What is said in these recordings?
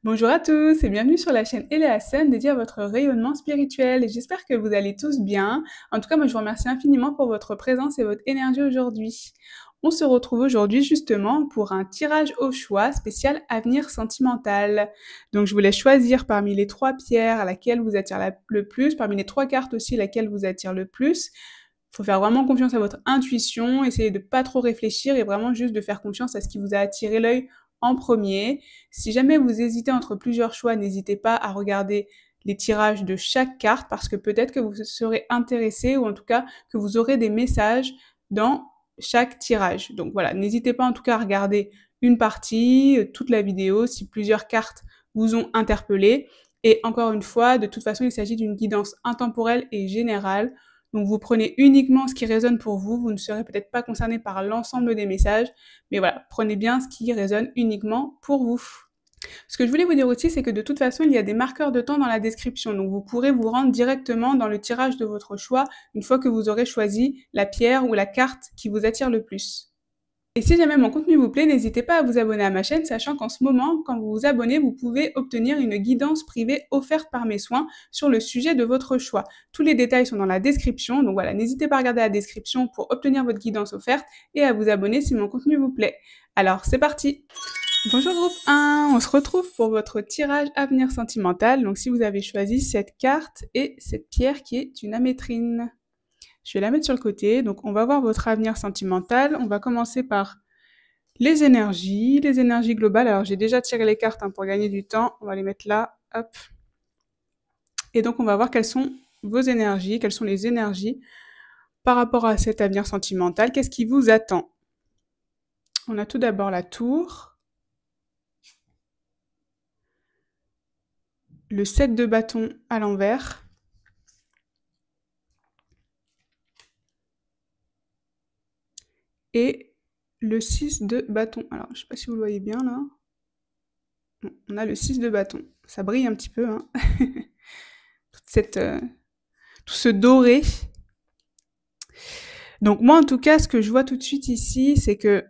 Bonjour à tous et bienvenue sur la chaîne Eléa Sun dédiée à votre rayonnement spirituel et j'espère que vous allez tous bien. En tout cas, moi je vous remercie infiniment pour votre présence et votre énergie aujourd'hui. On se retrouve aujourd'hui justement pour un tirage au choix spécial avenir sentimental. Donc je voulais choisir parmi les 3 pierres laquelle vous attire le plus, parmi les 3 cartes aussi laquelle vous attire le plus. Faut faire vraiment confiance à votre intuition, essayer de pas trop réfléchir et vraiment juste de faire confiance à ce qui vous a attiré l'œil en premier. Si jamais vous hésitez entre plusieurs choix, n'hésitez pas à regarder les tirages de chaque carte parce que peut-être que vous serez intéressé ou en tout cas que vous aurez des messages dans chaque tirage. Donc voilà, n'hésitez pas en tout cas à regarder une partie, toute la vidéo, si plusieurs cartes vous ont interpellé. Et encore une fois, de toute façon, il s'agit d'une guidance intemporelle et générale. Donc vous prenez uniquement ce qui résonne pour vous, vous ne serez peut-être pas concerné par l'ensemble des messages, mais voilà, prenez bien ce qui résonne uniquement pour vous. Ce que je voulais vous dire aussi, c'est que de toute façon, il y a des marqueurs de temps dans la description, donc vous pourrez vous rendre directement dans le tirage de votre choix une fois que vous aurez choisi la pierre ou la carte qui vous attire le plus. Et si jamais mon contenu vous plaît, n'hésitez pas à vous abonner à ma chaîne, sachant qu'en ce moment, quand vous vous abonnez, vous pouvez obtenir une guidance privée offerte par mes soins sur le sujet de votre choix. Tous les détails sont dans la description, donc voilà, n'hésitez pas à regarder la description pour obtenir votre guidance offerte et à vous abonner si mon contenu vous plaît. Alors, c'est parti! Bonjour groupe 1, on se retrouve pour votre tirage avenir sentimental, donc si vous avez choisi cette carte et cette pierre qui est une amétrine. Je vais la mettre sur le côté, donc on va voir votre avenir sentimental. On va commencer par les énergies globales. Alors j'ai déjà tiré les cartes pour gagner du temps, on va les mettre là, hop. Et donc on va voir quelles sont vos énergies, quelles sont les énergies par rapport à cet avenir sentimental. Qu'est-ce qui vous attend? On a tout d'abord la tour, le 7 de bâton à l'envers, et le 6 de bâton. Alors, je sais pas si vous le voyez bien, là. On a le 6 de bâton. Ça brille un petit peu, hein. Tout ce doré. Donc moi, en tout cas, ce que je vois tout de suite ici, c'est que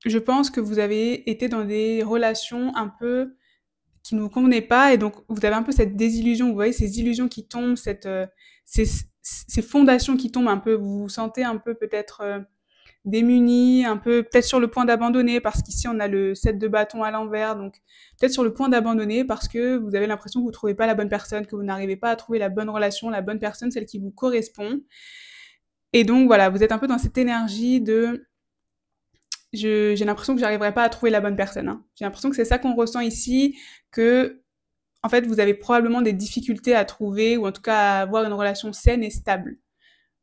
je pense que vous avez été dans des relations un peu qui ne vous convenaient pas, et donc vous avez un peu cette désillusion, vous voyez, ces illusions qui tombent, ces fondations qui tombent un peu, vous vous sentez un peu peut-être démunis, un peu peut-être sur le point d'abandonner, parce qu'ici on a le 7 de bâton à l'envers, donc peut-être sur le point d'abandonner parce que vous avez l'impression que vous ne trouvez pas la bonne personne, que vous n'arrivez pas à trouver la bonne relation, la bonne personne, celle qui vous correspond. Et donc voilà, vous êtes un peu dans cette énergie de j'ai l'impression que j'arriverai pas à trouver la bonne personne. Hein. J'ai l'impression que c'est ça qu'on ressent ici, que en fait vous avez probablement des difficultés à trouver ou en tout cas à avoir une relation saine et stable.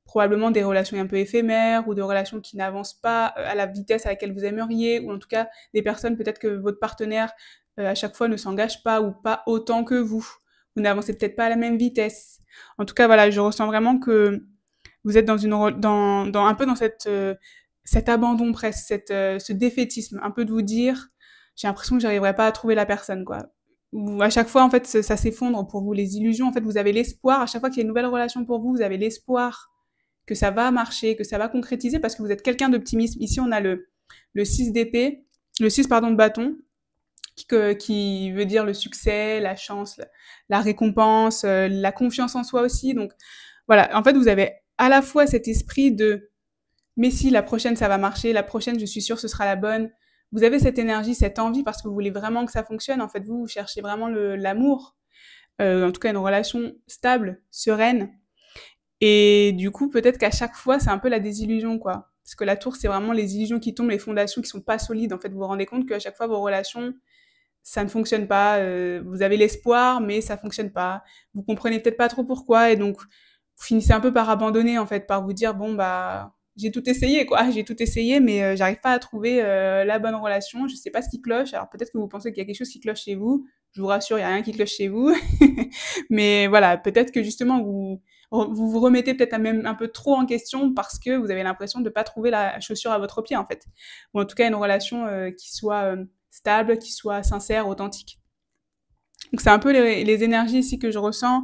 Probablement des relations un peu éphémères ou des relations qui n'avancent pas à la vitesse à laquelle vous aimeriez, ou en tout cas des personnes peut-être que votre partenaire à chaque fois ne s'engage pas ou pas autant que vous. Vous n'avancez peut-être pas à la même vitesse. En tout cas, voilà, je ressens vraiment que vous êtes dans un peu dans cet abandon presque, ce défaitisme, un peu de vous dire, j'ai l'impression que j'arriverai pas à trouver la personne, quoi. Ou à chaque fois, en fait, ça s'effondre pour vous, les illusions. En fait, vous avez l'espoir, à chaque fois qu'il y a une nouvelle relation pour vous, vous avez l'espoir que ça va marcher, que ça va concrétiser parce que vous êtes quelqu'un d'optimiste. Ici, on a le 6 d'épée, le 6 pardon de bâton, qui veut dire le succès, la chance, la récompense, la confiance en soi aussi. Donc voilà, en fait, vous avez à la fois cet esprit de mais si la prochaine ça va marcher, la prochaine je suis sûre ce sera la bonne. Vous avez cette énergie, cette envie parce que vous voulez vraiment que ça fonctionne. En fait, vous cherchez vraiment l'amour, en tout cas une relation stable, sereine. Et du coup, peut-être qu'à chaque fois, c'est un peu la désillusion, quoi. Parce que la tour, c'est vraiment les illusions qui tombent, les fondations qui sont pas solides. En fait, vous vous rendez compte qu'à chaque fois, vos relations, ça ne fonctionne pas. Vous avez l'espoir, mais ça fonctionne pas. Vous comprenez peut-être pas trop pourquoi, et donc vous finissez un peu par abandonner, en fait, par vous dire bon bah j'ai tout essayé, quoi. J'ai tout essayé, mais j'arrive pas à trouver la bonne relation. Je sais pas ce qui cloche. Alors peut-être que vous pensez qu'il y a quelque chose qui cloche chez vous. Je vous rassure, il y a rien qui cloche chez vous. Mais voilà, peut-être que justement vous remettez peut-être même un peu trop en question parce que vous avez l'impression de pas trouver la chaussure à votre pied, en fait. Ou en tout cas une relation qui soit stable, qui soit sincère, authentique. Donc c'est un peu les énergies ici que je ressens.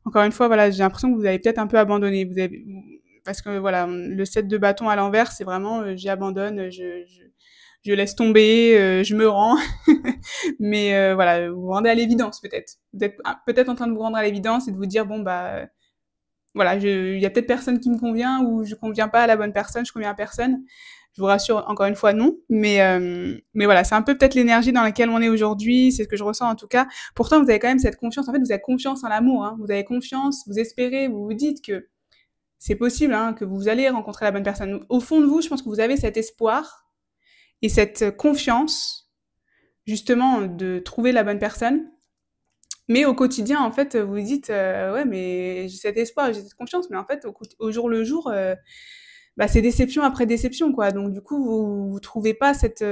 Encore une fois, voilà, j'ai l'impression que vous avez peut-être un peu abandonné. Parce que voilà, le 7 de bâton à l'envers, c'est vraiment j'abandonne, je laisse tomber, je me rends. Mais voilà, vous vous rendez à l'évidence peut-être. Vous êtes peut-être en train de vous rendre à l'évidence et de vous dire bon bah voilà, il y a peut-être personne qui me convient ou je conviens pas à la bonne personne, je conviens à personne. Je vous rassure encore une fois non, mais voilà, c'est un peu peut-être l'énergie dans laquelle on est aujourd'hui, c'est ce que je ressens en tout cas. Pourtant vous avez quand même cette confiance. En fait, vous avez confiance en l'amour, hein. Vous avez confiance, vous espérez, vous vous dites que c'est possible, hein, que vous allez rencontrer la bonne personne. Au fond de vous, je pense que vous avez cet espoir et cette confiance justement de trouver la bonne personne. Mais au quotidien, en fait, vous vous dites ouais, mais j'ai cet espoir, j'ai cette confiance, mais en fait, au jour le jour, bah, c'est déception après déception, quoi. Donc du coup, vous trouvez pas cette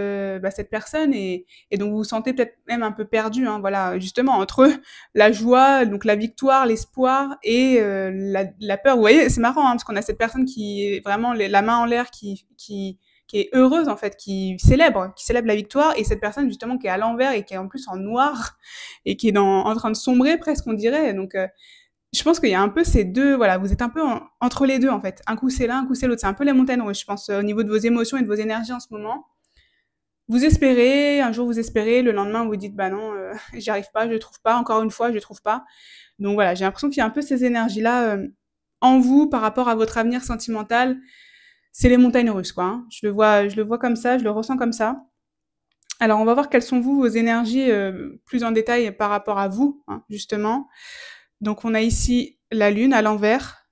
personne et donc vous vous sentez peut-être même un peu perdu, hein, voilà, justement entre la joie, donc la victoire, l'espoir et la peur. Vous voyez, c'est marrant, hein, parce qu'on a cette personne qui est vraiment la main en l'air, qui est heureuse en fait, qui célèbre la victoire, et cette personne justement qui est à l'envers et qui est en plus en noir et qui est en train de sombrer presque, on dirait. Donc je pense qu'il y a un peu ces deux, voilà, vous êtes un peu entre les deux en fait. Un coup c'est l'un, un coup c'est l'autre. C'est un peu les montagnes russes, je pense, au niveau de vos émotions et de vos énergies en ce moment. Vous espérez, un jour vous espérez, le lendemain vous dites bah non, j'y arrive pas, je trouve pas, encore une fois je trouve pas. Donc voilà, j'ai l'impression qu'il y a un peu ces énergies-là en vous par rapport à votre avenir sentimental. C'est les montagnes russes, quoi, hein. Je le vois comme ça, je le ressens comme ça. Alors on va voir quelles sont vous, vos énergies plus en détail par rapport à vous, hein, justement. Donc on a ici la lune à l'envers,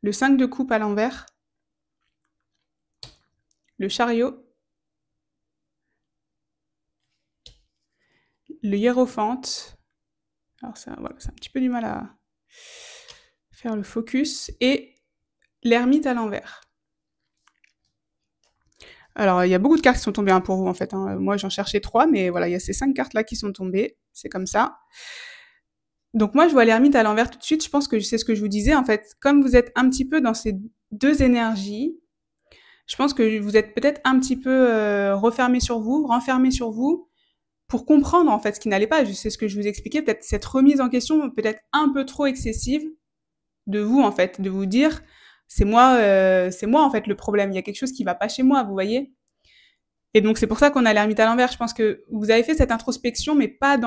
le 5 de coupe à l'envers, le chariot, le hiérophante. Alors ça, voilà, c'est un petit peu du mal à faire le focus. Et l'ermite à l'envers. Alors, il y a beaucoup de cartes qui sont tombées, hein, pour vous, en fait, hein. Moi, j'en cherchais 3, mais voilà, il y a ces 5 cartes-là qui sont tombées. C'est comme ça. Donc moi, je vois l'ermite à l'envers tout de suite. Je pense que c'est ce que je vous disais, en fait. Comme vous êtes un petit peu dans ces deux énergies, je pense que vous êtes peut-être un petit peu refermé sur vous, renfermé sur vous, pour comprendre, en fait, ce qui n'allait pas. C'est ce que je vous expliquais, peut-être cette remise en question, peut-être un peu trop excessive de vous, en fait, de vous dire, c'est moi, en fait, le problème. Il y a quelque chose qui va pas chez moi, vous voyez. Et donc, c'est pour ça qu'on a l'ermite à l'envers. Je pense que vous avez fait cette introspection, mais pas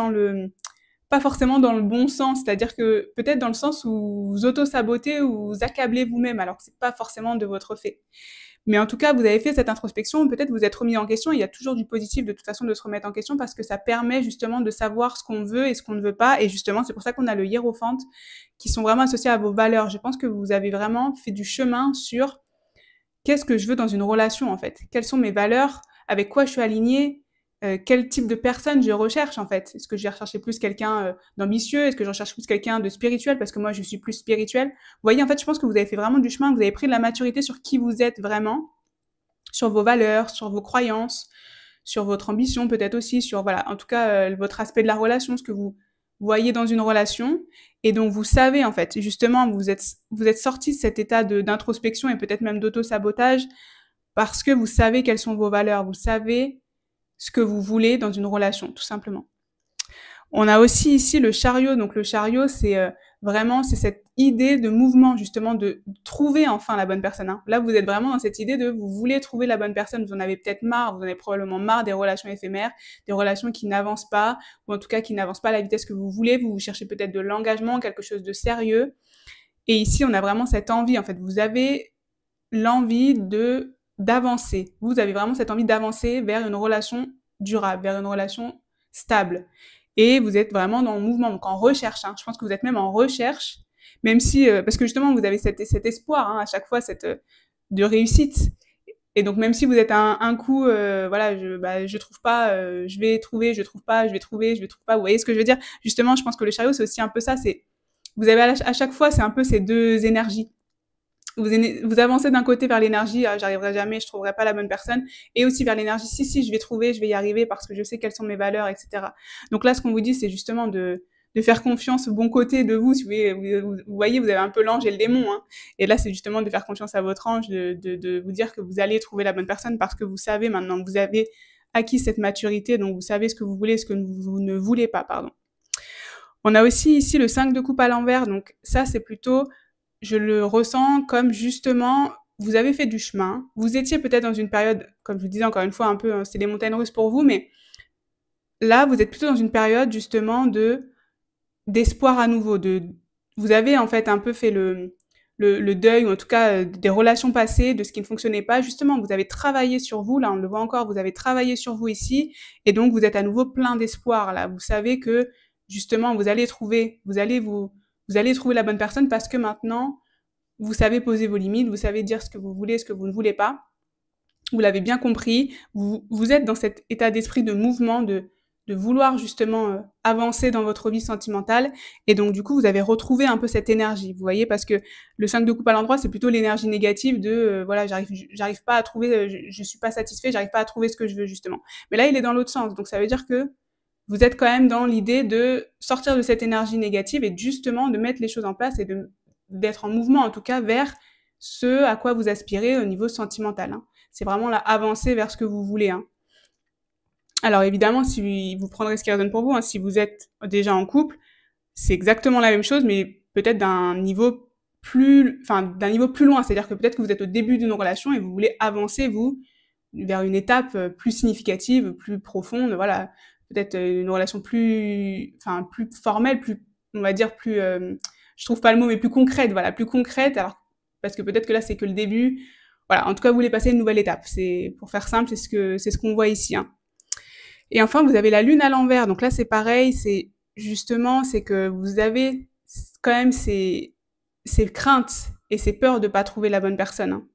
forcément dans le bon sens, c'est-à-dire que peut-être dans le sens où vous auto-sabotez ou vous accablez vous-même, alors que c'est pas forcément de votre fait. Mais en tout cas, vous avez fait cette introspection, peut-être vous êtes remis en question. Il y a toujours du positif de toute façon de se remettre en question parce que ça permet justement de savoir ce qu'on veut et ce qu'on ne veut pas. Et justement, c'est pour ça qu'on a le hiérophante qui sont vraiment associés à vos valeurs. Je pense que vous avez vraiment fait du chemin sur qu'est-ce que je veux dans une relation en fait, quelles sont mes valeurs, avec quoi je suis alignée, quel type de personne je recherche en fait. Est-ce que je vais rechercher plus quelqu'un d'ambitieux? Est-ce que je recherche plus quelqu'un de spirituel? Parce que moi, je suis plus spirituelle. Vous voyez, en fait, je pense que vous avez fait vraiment du chemin, que vous avez pris de la maturité sur qui vous êtes vraiment, sur vos valeurs, sur vos croyances, sur votre ambition peut-être aussi, sur, voilà, en tout cas, votre aspect de la relation, ce que vous voyez dans une relation. Et donc, vous savez, en fait, justement, vous êtes sorti de cet état d'introspection et peut-être même d'auto-sabotage parce que vous savez quelles sont vos valeurs, vous savez ce que vous voulez dans une relation, tout simplement. On a aussi ici le chariot. Donc le chariot, c'est vraiment c'est cette idée de mouvement, justement, de trouver enfin la bonne personne, hein. Là, vous êtes vraiment dans cette idée de vous voulez trouver la bonne personne. Vous en avez peut-être marre, vous en avez probablement marre des relations éphémères, des relations qui n'avancent pas, ou en tout cas qui n'avancent pas à la vitesse que vous voulez. Vous cherchez peut-être de l'engagement, quelque chose de sérieux. Et ici, on a vraiment cette envie, en fait. Vous avez l'envie d'avancer. Vous avez vraiment cette envie d'avancer vers une relation durable, vers une relation stable. Et vous êtes vraiment dans le mouvement, donc en recherche, hein. Je pense que vous êtes même en recherche, même si, parce que justement, vous avez cet espoir, hein, à chaque fois, de réussite. Et donc, même si vous êtes un coup, voilà, je trouve pas, je vais trouver, je trouve pas, je vais trouver, je vais trouver pas. Vous voyez ce que je veux dire? Justement, je pense que le chariot, c'est aussi un peu ça. Vous avez à chaque fois, c'est un peu ces deux énergies. Vous avancez d'un côté vers l'énergie, ah, j'arriverai jamais, je trouverai pas la bonne personne, et aussi vers l'énergie, si, je vais trouver, je vais y arriver parce que je sais quelles sont mes valeurs, etc. Donc là, ce qu'on vous dit, c'est justement de faire confiance au bon côté de vous. Si vous voyez, vous avez un peu l'ange et le démon, hein. Et là, c'est justement de faire confiance à votre ange, de vous dire que vous allez trouver la bonne personne parce que vous savez maintenant, vous avez acquis cette maturité, donc vous savez ce que vous voulez, ce que vous ne voulez pas, pardon. On a aussi ici le 5 de coupe à l'envers, donc ça, c'est plutôt, je le ressens comme justement vous avez fait du chemin, vous étiez peut-être dans une période, comme je vous disais encore une fois, un peu, c'est les montagnes russes pour vous, mais là, vous êtes plutôt dans une période justement d'espoir à nouveau, vous avez en fait un peu fait le deuil, ou en tout cas des relations passées, de ce qui ne fonctionnait pas. Justement, vous avez travaillé sur vous, là on le voit encore, vous avez travaillé sur vous ici, et donc vous êtes à nouveau plein d'espoir, là. Vous savez que justement, vous allez trouver la bonne personne parce que maintenant, vous savez poser vos limites, vous savez dire ce que vous voulez, ce que vous ne voulez pas. Vous l'avez bien compris, vous êtes dans cet état d'esprit de mouvement, de vouloir justement avancer dans votre vie sentimentale, et donc du coup vous avez retrouvé un peu cette énergie, vous voyez, parce que le 5 de coupe à l'endroit c'est plutôt l'énergie négative de voilà, j'arrive pas à trouver, je suis pas satisfait, j'arrive pas à trouver ce que je veux justement. Mais là il est dans l'autre sens, donc ça veut dire que vous êtes quand même dans l'idée de sortir de cette énergie négative et justement de mettre les choses en place et d'être en mouvement en tout cas vers ce à quoi vous aspirez au niveau sentimental, hein. C'est vraiment là avancer vers ce que vous voulez, hein. Alors évidemment, si vous prendrez ce qui résonne pour vous, hein, si vous êtes déjà en couple, c'est exactement la même chose, mais peut-être d'un niveau plus loin. C'est-à-dire que peut-être que vous êtes au début d'une relation et vous voulez avancer, vous, vers une étape plus significative, plus profonde, voilà. Peut-être une relation plus formelle, on va dire je trouve pas le mot, mais plus concrète, voilà, plus concrète, alors, parce que peut-être que là, c'est que le début. Voilà, en tout cas, vous voulez passer une nouvelle étape. Pour faire simple, c'est ce qu'on voit ici, hein. Et enfin, vous avez la lune à l'envers. Donc là, c'est pareil, c'est que vous avez quand même ces craintes et ces peurs de pas trouver la bonne personne, hein.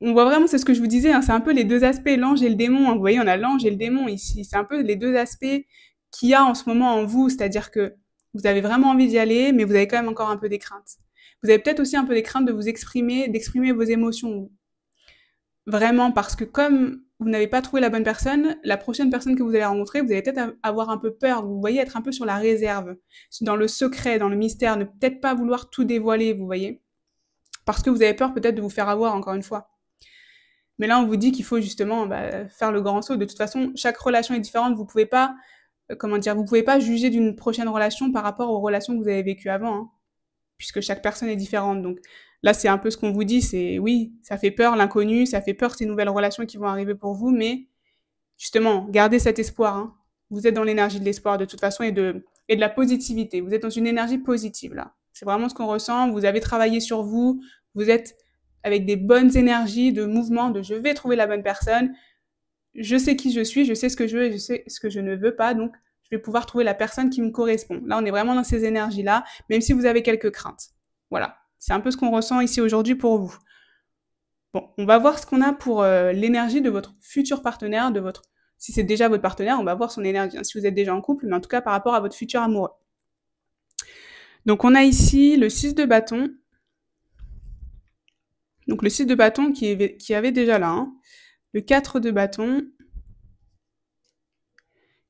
On voit vraiment, c'est ce que je vous disais, hein, c'est un peu les deux aspects, l'ange et le démon, hein. Vous voyez, on a l'ange et le démon ici. C'est un peu les deux aspects qu'il y a en ce moment en vous, c'est-à-dire que vous avez vraiment envie d'y aller, mais vous avez quand même encore un peu des craintes. Vous avez peut-être aussi un peu des craintes de d'exprimer vos émotions. Vraiment, parce que comme vous n'avez pas trouvé la bonne personne, la prochaine personne que vous allez rencontrer, vous allez peut-être avoir un peu peur, vous voyez, être un peu sur la réserve, dans le secret, dans le mystère, ne peut-être pas vouloir tout dévoiler, vous voyez, parce que vous avez peur peut-être de vous faire avoir, encore une fois. Mais là, on vous dit qu'il faut justement faire le grand saut. De toute façon, chaque relation est différente, vous pouvez pas, vous pouvez pas juger d'une prochaine relation par rapport aux relations que vous avez vécues avant, hein, puisque chaque personne est différente. Donc là, c'est un peu ce qu'on vous dit, c'est oui, ça fait peur l'inconnu, ça fait peur ces nouvelles relations qui vont arriver pour vous, mais justement, gardez cet espoir, hein. Vous êtes dans l'énergie de l'espoir de toute façon et de la positivité. Vous êtes dans une énergie positive là. C'est vraiment ce qu'on ressent. Vous avez travaillé sur vous, vous êtes avec des bonnes énergies de mouvement, de je vais trouver la bonne personne, je sais qui je suis, je sais ce que je veux et je sais ce que je ne veux pas, donc je vais pouvoir trouver la personne qui me correspond. Là, on est vraiment dans ces énergies-là, même si vous avez quelques craintes. Voilà, c'est un peu ce qu'on ressent ici aujourd'hui pour vous. Bon, on va voir ce qu'on a pour l'énergie de votre futur partenaire, si c'est déjà votre partenaire, on va voir son énergie, hein, si vous êtes déjà en couple, mais en tout cas par rapport à votre futur amoureux. Donc on a ici le 6 de bâton. Donc le 6 de bâton qui avait déjà là, hein, le 4 de bâton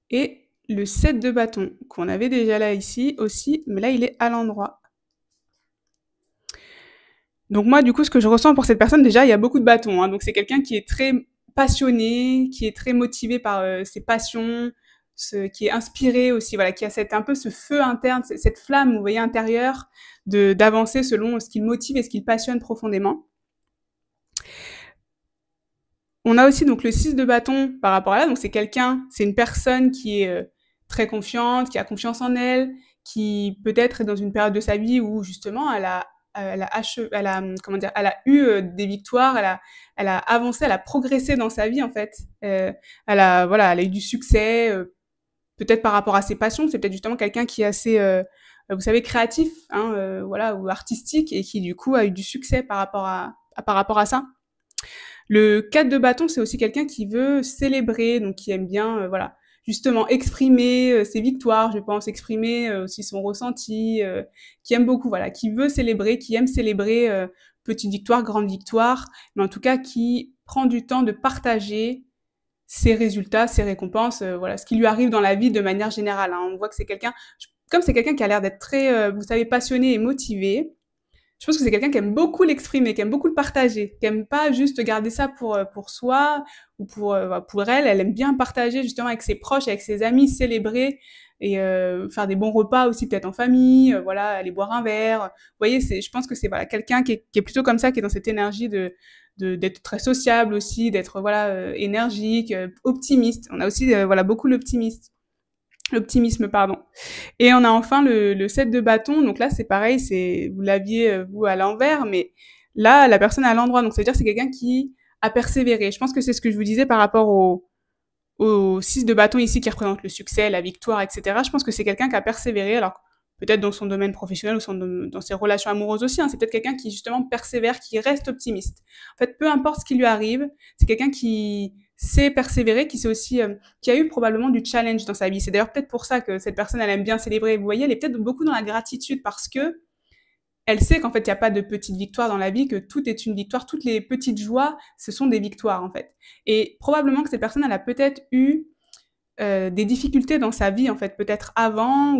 et le 7 de bâton qu'on avait déjà là ici aussi, mais là il est à l'endroit. Donc moi du coup ce que je ressens pour cette personne, déjà il y a beaucoup de bâtons, hein, donc c'est quelqu'un qui est très passionné, qui est très motivé par ses passions, qui est inspiré aussi, voilà, qui a un peu ce feu interne, cette flamme, vous voyez, intérieure, d'avancer selon ce qui le motive et ce qui le passionne profondément. On a aussi donc le 6 de bâton par rapport à là, donc c'est une personne qui est très confiante, qui a confiance en elle, qui peut-être est dans une période de sa vie où justement elle a eu des victoires, elle a avancé, elle a progressé dans sa vie en fait. Elle a eu du succès, peut-être par rapport à ses passions, c'est peut-être justement quelqu'un qui est assez, vous savez, créatif, hein, voilà, ou artistique et qui du coup a eu du succès par rapport à ça. Le 4 de bâton, c'est aussi quelqu'un qui veut célébrer, donc qui aime bien, voilà, justement exprimer ses victoires, je pense, exprimer aussi son ressenti, qui aime beaucoup, voilà, qui veut célébrer, qui aime célébrer petite victoire, grande victoire, mais en tout cas qui prend du temps de partager ses résultats, ses récompenses, voilà, ce qui lui arrive dans la vie de manière générale, hein. On voit que comme c'est quelqu'un qui a l'air d'être très, vous savez, passionné et motivé, je pense que c'est quelqu'un qui aime beaucoup l'exprimer, qui aime beaucoup le partager, qui aime pas juste garder ça pour soi ou pour elle. Elle aime bien partager justement avec ses proches, avec ses amis, célébrer et faire des bons repas aussi peut-être en famille, voilà, aller boire un verre. Vous voyez, je pense que c'est voilà quelqu'un qui est plutôt comme ça, qui est dans cette énergie d'être très sociable aussi, d'être voilà énergique, optimiste. On a aussi voilà beaucoup l'optimisme, pardon. Et on a enfin le 7 de bâton. Donc là, c'est pareil, vous l'aviez, vous, à l'envers, mais là, la personne est à l'endroit. Donc, ça veut dire que c'est quelqu'un qui a persévéré. Je pense que c'est ce que je vous disais par rapport au 6 de bâton ici, qui représente le succès, la victoire, etc. Je pense que c'est quelqu'un qui a persévéré. Alors, peut-être dans son domaine professionnel ou dans ses relations amoureuses aussi. Hein. C'est peut-être quelqu'un qui, justement, persévère, qui reste optimiste. En fait, peu importe ce qui lui arrive, c'est quelqu'un qui sait persévérer, qui sait aussi, qui a eu probablement du challenge dans sa vie. C'est d'ailleurs peut-être pour ça que cette personne, elle aime bien célébrer. Vous voyez, elle est peut-être beaucoup dans la gratitude parce que elle sait qu'en fait, il n'y a pas de petites victoires dans la vie, que tout est une victoire. Toutes les petites joies, ce sont des victoires, en fait. Et probablement que cette personne, elle a peut-être eu des difficultés dans sa vie, en fait, peut-être avant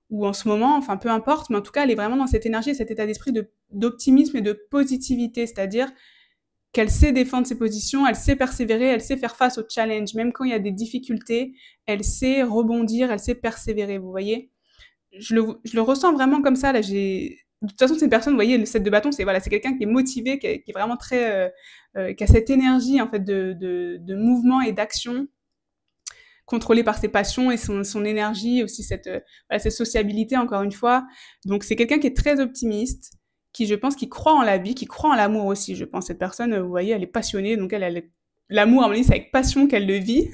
ou en ce moment, enfin peu importe, mais en tout cas, elle est vraiment dans cette énergie, cet état d'esprit d'optimisme et de positivité, c'est-à-dire qu'elle sait défendre ses positions, elle sait persévérer, elle sait faire face aux challenges, même quand il y a des difficultés, elle sait rebondir, elle sait persévérer, vous voyez. Je le ressens vraiment comme ça, là, de toute façon, c'est une personne, vous voyez, le 7 de bâton, c'est voilà, c'est quelqu'un qui est motivé, qui est vraiment très, qui a cette énergie en fait de mouvement et d'action, contrôlé par ses passions et son énergie, aussi voilà, cette sociabilité, encore une fois. Donc, c'est quelqu'un qui est très optimiste, qui, je pense, qui croit en la vie, qui croit en l'amour aussi, je pense. Cette personne, vous voyez, elle est passionnée, donc l'amour, à mon avis, c'est avec passion qu'elle le vit.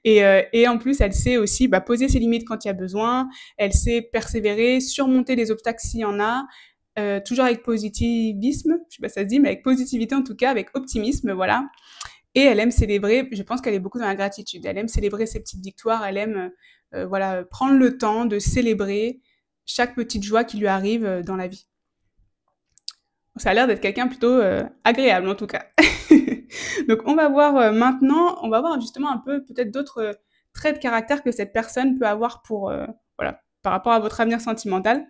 Et en plus, elle sait aussi poser ses limites quand il y a besoin, elle sait persévérer, surmonter les obstacles s'il y en a, toujours avec positivisme, je sais pas si ça se dit, mais avec positivité en tout cas, avec optimisme, voilà. Et elle aime célébrer, je pense qu'elle est beaucoup dans la gratitude. Elle aime célébrer ses petites victoires, elle aime voilà, prendre le temps de célébrer chaque petite joie qui lui arrive dans la vie. Ça a l'air d'être quelqu'un plutôt agréable en tout cas. Donc on va voir maintenant, on va voir justement un peu peut-être d'autres traits de caractère que cette personne peut avoir voilà, par rapport à votre avenir sentimental.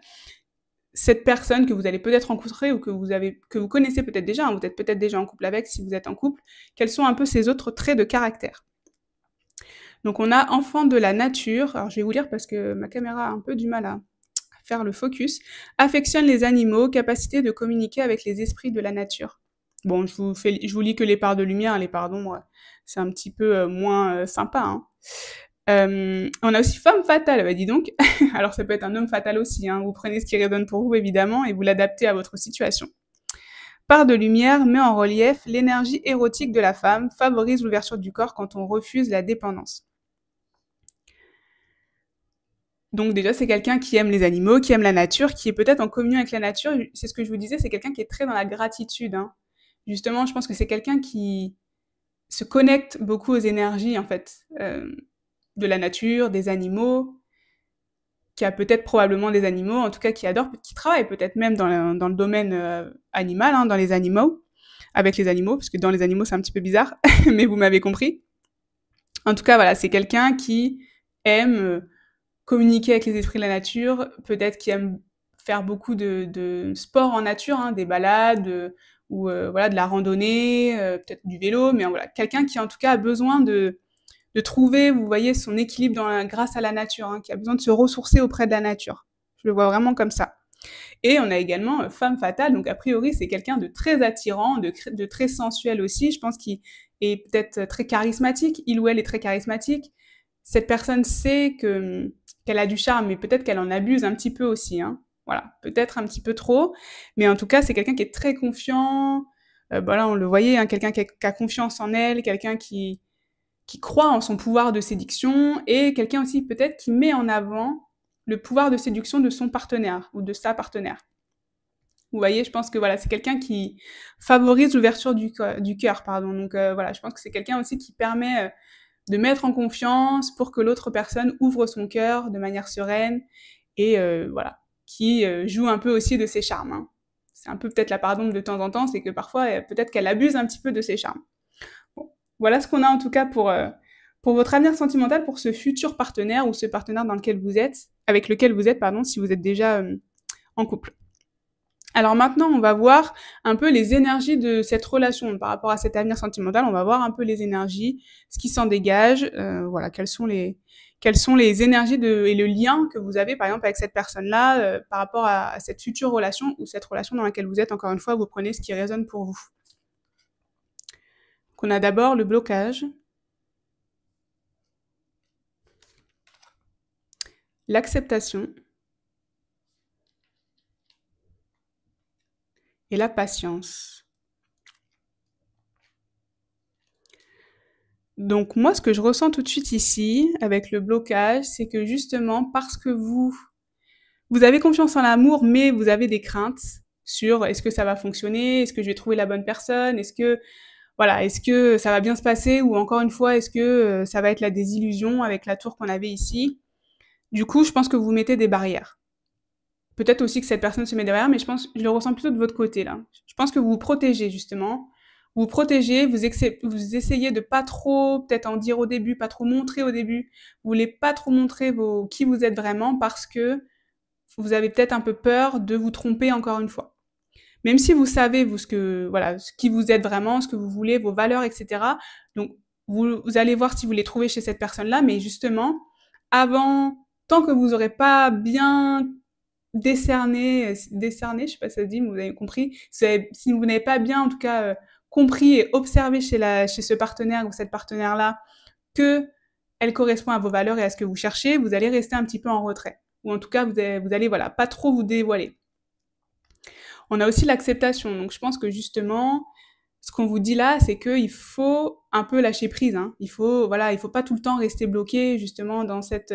Cette personne que vous allez peut-être rencontrer ou que vous connaissez peut-être déjà, hein, vous êtes peut-être déjà en couple avec si vous êtes en couple, quels sont un peu ces autres traits de caractère. Donc on a enfant de la nature, alors je vais vous lire parce que ma caméra a un peu du mal à faire le focus, affectionne les animaux, capacité de communiquer avec les esprits de la nature. Bon, je vous lis que les parts de lumière, les parts d'ombre, c'est un petit peu moins sympa, hein. On a aussi femme fatale, bah dis donc. Alors ça peut être un homme fatal aussi, hein. Vous prenez ce qui résonne pour vous évidemment et vous l'adaptez à votre situation. Part de lumière met en relief l'énergie érotique de la femme, favorise l'ouverture du corps quand on refuse la dépendance. Donc déjà c'est quelqu'un qui aime les animaux, qui aime la nature, qui est peut-être en communion avec la nature. C'est ce que je vous disais, c'est quelqu'un qui est très dans la gratitude, hein. Justement, je pense que c'est quelqu'un qui se connecte beaucoup aux énergies en fait. De la nature, des animaux, qui a peut-être probablement des animaux, en tout cas qui adore, qui travaille peut-être même dans le domaine animal, hein, dans les animaux, avec les animaux, parce que dans les animaux c'est un petit peu bizarre, mais vous m'avez compris. En tout cas, voilà, c'est quelqu'un qui aime communiquer avec les esprits de la nature, peut-être qui aime faire beaucoup de sport en nature, hein, des balades, ou voilà, de la randonnée, peut-être du vélo, mais voilà, quelqu'un qui en tout cas a besoin de trouver, vous voyez, son équilibre grâce à la nature, hein, qui a besoin de se ressourcer auprès de la nature. Je le vois vraiment comme ça. Et on a également femme fatale, donc a priori c'est quelqu'un de très attirant, de très sensuel aussi, je pense qu'il est peut-être très charismatique, il ou elle est très charismatique. Cette personne sait qu'elle a du charme, mais peut-être qu'elle en abuse un petit peu aussi, hein. Voilà, peut-être un petit peu trop, mais en tout cas c'est quelqu'un qui est très confiant, là on le voyait, hein, quelqu'un qui a confiance en elle, quelqu'un qui croit en son pouvoir de séduction et quelqu'un aussi peut-être qui met en avant le pouvoir de séduction de son partenaire ou de sa partenaire. Vous voyez, je pense que voilà, c'est quelqu'un qui favorise l'ouverture du cœur, pardon. Donc voilà, je pense que c'est quelqu'un aussi qui permet de mettre en confiance pour que l'autre personne ouvre son cœur de manière sereine et voilà, qui joue un peu aussi de ses charmes, hein. C'est un peu peut-être la part d'ombre de temps en temps, c'est que parfois peut-être qu'elle abuse un petit peu de ses charmes. Bon, voilà ce qu'on a en tout cas pour votre avenir sentimental, pour ce futur partenaire ou ce partenaire avec lequel vous êtes, pardon, si vous êtes déjà en couple. Alors maintenant, on va voir un peu les énergies de cette relation par rapport à cet avenir sentimental. On va voir un peu les énergies, ce qui s'en dégage, voilà, quelles sont les énergies et le lien que vous avez, par exemple, avec cette personne-là, par rapport à cette future relation ou cette relation dans laquelle vous êtes. Encore une fois, vous prenez ce qui résonne pour vous. Donc, on a d'abord le blocage, l'acceptation et la patience. Donc moi, ce que je ressens tout de suite ici, avec le blocage, c'est que justement, parce que vous avez confiance en l'amour, mais vous avez des craintes sur est-ce que ça va fonctionner, est-ce que je vais trouver la bonne personne, est-ce que voilà, est-ce que ça va bien se passer ou encore une fois, est-ce que ça va être la désillusion avec la tour qu'on avait ici. Du coup, je pense que vous mettez des barrières. Peut-être aussi que cette personne se met derrière, mais je le ressens plutôt de votre côté là. Je pense que vous vous protégez justement. Vous vous protégez, vous essayez de pas trop, peut-être en dire au début, pas trop montrer au début. Vous voulez pas trop montrer qui vous êtes vraiment parce que vous avez peut-être un peu peur de vous tromper encore une fois. Même si vous savez, vous, voilà, ce qui vous êtes vraiment, ce que vous voulez, vos valeurs, etc. Donc, vous allez voir si vous les trouvez chez cette personne-là, mais justement, tant que vous aurez pas bien décerné, je sais pas si ça se dit, mais vous avez compris, si vous n'avez pas bien, en tout cas, compris et observé chez ce partenaire ou cette partenaire-là que elle correspond à vos valeurs et à ce que vous cherchez, vous allez rester un petit peu en retrait. Ou en tout cas, vous allez voilà, pas trop vous dévoiler. On a aussi l'acceptation. Donc je pense que justement, ce qu'on vous dit là, c'est qu'il faut un peu lâcher prise. Hein. Il faut pas tout le temps rester bloqué justement dans cette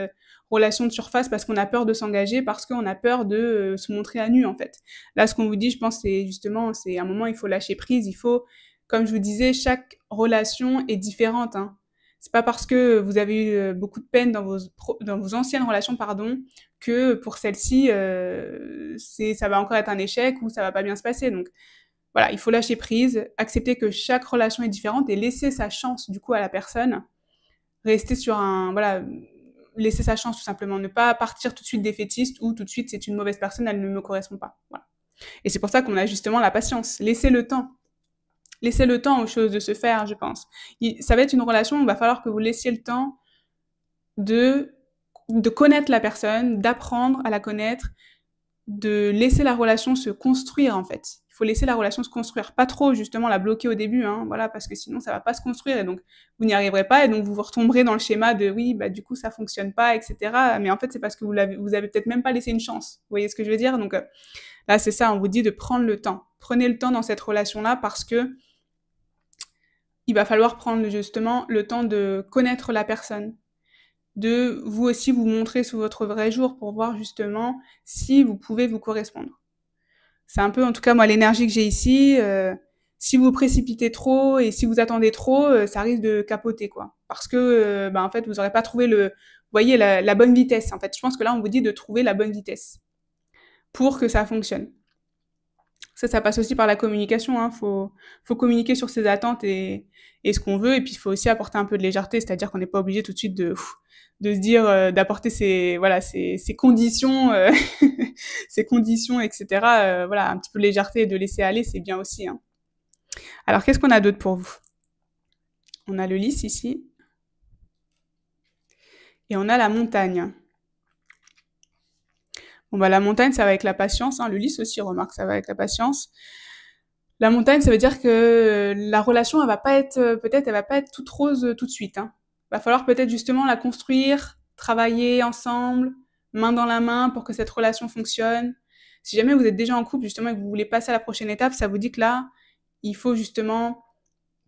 relation de surface parce qu'on a peur de s'engager, parce qu'on a peur de se montrer à nu en fait. Là, ce qu'on vous dit, je pense, c'est un moment, il faut lâcher prise. Il faut, comme je vous disais, chaque relation est différente. Hein. C'est pas parce que vous avez eu beaucoup de peine dans vos anciennes relations, pardon, que pour celle-ci, ça va encore être un échec ou ça va pas bien se passer. Donc voilà, il faut lâcher prise, accepter que chaque relation est différente et laisser sa chance du coup à la personne. Rester sur voilà, laisser sa chance tout simplement, ne pas partir tout de suite défaitiste ou tout de suite c'est une mauvaise personne, elle ne me correspond pas. Voilà. Et c'est pour ça qu'on a justement la patience, laisser le temps. Laissez le temps aux choses de se faire, je pense. Ça va être une relation où il va falloir que vous laissiez le temps de connaître la personne, d'apprendre à la connaître, de laisser la relation se construire en fait. Il faut laisser la relation se construire, pas trop justement la bloquer au début, hein, voilà, parce que sinon ça va pas se construire et donc vous n'y arriverez pas et donc vous vous retomberez dans le schéma de oui, bah du coup ça fonctionne pas, etc. Mais en fait c'est parce que vous avez peut-être même pas laissé une chance. Vous voyez ce que je veux dire? Donc là c'est ça, on vous dit de prendre le temps. Prenez le temps dans cette relation-là parce que il va falloir prendre justement le temps de connaître la personne, de vous aussi vous montrer sous votre vrai jour pour voir justement si vous pouvez vous correspondre. C'est un peu, en tout cas, moi, l'énergie que j'ai ici. Si vous précipitez trop et si vous attendez trop, ça risque de capoter, quoi. Parce que, en fait, vous n'aurez pas trouvé vous voyez, la bonne vitesse. En fait, je pense que là, on vous dit de trouver la bonne vitesse pour que ça fonctionne. Ça passe aussi par la communication. Hein. Faut communiquer sur ses attentes et ce qu'on veut. Et puis, il faut aussi apporter un peu de légèreté, c'est-à-dire qu'on n'est pas obligé tout de suite de se dire, d'apporter ses conditions, ses conditions, etc. Voilà, un petit peu de légèreté et de laisser aller, c'est bien aussi. Hein. Alors, qu'est-ce qu'on a d'autre pour vous? On a le lys ici. Et on a la montagne. Bon, bah, la montagne, ça va avec la patience. Hein. Le lys aussi, remarque, ça va avec la patience. La montagne, ça veut dire que la relation, elle va pas être toute rose tout de suite. Hein. Va falloir peut-être justement la construire, travailler ensemble, main dans la main pour que cette relation fonctionne. Si jamais vous êtes déjà en couple justement et que vous voulez passer à la prochaine étape, ça vous dit que là, il faut justement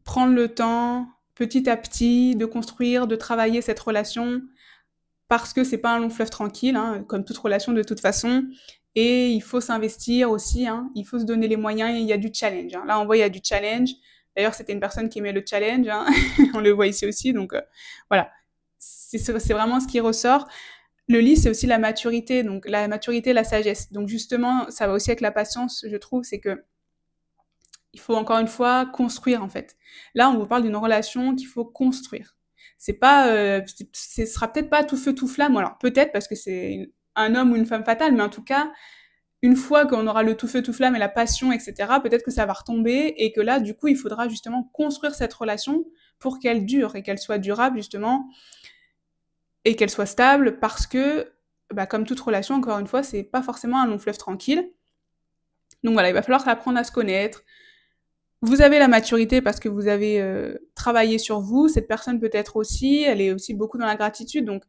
prendre le temps, petit à petit, de construire, de travailler cette relation, parce que c'est pas un long fleuve tranquille, hein, comme toute relation de toute façon. Et il faut s'investir aussi, hein, il faut se donner les moyens, et il y a du challenge. Hein. Là, on voit, il y a du challenge. D'ailleurs, c'était une personne qui aimait le challenge, hein. On le voit ici aussi, donc voilà. C'est vraiment ce qui ressort. Le lys, c'est aussi la maturité, donc la maturité, la sagesse. Donc justement, ça va aussi avec la patience, je trouve, c'est que il faut encore une fois construire en fait. Là, on vous parle d'une relation qu'il faut construire. C'est pas, ce sera peut-être pas tout feu tout flamme. Alors peut-être parce que c'est un homme ou une femme fatale, mais en tout cas, une fois qu'on aura le tout feu tout flamme et la passion, etc., peut-être que ça va retomber et que là, du coup, il faudra justement construire cette relation pour qu'elle dure et qu'elle soit durable, justement, et qu'elle soit stable parce que, bah, comme toute relation, encore une fois, c'est pas forcément un long fleuve tranquille. Donc voilà, il va falloir apprendre à se connaître. Vous avez la maturité parce que vous avez travaillé sur vous. Cette personne peut-être aussi, elle est aussi beaucoup dans la gratitude. Donc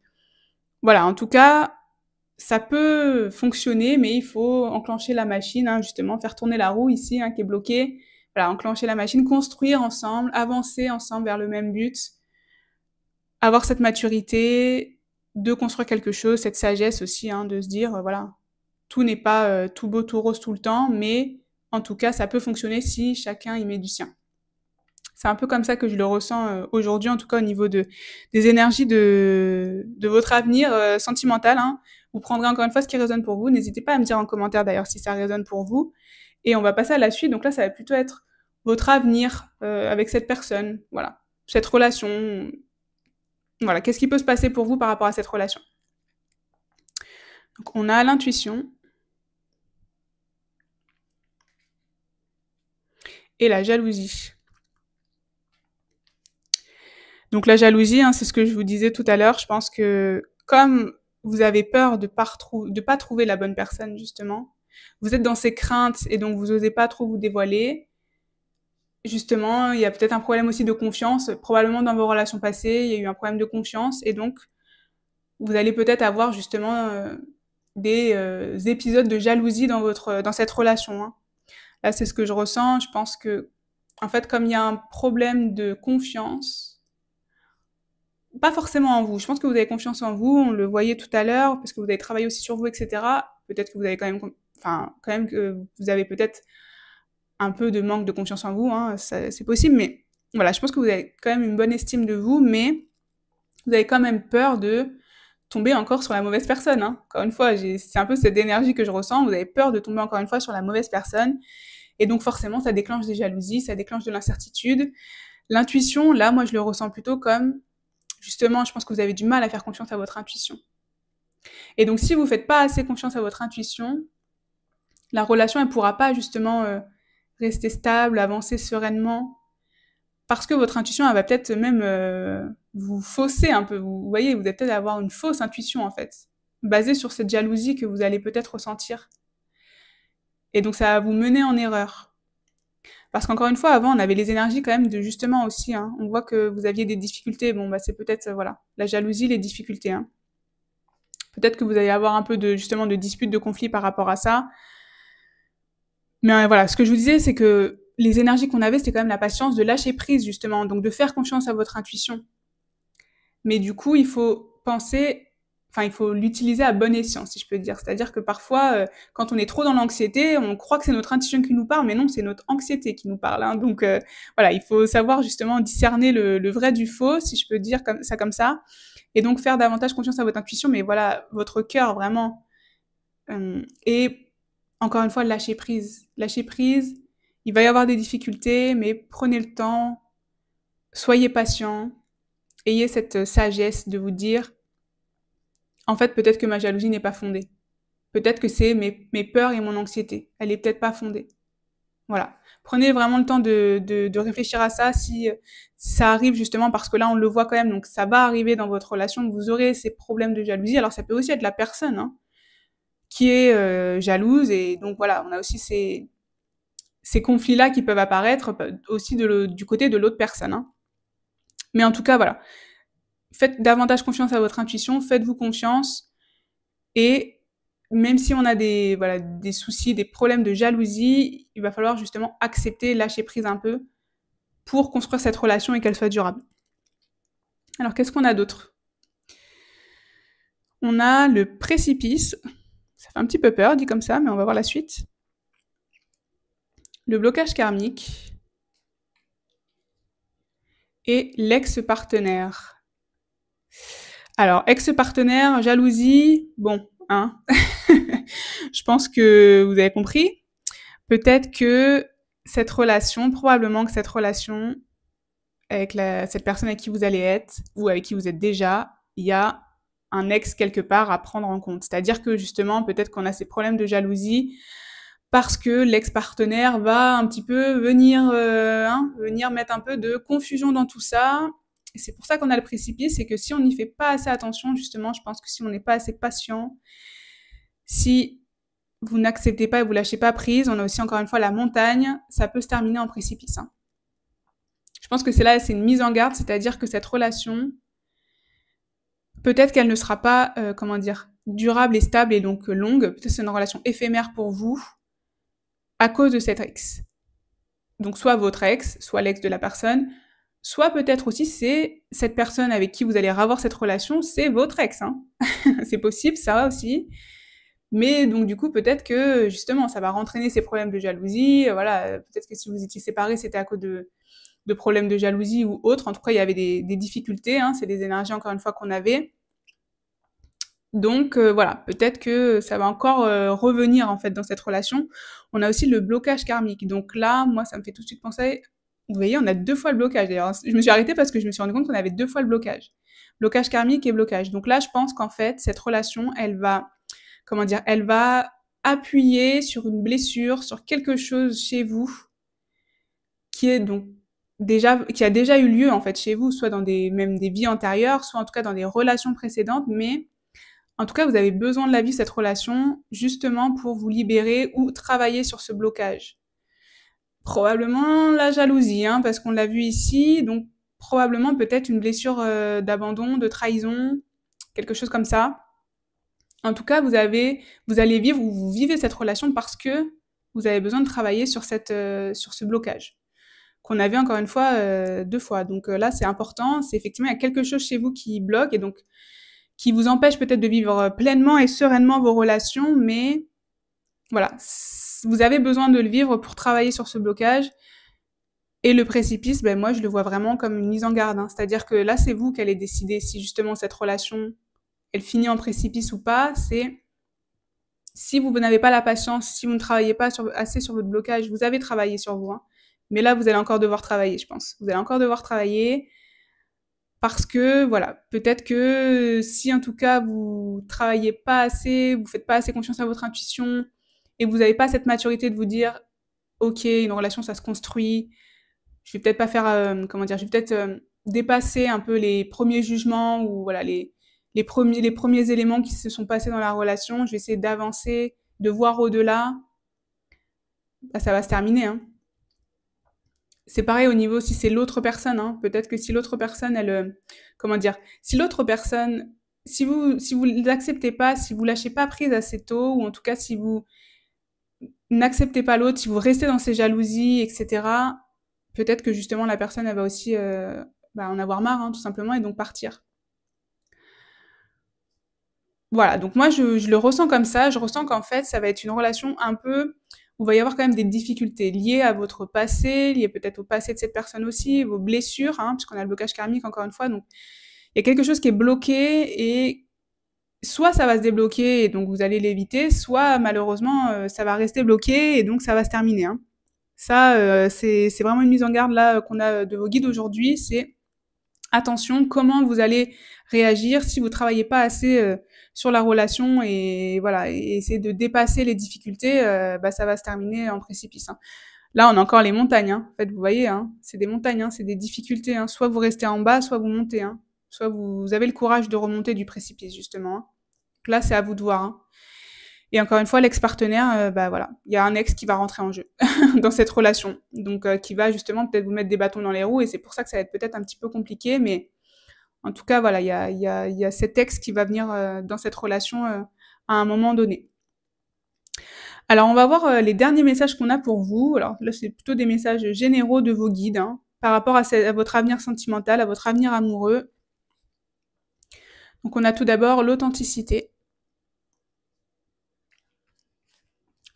voilà, en tout cas, ça peut fonctionner, mais il faut enclencher la machine, hein, justement, faire tourner la roue ici, hein, qui est bloquée. Voilà, enclencher la machine, construire ensemble, avancer ensemble vers le même but, avoir cette maturité, de construire quelque chose, cette sagesse aussi, hein, de se dire, voilà, tout n'est pas tout beau, tout rose tout le temps, mais en tout cas, ça peut fonctionner si chacun y met du sien. C'est un peu comme ça que je le ressens aujourd'hui, en tout cas au niveau des énergies de votre avenir sentimental. Hein. Vous prendrez encore une fois ce qui résonne pour vous. N'hésitez pas à me dire en commentaire d'ailleurs si ça résonne pour vous. Et on va passer à la suite. Donc là, ça va plutôt être votre avenir avec cette personne. Voilà, cette relation. Voilà, qu'est-ce qui peut se passer pour vous par rapport à cette relation? Donc on a l'intuition et la jalousie. Donc la jalousie, hein, c'est ce que je vous disais tout à l'heure. Je pense que comme vous avez peur de pas trouver la bonne personne justement, vous êtes dans ces craintes et donc vous osez pas trop vous dévoiler. Justement, il y a peut-être un problème aussi de confiance. Probablement dans vos relations passées, il y a eu un problème de confiance et donc vous allez peut-être avoir justement des épisodes de jalousie dans cette relation. Hein. Là, c'est ce que je ressens. Je pense que en fait, comme il y a un problème de confiance, pas forcément en vous. Je pense que vous avez confiance en vous, on le voyait tout à l'heure, parce que vous avez travaillé aussi sur vous, etc. Peut-être que vous avez quand même que vous avez peut-être un peu de manque de confiance en vous, hein, c'est possible, mais voilà, je pense que vous avez quand même une bonne estime de vous, mais vous avez quand même peur de tomber encore sur la mauvaise personne. Hein. Encore une fois, c'est un peu cette énergie que je ressens, vous avez peur de tomber encore une fois sur la mauvaise personne, et donc forcément, ça déclenche des jalousies, ça déclenche de l'incertitude. L'intuition, là, moi, je le ressens plutôt comme justement, je pense que vous avez du mal à faire confiance à votre intuition. Et donc, si vous ne faites pas assez confiance à votre intuition, la relation, elle ne pourra pas justement rester stable, avancer sereinement, parce que votre intuition, elle va peut-être même vous fausser un peu. Vous voyez, vous allez peut-être avoir une fausse intuition, en fait, basée sur cette jalousie que vous allez peut-être ressentir. Et donc, ça va vous mener en erreur. Parce qu'encore une fois, avant, on avait les énergies quand même de justement aussi, hein, on voit que vous aviez des difficultés. Bon, bah, c'est peut-être, voilà, la jalousie, les difficultés. Hein. Peut-être que vous allez avoir un peu justement de disputes, de conflits par rapport à ça. Mais voilà, ce que je vous disais, c'est que les énergies qu'on avait, c'était quand même la patience de lâcher prise, justement, donc de faire confiance à votre intuition. Mais du coup, il faut penser, enfin, il faut l'utiliser à bon escient, si je peux dire. C'est-à-dire que parfois, quand on est trop dans l'anxiété, on croit que c'est notre intuition qui nous parle, mais non, c'est notre anxiété qui nous parle. Hein. Donc voilà, il faut savoir justement discerner le vrai du faux, si je peux dire comme ça, et donc faire davantage confiance à votre intuition, mais voilà, votre cœur vraiment. Et encore une fois, lâcher prise. Lâcher prise, il va y avoir des difficultés, mais prenez le temps, soyez patient, ayez cette sagesse de vous dire, en fait, peut-être que ma jalousie n'est pas fondée. Peut-être que c'est mes peurs et mon anxiété. Elle est peut-être pas fondée. Voilà. Prenez vraiment le temps de réfléchir à ça si ça arrive justement, parce que là, on le voit quand même, donc ça va arriver dans votre relation, que vous aurez ces problèmes de jalousie. Alors, ça peut aussi être la personne, hein, qui est jalouse, et donc voilà, on a aussi ces conflits-là qui peuvent apparaître aussi du côté de l'autre personne. Hein. Mais en tout cas, voilà, faites davantage confiance à votre intuition, faites-vous confiance, et même si on a des soucis, des problèmes de jalousie, il va falloir justement accepter, lâcher prise un peu pour construire cette relation et qu'elle soit durable. Alors, qu'est-ce qu'on a d'autre? On a le précipice. Ça fait un petit peu peur, dit comme ça, mais on va voir la suite. Le blocage karmique et l'ex-partenaire. Alors, ex-partenaire, jalousie, bon, hein. Je pense que vous avez compris. Peut-être que probablement que cette relation avec cette personne avec qui vous allez être, ou avec qui vous êtes déjà, il y a un ex quelque part à prendre en compte. C'est-à-dire que justement, peut-être qu'on a ces problèmes de jalousie parce que l'ex-partenaire va un petit peu venir mettre un peu de confusion dans tout ça. Et c'est pour ça qu'on a le précipice, c'est que si on n'y fait pas assez attention, justement, je pense que si on n'est pas assez patient, si vous n'acceptez pas et vous lâchez pas prise, on a aussi encore une fois la montagne, ça peut se terminer en précipice. Je pense que c'est une mise en garde, c'est-à-dire que cette relation, peut-être qu'elle ne sera pas, durable et stable et donc longue, peut-être que c'est une relation éphémère pour vous, à cause de cet ex. Donc soit votre ex, soit l'ex de la personne, soit peut-être aussi c'est cette personne avec qui vous allez avoir cette relation, c'est votre ex. C'est possible, ça aussi. Mais donc du coup, peut-être que justement, ça va rentraîner ces problèmes de jalousie. Voilà, peut-être que si vous étiez séparés, c'était à cause de problèmes de jalousie ou autre. En tout cas, il y avait des difficultés. C'est des énergies, encore une fois, qu'on avait. Donc voilà, peut-être que ça va encore revenir en fait dans cette relation. On a aussi le blocage karmique. Donc là, moi, ça me fait tout de suite penser. Vous voyez, on a 2 fois le blocage. D'ailleurs, je me suis arrêtée parce que je me suis rendu compte qu'on avait 2 fois le blocage. Blocage karmique et blocage. Donc là, je pense qu'en fait, cette relation, elle va appuyer sur une blessure, sur quelque chose chez vous qui a déjà eu lieu en fait chez vous, soit dans même des vies antérieures, soit en tout cas dans des relations précédentes, mais en tout cas, vous avez besoin de la vie, cette relation, justement pour vous libérer ou travailler sur ce blocage. Probablement la jalousie, parce qu'on l'a vu ici, donc probablement peut-être une blessure d'abandon, de trahison, quelque chose comme ça. En tout cas, vous vivez cette relation parce que vous avez besoin de travailler sur sur ce blocage qu'on avait encore une fois 2 fois. Donc là, c'est important. C'est effectivement, il y a quelque chose chez vous qui bloque et donc qui vous empêche peut-être de vivre pleinement et sereinement vos relations, mais voilà, vous avez besoin de le vivre pour travailler sur ce blocage. Et le précipice, moi, je le vois vraiment comme une mise en garde. C'est-à-dire que là, c'est vous qui allez décider si justement cette relation, elle finit en précipice ou pas. C'est si vous n'avez pas la patience, si vous ne travaillez pas assez sur votre blocage, vous avez travaillé sur vous. Mais là, vous allez encore devoir travailler, je pense. Vous allez encore devoir travailler parce que, voilà, peut-être que si en tout cas vous travaillez pas assez, vous faites pas assez confiance à votre intuition et que vous n'avez pas cette maturité de vous dire, ok, une relation, ça se construit, je vais peut-être pas faire, je vais peut-être dépasser un peu les premiers jugements ou voilà, les premiers éléments qui se sont passés dans la relation, je vais essayer d'avancer, de voir au-delà, ça va se terminer. C'est pareil au niveau si c'est l'autre personne. Peut-être que si l'autre personne, si l'autre personne, si vous l'acceptez pas, si vous lâchez pas prise assez tôt, ou en tout cas si vous n'acceptez pas l'autre, si vous restez dans ces jalousies, etc., peut-être que justement la personne, elle va aussi en avoir marre, tout simplement, et donc partir. Voilà, donc moi je le ressens comme ça, je ressens qu'en fait ça va être une relation un peu où il va y avoir quand même des difficultés liées à votre passé, liées peut-être au passé de cette personne aussi, vos blessures, puisqu'on a le blocage karmique encore une fois, donc il y a quelque chose qui est bloqué et soit ça va se débloquer et donc vous allez l'éviter, soit malheureusement ça va rester bloqué et donc ça va se terminer. Ça, c'est vraiment une mise en garde là qu'on a de vos guides aujourd'hui, c'est attention, comment vous allez réagir si vous travaillez pas assez sur la relation et voilà, et essayer de dépasser les difficultés, ça va se terminer en précipice. Là, on a encore les montagnes. En fait, vous voyez, c'est des montagnes, c'est des difficultés. Soit vous restez en bas, soit vous montez. Soit vous avez le courage de remonter du précipice, justement. Là, c'est à vous de voir. Et encore une fois, l'ex-partenaire, voilà, il y a un ex qui va rentrer en jeu dans cette relation. Donc, qui va justement peut-être vous mettre des bâtons dans les roues. Et c'est pour ça que ça va être peut-être un petit peu compliqué. Mais en tout cas, voilà, il y a cet ex qui va venir dans cette relation à un moment donné. Alors, on va voir les derniers messages qu'on a pour vous. Alors là, c'est plutôt des messages généraux de vos guides par rapport à votre avenir sentimental, à votre avenir amoureux. Donc, on a tout d'abord l'authenticité.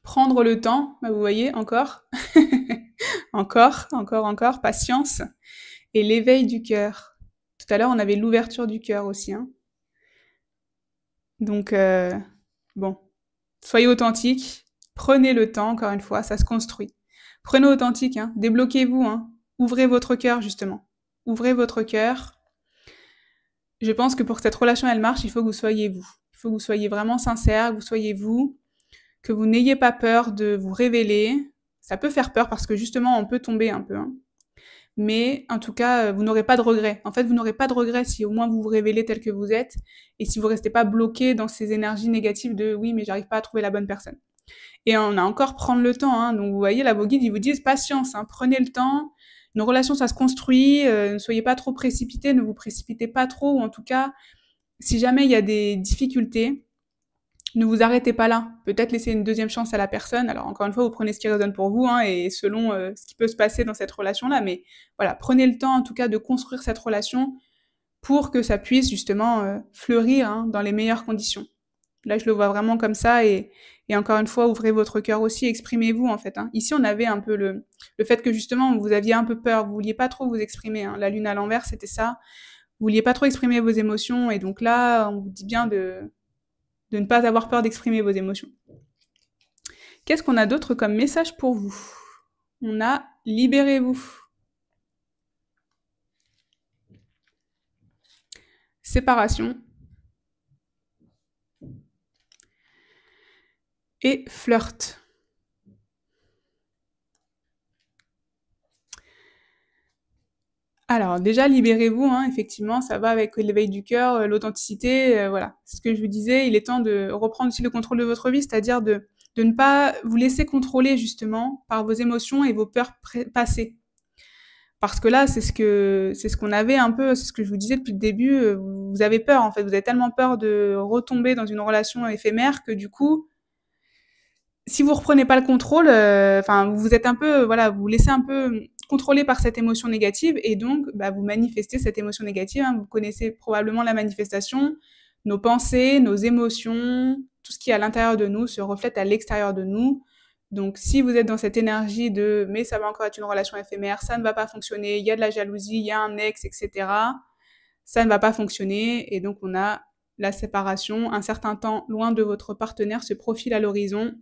Prendre le temps, vous voyez, encore. encore, patience. Et l'éveil du cœur. Tout à l'heure, on avait l'ouverture du cœur aussi. Donc, bon, soyez authentique. Prenez le temps, encore une fois, ça se construit. Prenez authentique, débloquez-vous, ouvrez votre cœur, justement. Ouvrez votre cœur. Je pense que pour que cette relation, elle marche, il faut que vous soyez vous. Il faut que vous soyez vraiment sincère, que vous soyez vous, que vous n'ayez pas peur de vous révéler. Ça peut faire peur parce que justement, on peut tomber un peu, hein. Mais en tout cas, vous n'aurez pas de regrets. En fait, vous n'aurez pas de regrets si au moins vous vous révélez tel que vous êtes et si vous restez pas bloqué dans ces énergies négatives de oui, mais j'arrive pas à trouver la bonne personne. Et on a encore prendre le temps, hein. Donc vous voyez, là, vos guides, ils vous disent patience, hein, prenez le temps. Une relation, ça se construit. Ne soyez pas trop précipités, ne vous précipitez pas trop. Ou en tout cas, si jamais il y a des difficultés, ne vous arrêtez pas là. Peut-être laisser une deuxième chance à la personne. Alors encore une fois, vous prenez ce qui résonne pour vous, hein, et selon ce qui peut se passer dans cette relation-là. Mais voilà, prenez le temps en tout cas de construire cette relation pour que ça puisse justement fleurir, hein, dans les meilleures conditions. Là, je le vois vraiment comme ça et encore une fois, ouvrez votre cœur aussi, exprimez-vous en fait, hein. Ici, on avait un peu le fait que justement, vous aviez un peu peur, vous vouliez pas trop vous exprimer, hein. La lune à l'envers, c'était ça. Vous vouliez pas trop exprimer vos émotions et donc là, on vous dit bien de ne pas avoir peur d'exprimer vos émotions. Qu'est-ce qu'on a d'autre comme message pour vous? On a libérez-vous. Séparation. Et flirt. Alors déjà, libérez-vous, hein, effectivement, ça va avec l'éveil du cœur, l'authenticité, voilà. C'est ce que je vous disais, il est temps de reprendre aussi le contrôle de votre vie, c'est-à-dire de ne pas vous laisser contrôler justement par vos émotions et vos peurs passées. Parce que là, c'est ce qu'on avait un peu, c'est ce que je vous disais depuis le début, vous avez peur en fait, vous avez tellement peur de retomber dans une relation éphémère que du coup, si vous reprenez pas le contrôle, enfin, vous êtes un peu, voilà, vous vous laissez un peu contrôler par cette émotion négative et donc, bah, vous manifestez cette émotion négative, hein. Vous connaissez probablement la manifestation. Nos pensées, nos émotions, tout ce qui est à l'intérieur de nous se reflète à l'extérieur de nous. Donc, si vous êtes dans cette énergie de mais ça va encore être une relation éphémère, ça ne va pas fonctionner, il y a de la jalousie, il y a un ex, etc., ça ne va pas fonctionner et donc on a la séparation, un certain temps loin de votre partenaire se profile à l'horizon.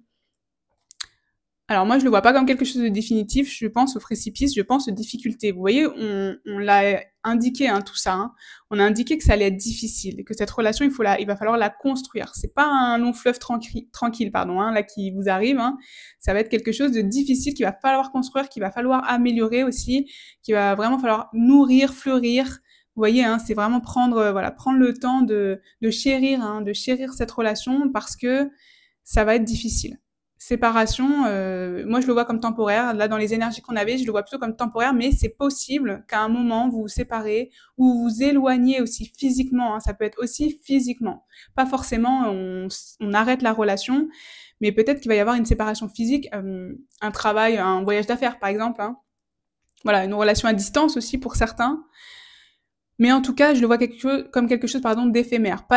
Alors moi, je le vois pas comme quelque chose de définitif, je pense au précipice, je pense aux difficultés. Vous voyez, on l'a indiqué, hein, tout ça, hein. On a indiqué que ça allait être difficile, que cette relation, il va falloir la construire. C'est pas un long fleuve tranquille, pardon, hein, là, qui vous arrive, hein. Ça va être quelque chose de difficile qu'il va falloir construire, qu'il va falloir améliorer aussi, qu'il va vraiment falloir nourrir, fleurir. Vous voyez, hein, c'est vraiment prendre, voilà, prendre le temps de chérir, hein, de chérir cette relation parce que ça va être difficile. Séparation, moi je le vois comme temporaire. Là, dans les énergies qu'on avait, je le vois plutôt comme temporaire, mais c'est possible qu'à un moment vous vous séparez ou vous vous éloignez aussi physiquement, hein. Ça peut être aussi physiquement. Pas forcément on arrête la relation, mais peut-être qu'il va y avoir une séparation physique, un travail, un voyage d'affaires par exemple, hein. Voilà, une relation à distance aussi pour certains. Mais en tout cas, je le vois comme quelque chose, pardon, d'éphémère.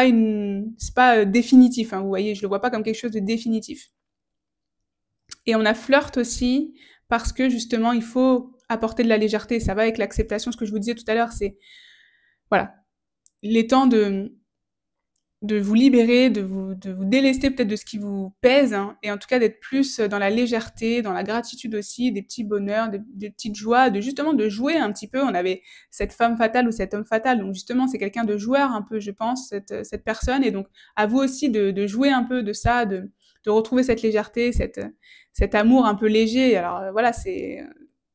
C'est pas définitif, hein, vous voyez, je le vois pas comme quelque chose de définitif. Et on a flirt aussi parce que justement, il faut apporter de la légèreté. Ça va avec l'acceptation, ce que je vous disais tout à l'heure, c'est voilà, les temps de vous libérer, de vous délester peut-être de ce qui vous pèse, hein, et en tout cas d'être plus dans la légèreté, dans la gratitude aussi, des petits bonheurs, des petites joies, de justement de jouer un petit peu. On avait cette femme fatale ou cet homme fatal, donc justement c'est quelqu'un de joueur un peu, je pense, cette personne, et donc à vous aussi de jouer un peu de ça, de retrouver cette légèreté, cet amour un peu léger. Alors voilà, c'est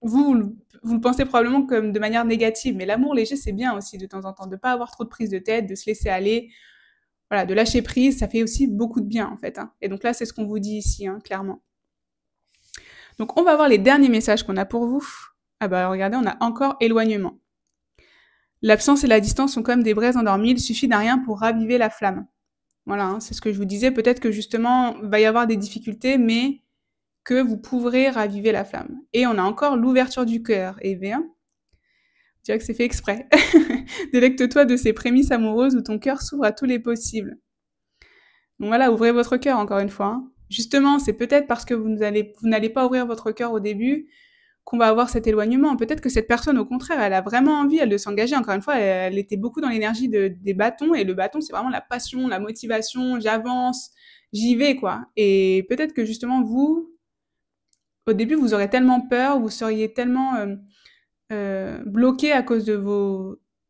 vous le pensez probablement comme de manière négative, mais l'amour léger c'est bien aussi de temps en temps, de pas avoir trop de prise de tête, de se laisser aller, voilà, de lâcher prise, ça fait aussi beaucoup de bien en fait, hein. Et donc là, c'est ce qu'on vous dit ici, hein, clairement. Donc on va voir les derniers messages qu'on a pour vous. Ah bah regardez, on a encore éloignement. L'absence et la distance sont comme des braises endormies, il suffit d'un rien pour raviver la flamme. Voilà, hein, c'est ce que je vous disais, peut-être que justement, il va y avoir des difficultés, mais que vous pourrez raviver la flamme. Et on a encore l'ouverture du cœur. Et bien, je dirais que c'est fait exprès. Délecte-toi de ces prémices amoureuses où ton cœur s'ouvre à tous les possibles. Donc voilà, ouvrez votre cœur encore une fois, hein. Justement, c'est peut-être parce que vous n'allez pas ouvrir votre cœur au début qu'on va avoir cet éloignement. Peut-être que cette personne, au contraire, elle a vraiment envie, elle, de s'engager. Encore une fois, elle était beaucoup dans l'énergie des bâtons, et le bâton, c'est vraiment la passion, la motivation, j'avance, j'y vais, quoi. Et peut-être que justement, vous, au début, vous aurez tellement peur, vous seriez tellement bloqué à cause de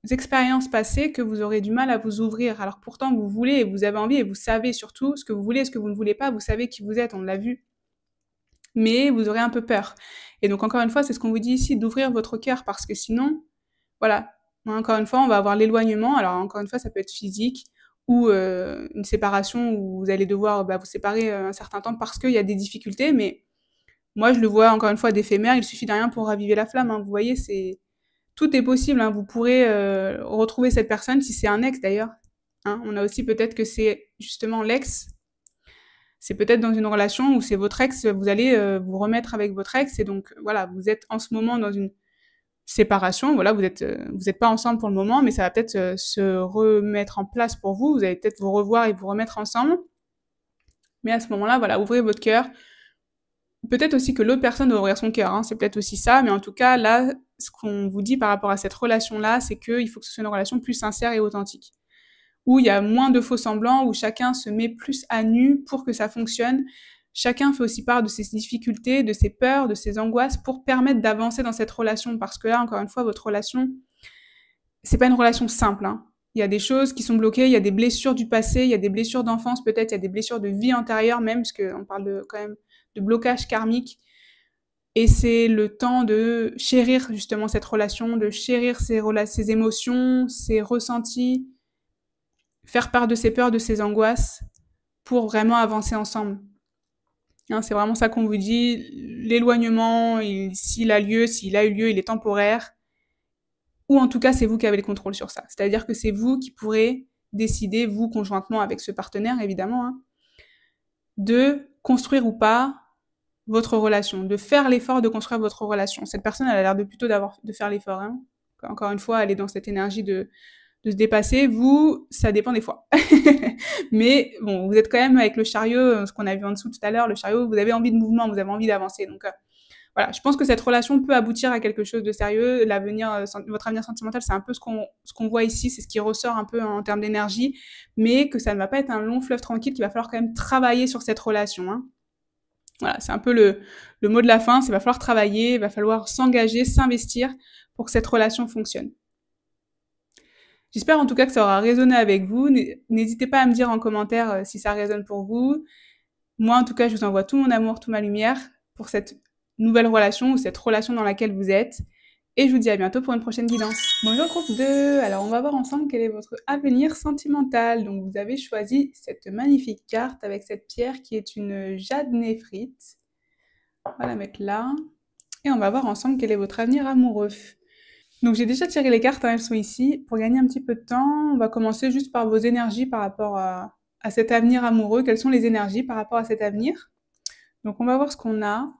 expériences passées que vous aurez du mal à vous ouvrir. Alors pourtant, vous voulez et vous avez envie et vous savez surtout ce que vous voulez et ce que vous ne voulez pas. Vous savez qui vous êtes, on l'a vu. Mais vous aurez un peu peur. Et donc encore une fois, c'est ce qu'on vous dit ici, d'ouvrir votre cœur parce que sinon, voilà, encore une fois, on va avoir l'éloignement. Alors encore une fois, ça peut être physique ou une séparation où vous allez devoir vous séparer un certain temps parce qu'il y a des difficultés. Mais moi, je le vois encore une fois d'éphémère. Il suffit de rien pour raviver la flamme. Hein. Vous voyez, tout est possible. Hein. Vous pourrez retrouver cette personne si c'est un ex d'ailleurs. Hein. On a aussi peut-être que c'est justement l'ex. C'est peut-être dans une relation où c'est votre ex. Vous allez vous remettre avec votre ex et donc voilà, vous êtes en ce moment dans une séparation, voilà, vous êtes pas ensemble pour le moment, mais ça va peut-être se remettre en place pour vous. Vous allez peut-être vous revoir et vous remettre ensemble. Mais à ce moment-là, voilà, ouvrez votre cœur. Peut-être aussi que l'autre personne doit ouvrir son cœur, hein, c'est peut-être aussi ça, mais en tout cas, là, ce qu'on vous dit par rapport à cette relation-là, c'est qu'il faut que ce soit une relation plus sincère et authentique. Où il y a moins de faux semblants, où chacun se met plus à nu pour que ça fonctionne. Chacun fait aussi part de ses difficultés, de ses peurs, de ses angoisses pour permettre d'avancer dans cette relation. Parce que là, encore une fois, votre relation, c'est pas une relation simple. Hein. Il y a des choses qui sont bloquées, il y a des blessures du passé, il y a des blessures d'enfance peut-être, il y a des blessures de vie antérieure même, parce qu'on parle quand même de blocage karmique. Et c'est le temps de chérir justement cette relation, de chérir ses émotions, ses ressentis, faire part de ses peurs, de ses angoisses, pour vraiment avancer ensemble. Hein, c'est vraiment ça qu'on vous dit. L'éloignement, s'il a lieu, s'il a eu lieu, il est temporaire. Ou en tout cas, c'est vous qui avez le contrôle sur ça. C'est-à-dire que c'est vous qui pourrez décider, vous conjointement avec ce partenaire, évidemment, hein, de construire ou pas votre relation, de faire l'effort de construire votre relation. Cette personne, elle a l'air de plutôt de faire l'effort. Hein. Encore une fois, elle est dans cette énergie de se dépasser. Vous, ça dépend des fois. Mais bon, vous êtes quand même avec le chariot, ce qu'on a vu en dessous tout à l'heure, le chariot, vous avez envie de mouvement, vous avez envie d'avancer. Donc voilà, je pense que cette relation peut aboutir à quelque chose de sérieux. Votre avenir sentimental, c'est un peu ce qu'on voit ici, c'est ce qui ressort un peu en termes d'énergie, mais que ça ne va pas être un long fleuve tranquille, qu'il va falloir quand même travailler sur cette relation. Hein. Voilà, c'est un peu le mot de la fin, c'est qu'il va falloir travailler, il va falloir s'engager, s'investir pour que cette relation fonctionne. J'espère en tout cas que ça aura résonné avec vous. N'hésitez pas à me dire en commentaire si ça résonne pour vous. Moi, en tout cas, je vous envoie tout mon amour, toute ma lumière pour cette nouvelle relation ou cette relation dans laquelle vous êtes. Et je vous dis à bientôt pour une prochaine guidance. Bonjour groupe 2. Alors, on va voir ensemble quel est votre avenir sentimental. Donc, vous avez choisi cette magnifique carte avec cette pierre qui est une jade néphrite. On va la mettre là. Et on va voir ensemble quel est votre avenir amoureux. Donc j'ai déjà tiré les cartes, hein, elles sont ici. Pour gagner un petit peu de temps, on va commencer juste par vos énergies par rapport à cet avenir amoureux. Quelles sont les énergies par rapport à cet avenir? Donc on va voir ce qu'on a.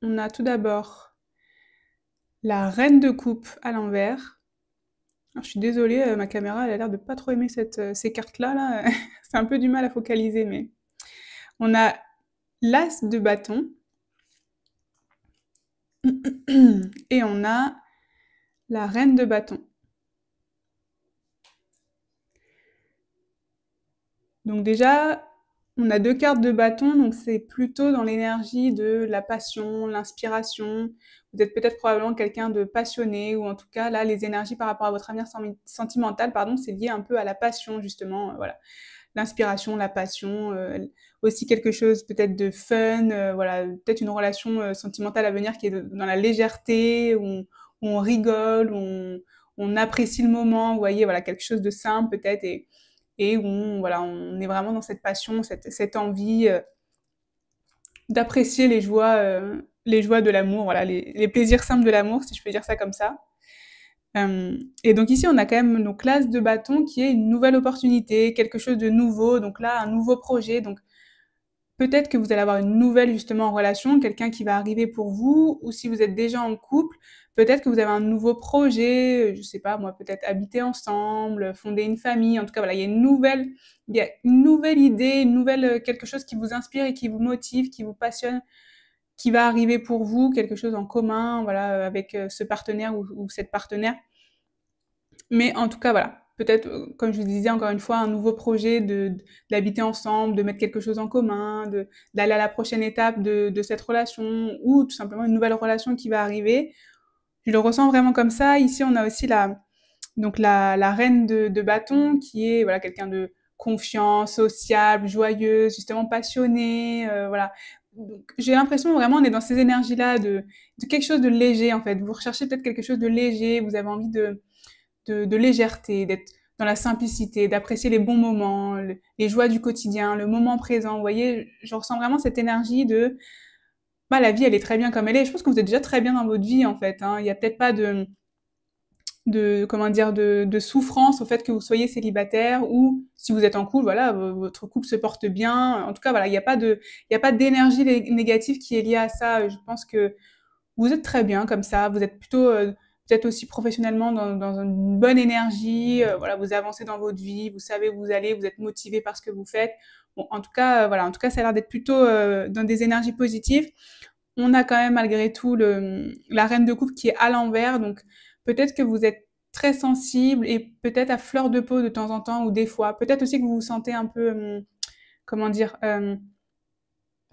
On a tout d'abord la reine de coupe à l'envers. Alors, je suis désolée, ma caméra elle a l'air de pas trop aimer ces cartes-là. Là. C'est un peu du mal à focaliser, mais... On a l'as de bâton. Et on a la reine de bâton. Donc déjà, on a 2 cartes de bâton, donc c'est plutôt dans l'énergie de la passion, l'inspiration. Vous êtes peut-être probablement quelqu'un de passionné, ou en tout cas, là, les énergies par rapport à votre avenir sentimental, c'est lié un peu à la passion, justement, voilà. L'inspiration, la passion, aussi quelque chose peut-être de fun, voilà, peut-être une relation sentimentale à venir qui est dans la légèreté, où on rigole, où on apprécie le moment, vous voyez, voilà, quelque chose de simple peut-être, et où on est vraiment dans cette passion, cette envie d'apprécier les joies de l'amour, voilà, les plaisirs simples de l'amour, si je peux dire ça comme ça. Et donc ici, on a quand même nos classes de bâton qui est une nouvelle opportunité, quelque chose de nouveau, donc là, un nouveau projet. Donc peut-être que vous allez avoir une nouvelle justement relation, quelqu'un qui va arriver pour vous, ou si vous êtes déjà en couple, peut-être que vous avez un nouveau projet, je sais pas moi, peut-être habiter ensemble, fonder une famille, en tout cas voilà, il y a une nouvelle idée, quelque chose qui vous inspire et qui vous motive, qui vous passionne, qui va arriver pour vous, quelque chose en commun, voilà, avec ce partenaire ou cette partenaire. Mais en tout cas, voilà, peut-être, comme je vous disais encore une fois, un nouveau projet d'habiter ensemble, de mettre quelque chose en commun, d'aller à la prochaine étape de cette relation, ou tout simplement une nouvelle relation qui va arriver. Je le ressens vraiment comme ça. Ici, on a aussi Donc la reine de bâton qui est voilà quelqu'un de confiant, sociable, joyeuse, justement passionnée, voilà. Donc j'ai l'impression vraiment on est dans ces énergies-là de quelque chose de léger en fait. Vous recherchez peut-être quelque chose de léger, vous avez envie de légèreté, d'être dans la simplicité, d'apprécier les bons moments, les joies du quotidien, le moment présent. Vous voyez, je ressens vraiment cette énergie de bah la vie elle est très bien comme elle est. Je pense que vous êtes déjà très bien dans votre vie en fait. Hein. Il y a peut-être pas de comment dire de souffrance au fait que vous soyez célibataire ou si vous êtes en couple voilà votre couple se porte bien en tout cas voilà il y a pas d'énergie négative qui est liée à ça je pense que vous êtes très bien comme ça vous êtes plutôt peut-être aussi professionnellement dans une bonne énergie voilà vous avancez dans votre vie vous savez où vous allez vous êtes motivé par ce que vous faites bon en tout cas voilà en tout cas ça a l'air d'être plutôt dans des énergies positives on a quand même malgré tout la reine de coupe qui est à l'envers, donc peut-être que vous êtes très sensible et peut-être à fleur de peau de temps en temps ou des fois. Peut-être aussi que vous vous sentez un peu, comment dire,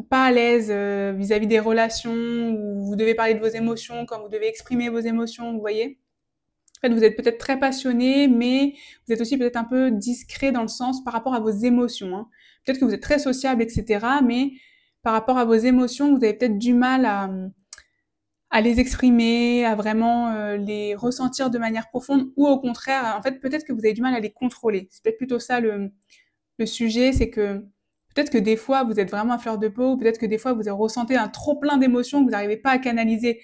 pas à l'aise vis-à-vis des relations où vous devez parler de vos émotions, quand vous devez exprimer vos émotions, vous voyez. En fait, vous êtes peut-être très passionné, mais vous êtes aussi peut-être un peu discret dans le sens par rapport à vos émotions. Hein. Peut-être que vous êtes très sociable, etc., mais par rapport à vos émotions, vous avez peut-être du mal à les exprimer, à vraiment les ressentir de manière profonde, ou au contraire, en fait, peut-être que vous avez du mal à les contrôler. C'est peut-être plutôt ça le sujet, c'est que peut-être que des fois, vous êtes vraiment à fleur de peau, ou peut-être que des fois, vous ressentez un trop plein d'émotions que vous n'arrivez pas à canaliser.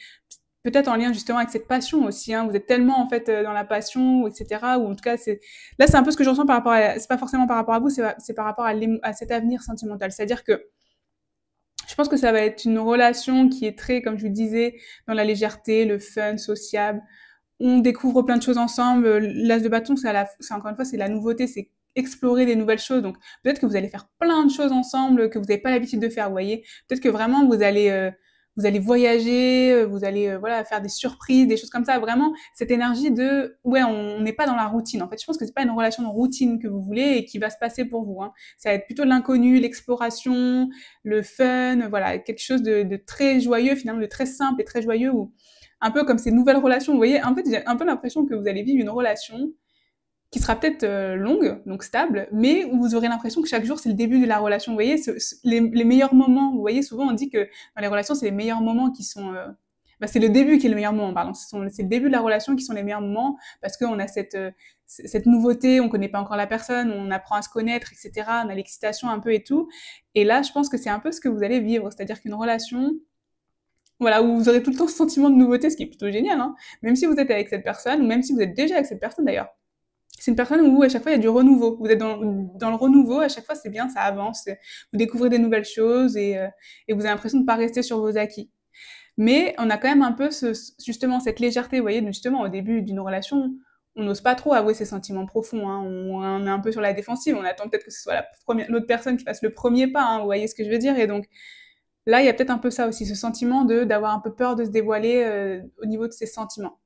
Peut-être en lien justement avec cette passion aussi. Hein. Vous êtes tellement en fait dans la passion, etc. Ou en tout cas, là, c'est un peu ce que je ressens par rapport à. C'est pas forcément par rapport à vous, c'est par rapport à cet avenir sentimental. C'est-à-dire que je pense que ça va être une relation qui est très, comme je vous disais, dans la légèreté, le fun, sociable. On découvre plein de choses ensemble. L'as de bâton, c'est encore une fois, c'est la nouveauté, c'est explorer des nouvelles choses. Donc peut-être que vous allez faire plein de choses ensemble que vous n'avez pas l'habitude de faire, vous voyez. Peut-être que vraiment vous allez voyager, vous allez voilà faire des surprises, des choses comme ça. Vraiment cette énergie de ouais, on n'est pas dans la routine. En fait, je pense que c'est pas une relation de routine que vous voulez et qui va se passer pour vous. Hein. Ça va être plutôt l'inconnu, l'exploration, le fun, voilà quelque chose de très joyeux finalement, de très simple et très joyeux où un peu comme ces nouvelles relations. Vous voyez, en fait, j'ai un peu l'impression que vous allez vivre une relation qui sera peut-être longue, donc stable, mais où vous aurez l'impression que chaque jour, c'est le début de la relation. Vous voyez, les meilleurs moments, vous voyez, souvent on dit que dans les relations, c'est les meilleurs moments qui sont... bah, c'est le début qui est le meilleur moment, pardon. C'est le début de la relation qui sont les meilleurs moments parce qu'on a cette nouveauté, on connaît pas encore la personne, on apprend à se connaître, etc. On a l'excitation un peu et tout. Et là, je pense que c'est un peu ce que vous allez vivre, c'est-à-dire qu'une relation, voilà, où vous aurez tout le temps ce sentiment de nouveauté, ce qui est plutôt génial, hein. Même si vous êtes avec cette personne, ou même si vous êtes déjà avec cette personne d'ailleurs. C'est une personne où à chaque fois il y a du renouveau. Vous êtes dans le renouveau, à chaque fois c'est bien, ça avance. Vous découvrez des nouvelles choses et vous avez l'impression de ne pas rester sur vos acquis. Mais on a quand même un peu justement cette légèreté, vous voyez, justement au début d'une relation, on n'ose pas trop avouer ses sentiments profonds. Hein. On est un peu sur la défensive, on attend peut-être que ce soit l'autre personne qui fasse le premier pas, hein, vous voyez ce que je veux dire. Et donc là, il y a peut-être un peu ça aussi, ce sentiment d'avoir un peu peur de se dévoiler au niveau de ses sentiments.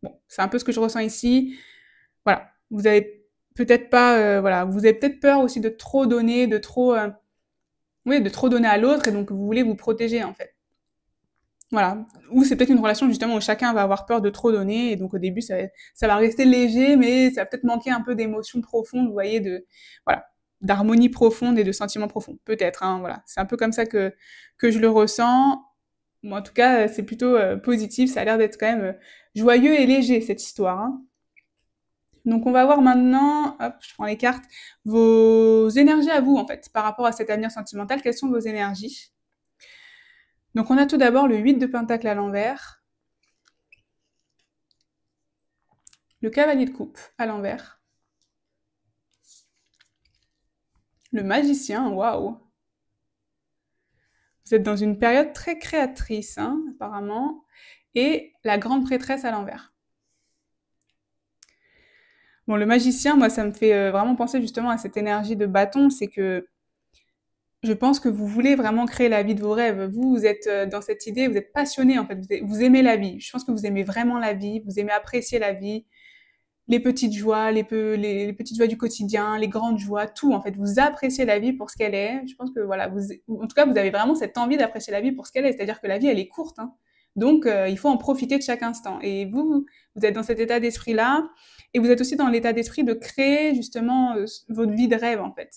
Bon, c'est un peu ce que je ressens ici. Voilà, vous avez peut-être pas, voilà, vous avez peut-être peur aussi de trop donner, oui, de trop donner à l'autre, et donc vous voulez vous protéger en fait. Voilà. Ou c'est peut-être une relation justement où chacun va avoir peur de trop donner, et donc au début ça va rester léger, mais ça va peut-être manquer un peu d'émotions profondes, vous voyez, voilà, d'harmonie profonde et de sentiments profonds. Peut-être, hein, voilà. C'est un peu comme ça que je le ressens. Moi, en tout cas, c'est plutôt positif. Ça a l'air d'être quand même joyeux et léger cette histoire. Hein. Donc on va voir maintenant, hop, je prends les cartes, vos énergies à vous en fait, par rapport à cet avenir sentimental. Quelles sont vos énergies? Donc on a tout d'abord le 8 de Pentacle à l'envers, le cavalier de coupe à l'envers, le magicien, waouh! Vous êtes dans une période très créatrice, hein, apparemment, et la grande prêtresse à l'envers. Bon, le magicien, moi, ça me fait vraiment penser justement à cette énergie de bâton, c'est que je pense que vous voulez vraiment créer la vie de vos rêves. Vous êtes dans cette idée, vous êtes passionné en fait, vous aimez la vie. Je pense que vous aimez vraiment la vie, vous aimez apprécier la vie, les petites joies, les petites joies du quotidien, les grandes joies, tout en fait. Vous appréciez la vie pour ce qu'elle est. Je pense que voilà, en tout cas, vous avez vraiment cette envie d'apprécier la vie pour ce qu'elle est. C'est-à-dire que la vie, elle est courte, hein. Donc, il faut en profiter de chaque instant. Et vous êtes dans cet état d'esprit-là, et vous êtes aussi dans l'état d'esprit de créer justement votre vie de rêve en fait.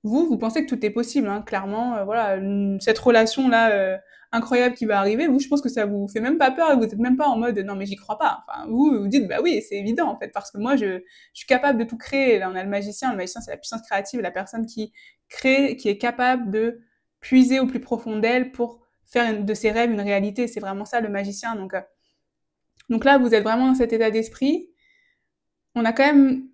Vous pensez que tout est possible, hein, clairement, voilà, cette relation-là incroyable qui va arriver, vous, je pense que ça vous fait même pas peur et vous êtes même pas en mode non mais j'y crois pas. Enfin, vous dites bah oui, c'est évident en fait, parce que moi je suis capable de tout créer. Là, on a le magicien c'est la puissance créative, la personne qui crée, qui est capable de puiser au plus profond d'elle pour faire de ses rêves une réalité. C'est vraiment ça le magicien. Donc là, vous êtes vraiment dans cet état d'esprit. On a quand même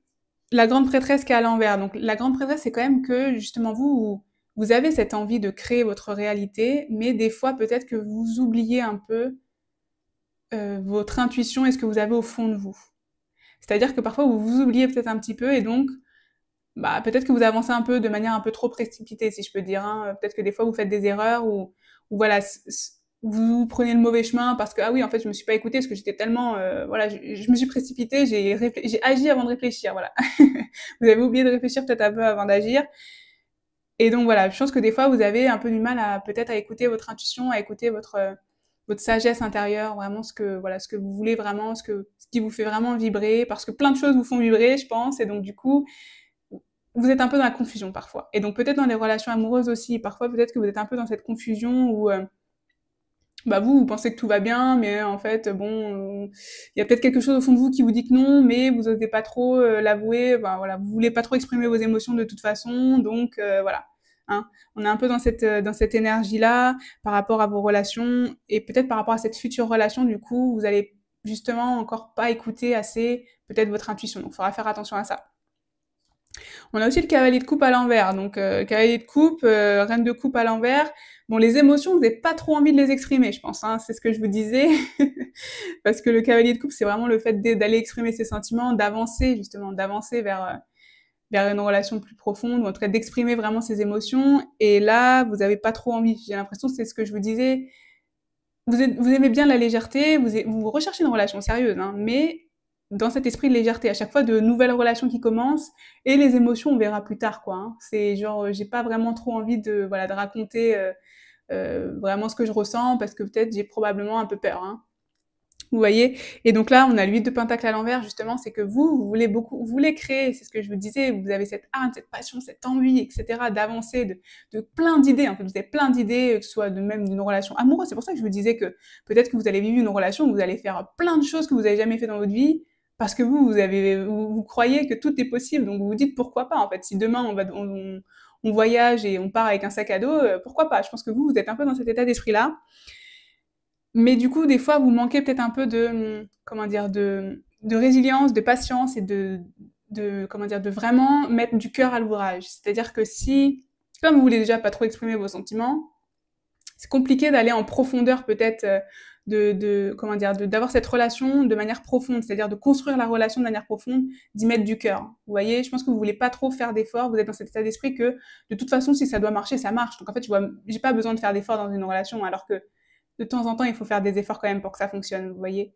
la grande prêtresse qui est à l'envers. Donc la grande prêtresse, c'est quand même que justement vous avez cette envie de créer votre réalité, mais des fois peut-être que vous oubliez un peu votre intuition et ce que vous avez au fond de vous. C'est-à-dire que parfois vous vous oubliez peut-être un petit peu et donc bah, peut-être que vous avancez un peu de manière un peu trop précipitée, si je peux dire. Hein. Peut-être que des fois vous faites des erreurs ou voilà, vous prenez le mauvais chemin parce que ah oui en fait je me suis pas écoutée parce que j'étais tellement voilà je me suis précipitée, j'ai agi avant de réfléchir voilà. Vous avez oublié de réfléchir peut-être un peu avant d'agir et donc voilà je pense que des fois vous avez un peu du mal à peut-être à écouter votre intuition, à écouter votre sagesse intérieure, vraiment ce que voilà ce que vous voulez vraiment, ce qui vous fait vraiment vibrer parce que plein de choses vous font vibrer je pense et donc du coup vous êtes un peu dans la confusion parfois et donc peut-être dans les relations amoureuses aussi parfois peut-être que vous êtes un peu dans cette confusion où bah vous pensez que tout va bien, mais en fait, bon, il y a peut-être quelque chose au fond de vous qui vous dit que non, mais vous osez pas trop l'avouer. Ben voilà, vous voulez pas trop exprimer vos émotions de toute façon, donc voilà. Hein. On est un peu dans cette énergie-là par rapport à vos relations et peut-être par rapport à cette future relation. Du coup, vous allez justement encore pas écouter assez peut-être votre intuition. Donc, il faudra faire attention à ça. On a aussi le cavalier de coupe à l'envers. Donc, cavalier de coupe, reine de coupe à l'envers. Bon, les émotions, vous n'avez pas trop envie de les exprimer, je pense. Hein, c'est ce que je vous disais. Parce que le cavalier de coupe, c'est vraiment le fait d'aller exprimer ses sentiments, d'avancer, justement, d'avancer vers une relation plus profonde, ou en tout cas d'exprimer vraiment ses émotions. Et là, vous n'avez pas trop envie. J'ai l'impression que c'est ce que je vous disais. Vous aimez bien la légèreté, vous recherchez une relation sérieuse, hein, mais dans cet esprit de légèreté, à chaque fois de nouvelles relations qui commencent, et les émotions, on verra plus tard, quoi. Hein. C'est genre, j'ai pas vraiment trop envie de, voilà, de raconter vraiment ce que je ressens, parce que peut-être j'ai probablement un peu peur. Hein. Vous voyez? Et donc là, on a l'8 de pentacle à l'envers, justement, c'est que vous voulez beaucoup, vous voulez créer, c'est ce que je vous disais, vous avez cette âme, cette passion, cette envie, etc., d'avancer, de plein d'idées, en fait, vous avez plein d'idées, que ce soit même d'une relation amoureuse. C'est pour ça que je vous disais que peut-être que vous allez vivre une relation où vous allez faire plein de choses que vous avez jamais fait dans votre vie, parce que vous croyez que tout est possible, donc vous vous dites pourquoi pas, en fait. Si demain on voyage et on part avec un sac à dos, pourquoi pas? Je pense que vous êtes un peu dans cet état d'esprit-là. Mais du coup, des fois, vous manquez peut-être un peu comment dire, de résilience, de patience et comment dire, de vraiment mettre du cœur à l'ouvrage. C'est-à-dire que si, comme vous voulez déjà pas trop exprimer vos sentiments, c'est compliqué d'aller en profondeur peut-être, comment dire, d'avoir cette relation de manière profonde, c'est-à-dire de construire la relation de manière profonde, d'y mettre du cœur. Vous voyez, je pense que vous voulez pas trop faire d'efforts, vous êtes dans cet état d'esprit que de toute façon, si ça doit marcher, ça marche. Donc en fait, j'ai pas besoin de faire d'efforts dans une relation, alors que de temps en temps, il faut faire des efforts quand même pour que ça fonctionne, vous voyez.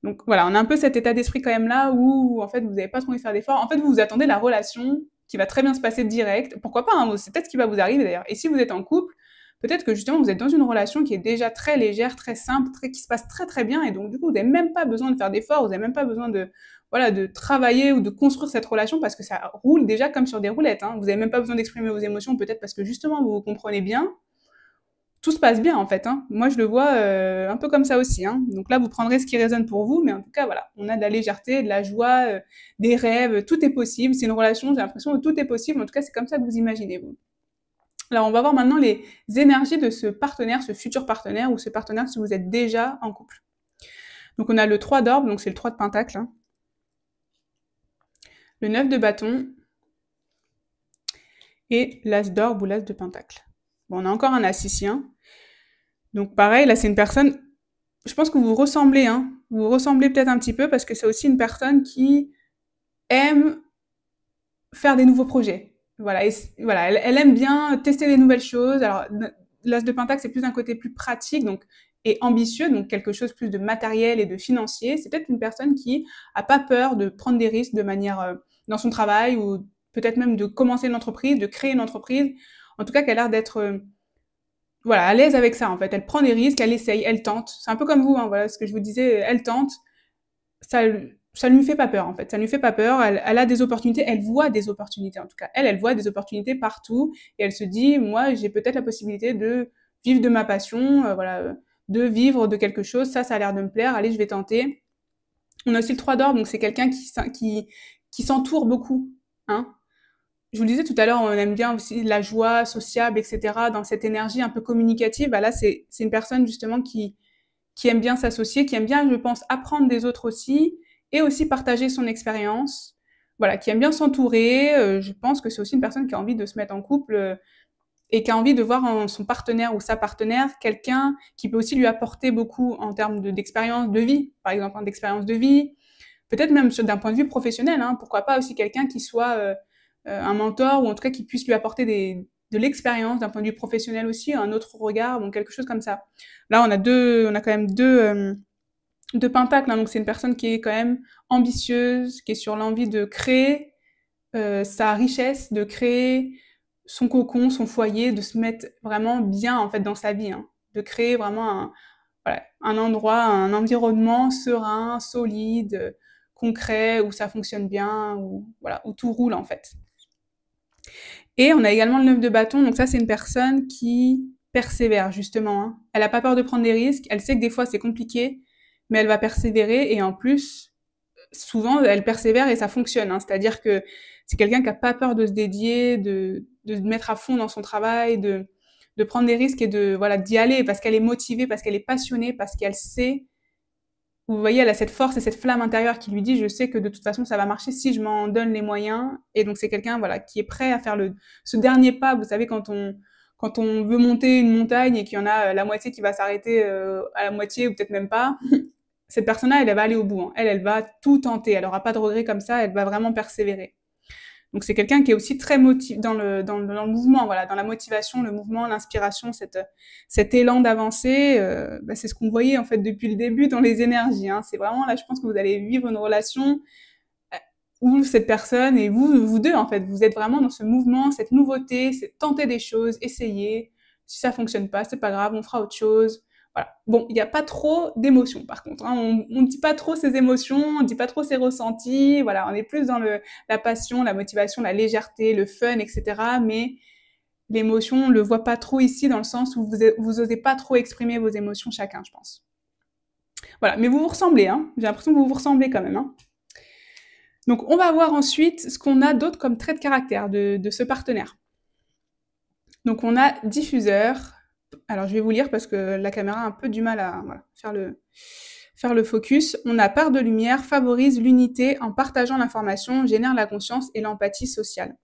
Donc voilà, on a un peu cet état d'esprit quand même là où en fait vous n'avez pas trop envie de faire d'efforts. En fait, vous vous attendez la relation qui va très bien se passer direct. Pourquoi pas, hein, c'est peut-être ce qui va vous arriver d'ailleurs. Et si vous êtes en couple, peut-être que justement vous êtes dans une relation qui est déjà très légère, très simple, qui se passe très très bien, et donc du coup vous n'avez même pas besoin de faire d'efforts, vous n'avez même pas besoin de travailler ou de construire cette relation parce que ça roule déjà comme sur des roulettes. Hein. Vous n'avez même pas besoin d'exprimer vos émotions, peut-être parce que justement vous vous comprenez bien. Tout se passe bien en fait. Hein. Moi je le vois un peu comme ça aussi. Hein. Donc là vous prendrez ce qui résonne pour vous, mais en tout cas voilà, on a de la légèreté, de la joie, des rêves, tout est possible. C'est une relation, j'ai l'impression que tout est possible. En tout cas c'est comme ça que vous imaginez vous. Alors on va voir maintenant les énergies de ce partenaire, ce futur partenaire ou ce partenaire si vous êtes déjà en couple. Donc on a le 3 d'orbe, donc c'est le 3 de pentacle. Hein. Le 9 de bâton et l'as d'orbe ou l'as de pentacle. Bon, on a encore un as ici. Hein. Donc pareil, là c'est une personne, je pense que vous vous ressemblez, hein. Vous vous ressemblez peut-être un petit peu parce que c'est aussi une personne qui aime faire des nouveaux projets. Voilà, voilà, elle aime bien tester des nouvelles choses. Alors l'as de pentacle c'est plus un côté plus pratique donc et ambitieux, donc quelque chose plus de matériel et de financier. C'est peut-être une personne qui a pas peur de prendre des risques de manière dans son travail ou peut-être même de commencer une entreprise, de créer une entreprise. En tout cas, qui a l'air d'être voilà, à l'aise avec ça en fait. Elle prend des risques, elle essaye, elle tente. C'est un peu comme vous, hein, voilà ce que je vous disais, elle tente. ça ne lui fait pas peur, en fait. Ça ne lui fait pas peur. Elle a des opportunités. Elle voit des opportunités, en tout cas. Elle voit des opportunités partout. Et elle se dit, moi, j'ai peut-être la possibilité de vivre de ma passion, voilà, de vivre de quelque chose. Ça a l'air de me plaire. Allez, je vais tenter. On a aussi le 3 d'or, donc c'est quelqu'un qui s'entoure beaucoup, hein. Je vous le disais tout à l'heure, on aime bien aussi la joie, sociable, etc. Dans cette énergie un peu communicative, bah là, c'est une personne justement qui aime bien s'associer, qui aime bien, je pense, apprendre des autres aussi, et aussi partager son expérience. Voilà, qui aime bien s'entourer. Je pense que c'est aussi une personne qui a envie de se mettre en couple et qui a envie de voir en son partenaire ou sa partenaire quelqu'un qui peut aussi lui apporter beaucoup en termes d'expérience de vie, par exemple, hein, d'expérience de vie, peut-être même d'un point de vue professionnel, hein, pourquoi pas aussi quelqu'un qui soit un mentor ou en tout cas qui puisse lui apporter de l'expérience d'un point de vue professionnel aussi, un autre regard, donc quelque chose comme ça. Là, on a quand même deux pentacles, hein, donc c'est une personne qui est quand même ambitieuse, qui est sur l'envie de créer sa richesse, de créer son cocon, son foyer, de se mettre vraiment bien en fait dans sa vie, hein, de créer vraiment voilà, un endroit, un environnement serein, solide, concret, où ça fonctionne bien, où, voilà, où tout roule en fait. Et on a également le 9 de bâton, donc ça c'est une personne qui persévère justement, hein. Elle n'a pas peur de prendre des risques, elle sait que des fois c'est compliqué, mais elle va persévérer et en plus, souvent elle persévère et ça fonctionne, hein. C'est-à-dire que c'est quelqu'un qui n'a pas peur de se dédier, de se mettre à fond dans son travail, de prendre des risques et de voilà d'y aller parce qu'elle est motivée, parce qu'elle est passionnée, parce qu'elle sait. Vous voyez, elle a cette force et cette flamme intérieure qui lui dit, je sais que de toute façon ça va marcher si je m'en donne les moyens. Et donc c'est quelqu'un voilà qui est prêt à faire ce dernier pas. Vous savez quand on veut monter une montagne et qu'il y en a la moitié qui va s'arrêter à la moitié ou peut-être même pas, cette personne-là, elle va aller au bout, hein. Elle va tout tenter. Elle aura pas de regrets comme ça. Elle va vraiment persévérer. Donc c'est quelqu'un qui est aussi très motivé dans le mouvement, voilà, dans la motivation, le mouvement, l'inspiration, cet élan d'avancer. Bah, c'est ce qu'on voyait en fait depuis le début dans les énergies, hein. C'est vraiment là, je pense que vous allez vivre une relation où cette personne et vous deux en fait, vous êtes vraiment dans ce mouvement, cette nouveauté, c'est tenter des choses, essayer. Si ça fonctionne pas, c'est pas grave, on fera autre chose. Voilà. Bon, il n'y a pas trop d'émotions par contre, hein. On ne dit pas trop ses émotions, on ne dit pas trop ses ressentis. Voilà, on est plus dans la passion, la motivation, la légèreté, le fun, etc. Mais l'émotion, on le voit pas trop ici dans le sens où vous osez pas trop exprimer vos émotions chacun, je pense. Voilà, mais vous vous ressemblez, hein. J'ai l'impression que vous vous ressemblez quand même, hein. Donc, on va voir ensuite ce qu'on a d'autre comme trait de caractère de ce partenaire. Donc, on a diffuseur. Alors, je vais vous lire parce que la caméra a un peu du mal à voilà, faire le focus. On a part de lumière, favorise l'unité en partageant l'information, génère la conscience et l'empathie sociale.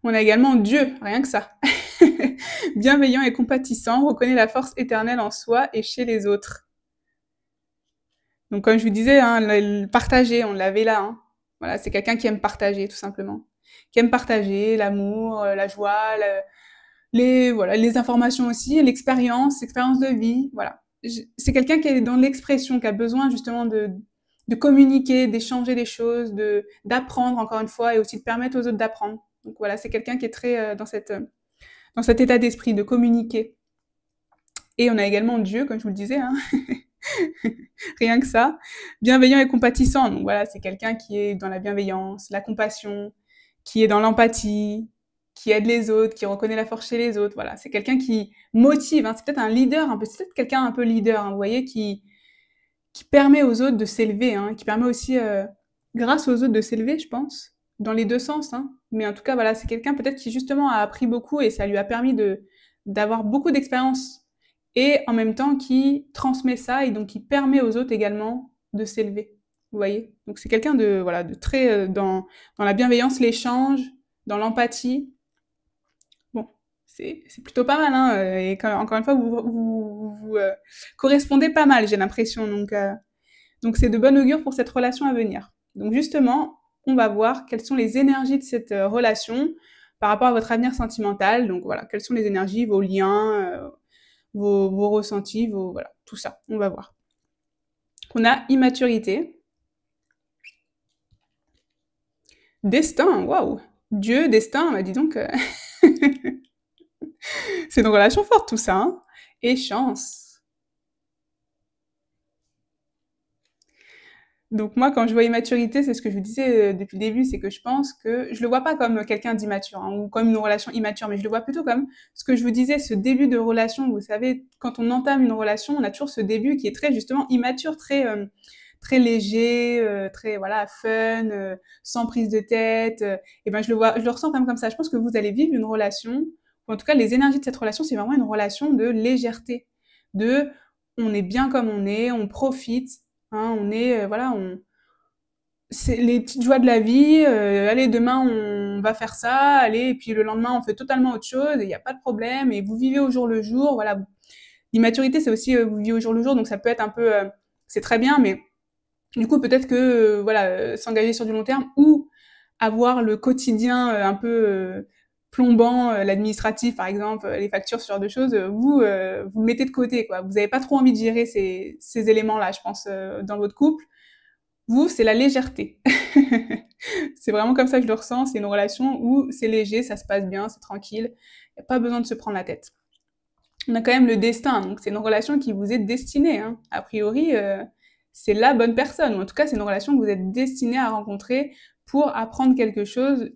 On a également Dieu, rien que ça. Bienveillant et compatissant, reconnaît la force éternelle en soi et chez les autres. Donc, comme je vous disais, hein, le partager, on l'avait là, hein. Voilà, c'est quelqu'un qui aime partager, tout simplement. Qui aime partager l'amour, la joie, les informations aussi, l'expérience de vie, voilà. C'est quelqu'un qui est dans l'expression, qui a besoin justement de communiquer, d'échanger des choses, d'apprendre encore une fois et aussi de permettre aux autres d'apprendre. Donc voilà, c'est quelqu'un qui est très dans cet état d'esprit, de communiquer. Et on a également Dieu, comme je vous le disais, hein. Rien que ça. Bienveillant et compatissant. Donc voilà, c'est quelqu'un qui est dans la bienveillance, la compassion, qui est dans l'empathie, qui aide les autres, qui reconnaît la force chez les autres. Voilà, c'est quelqu'un qui motive, hein. C'est peut-être un leader, c'est peut-être quelqu'un un peu leader, hein, vous voyez, qui permet aux autres de s'élever, hein, qui permet aussi, grâce aux autres, de s'élever, je pense, dans les deux sens, hein. Mais en tout cas, voilà, c'est quelqu'un peut-être qui justement a appris beaucoup et ça lui a permis d'avoir beaucoup d'expérience et en même temps qui transmet ça et donc qui permet aux autres également de s'élever. Vous voyez? Donc c'est quelqu'un de voilà, de très dans la bienveillance, l'échange, dans l'empathie. Bon, c'est plutôt pas mal, hein. Et encore une fois, vous correspondez pas mal, j'ai l'impression. Donc c'est de bon augure pour cette relation à venir. Donc justement, on va voir quelles sont les énergies de cette relation par rapport à votre avenir sentimental. Donc voilà, quelles sont les énergies, vos liens, vos ressentis, voilà, tout ça, on va voir. On a immaturité. Destin, waouh. Dieu, destin, bah dis donc, c'est une relation forte tout ça, hein. Et chance. Donc moi, quand je vois immaturité, c'est ce que je vous disais depuis le début, c'est que je pense que je le vois pas comme quelqu'un d'immature hein, ou comme une relation immature, mais je le vois plutôt comme ce que je vous disais, ce début de relation. Vous savez, quand on entame une relation, on a toujours ce début qui est très justement immature, très léger, très voilà fun, sans prise de tête. Et ben je le ressens quand même comme ça. Je pense que vous allez vivre une relation, ou en tout cas les énergies de cette relation, c'est vraiment une relation de légèreté, de on est bien comme on profite, hein, on est voilà, c'est les petites joies de la vie. Allez, demain on va faire ça, allez, et puis le lendemain on fait totalement autre chose, et il n'y a pas de problème, et vous vivez au jour le jour. Voilà, l'immaturité c'est aussi vous vivez au jour le jour, donc ça peut être un peu, c'est très bien, mais du coup peut-être que voilà, s'engager sur du long terme ou avoir le quotidien un peu plombant, l'administratif par exemple, les factures, ce genre de choses, vous le mettez de côté quoi. Vous n'avez pas trop envie de gérer ces éléments-là, je pense, dans votre couple. Vous, c'est la légèreté. C'est vraiment comme ça que je le ressens. C'est une relation où c'est léger, ça se passe bien, c'est tranquille. Il n'y a pas besoin de se prendre la tête. On a quand même le destin, donc c'est une relation qui vous est destinée. Hein. A priori, c'est la bonne personne, ou en tout cas, c'est une relation que vous êtes destiné à rencontrer pour apprendre quelque chose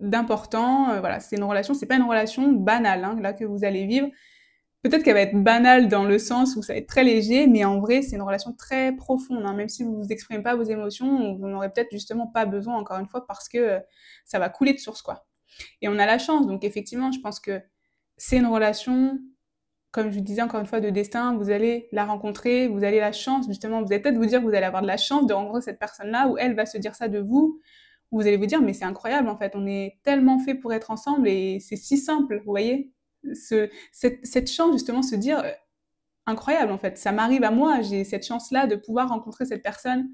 d'important. Voilà, c'est une relation, c'est pas une relation banale hein, là que vous allez vivre. Peut-être qu'elle va être banale dans le sens où ça va être très léger, mais en vrai, c'est une relation très profonde. Hein. Même si vous n'exprimez pas vos émotions, vous n'aurez peut-être justement pas besoin, encore une fois, parce que ça va couler de source, quoi. Et on a la chance, donc effectivement, je pense que c'est une relation, comme je vous disais encore une fois, de destin. Vous allez la rencontrer, vous allez la chance, justement, vous allez peut-être vous dire que vous allez avoir de la chance de rencontrer cette personne-là, ou elle va se dire ça de vous, ou vous allez vous dire, mais c'est incroyable, en fait, on est tellement fait pour être ensemble, et c'est si simple, vous voyez cette chance justement se dire incroyable en fait, ça m'arrive à moi, j'ai cette chance là de pouvoir rencontrer cette personne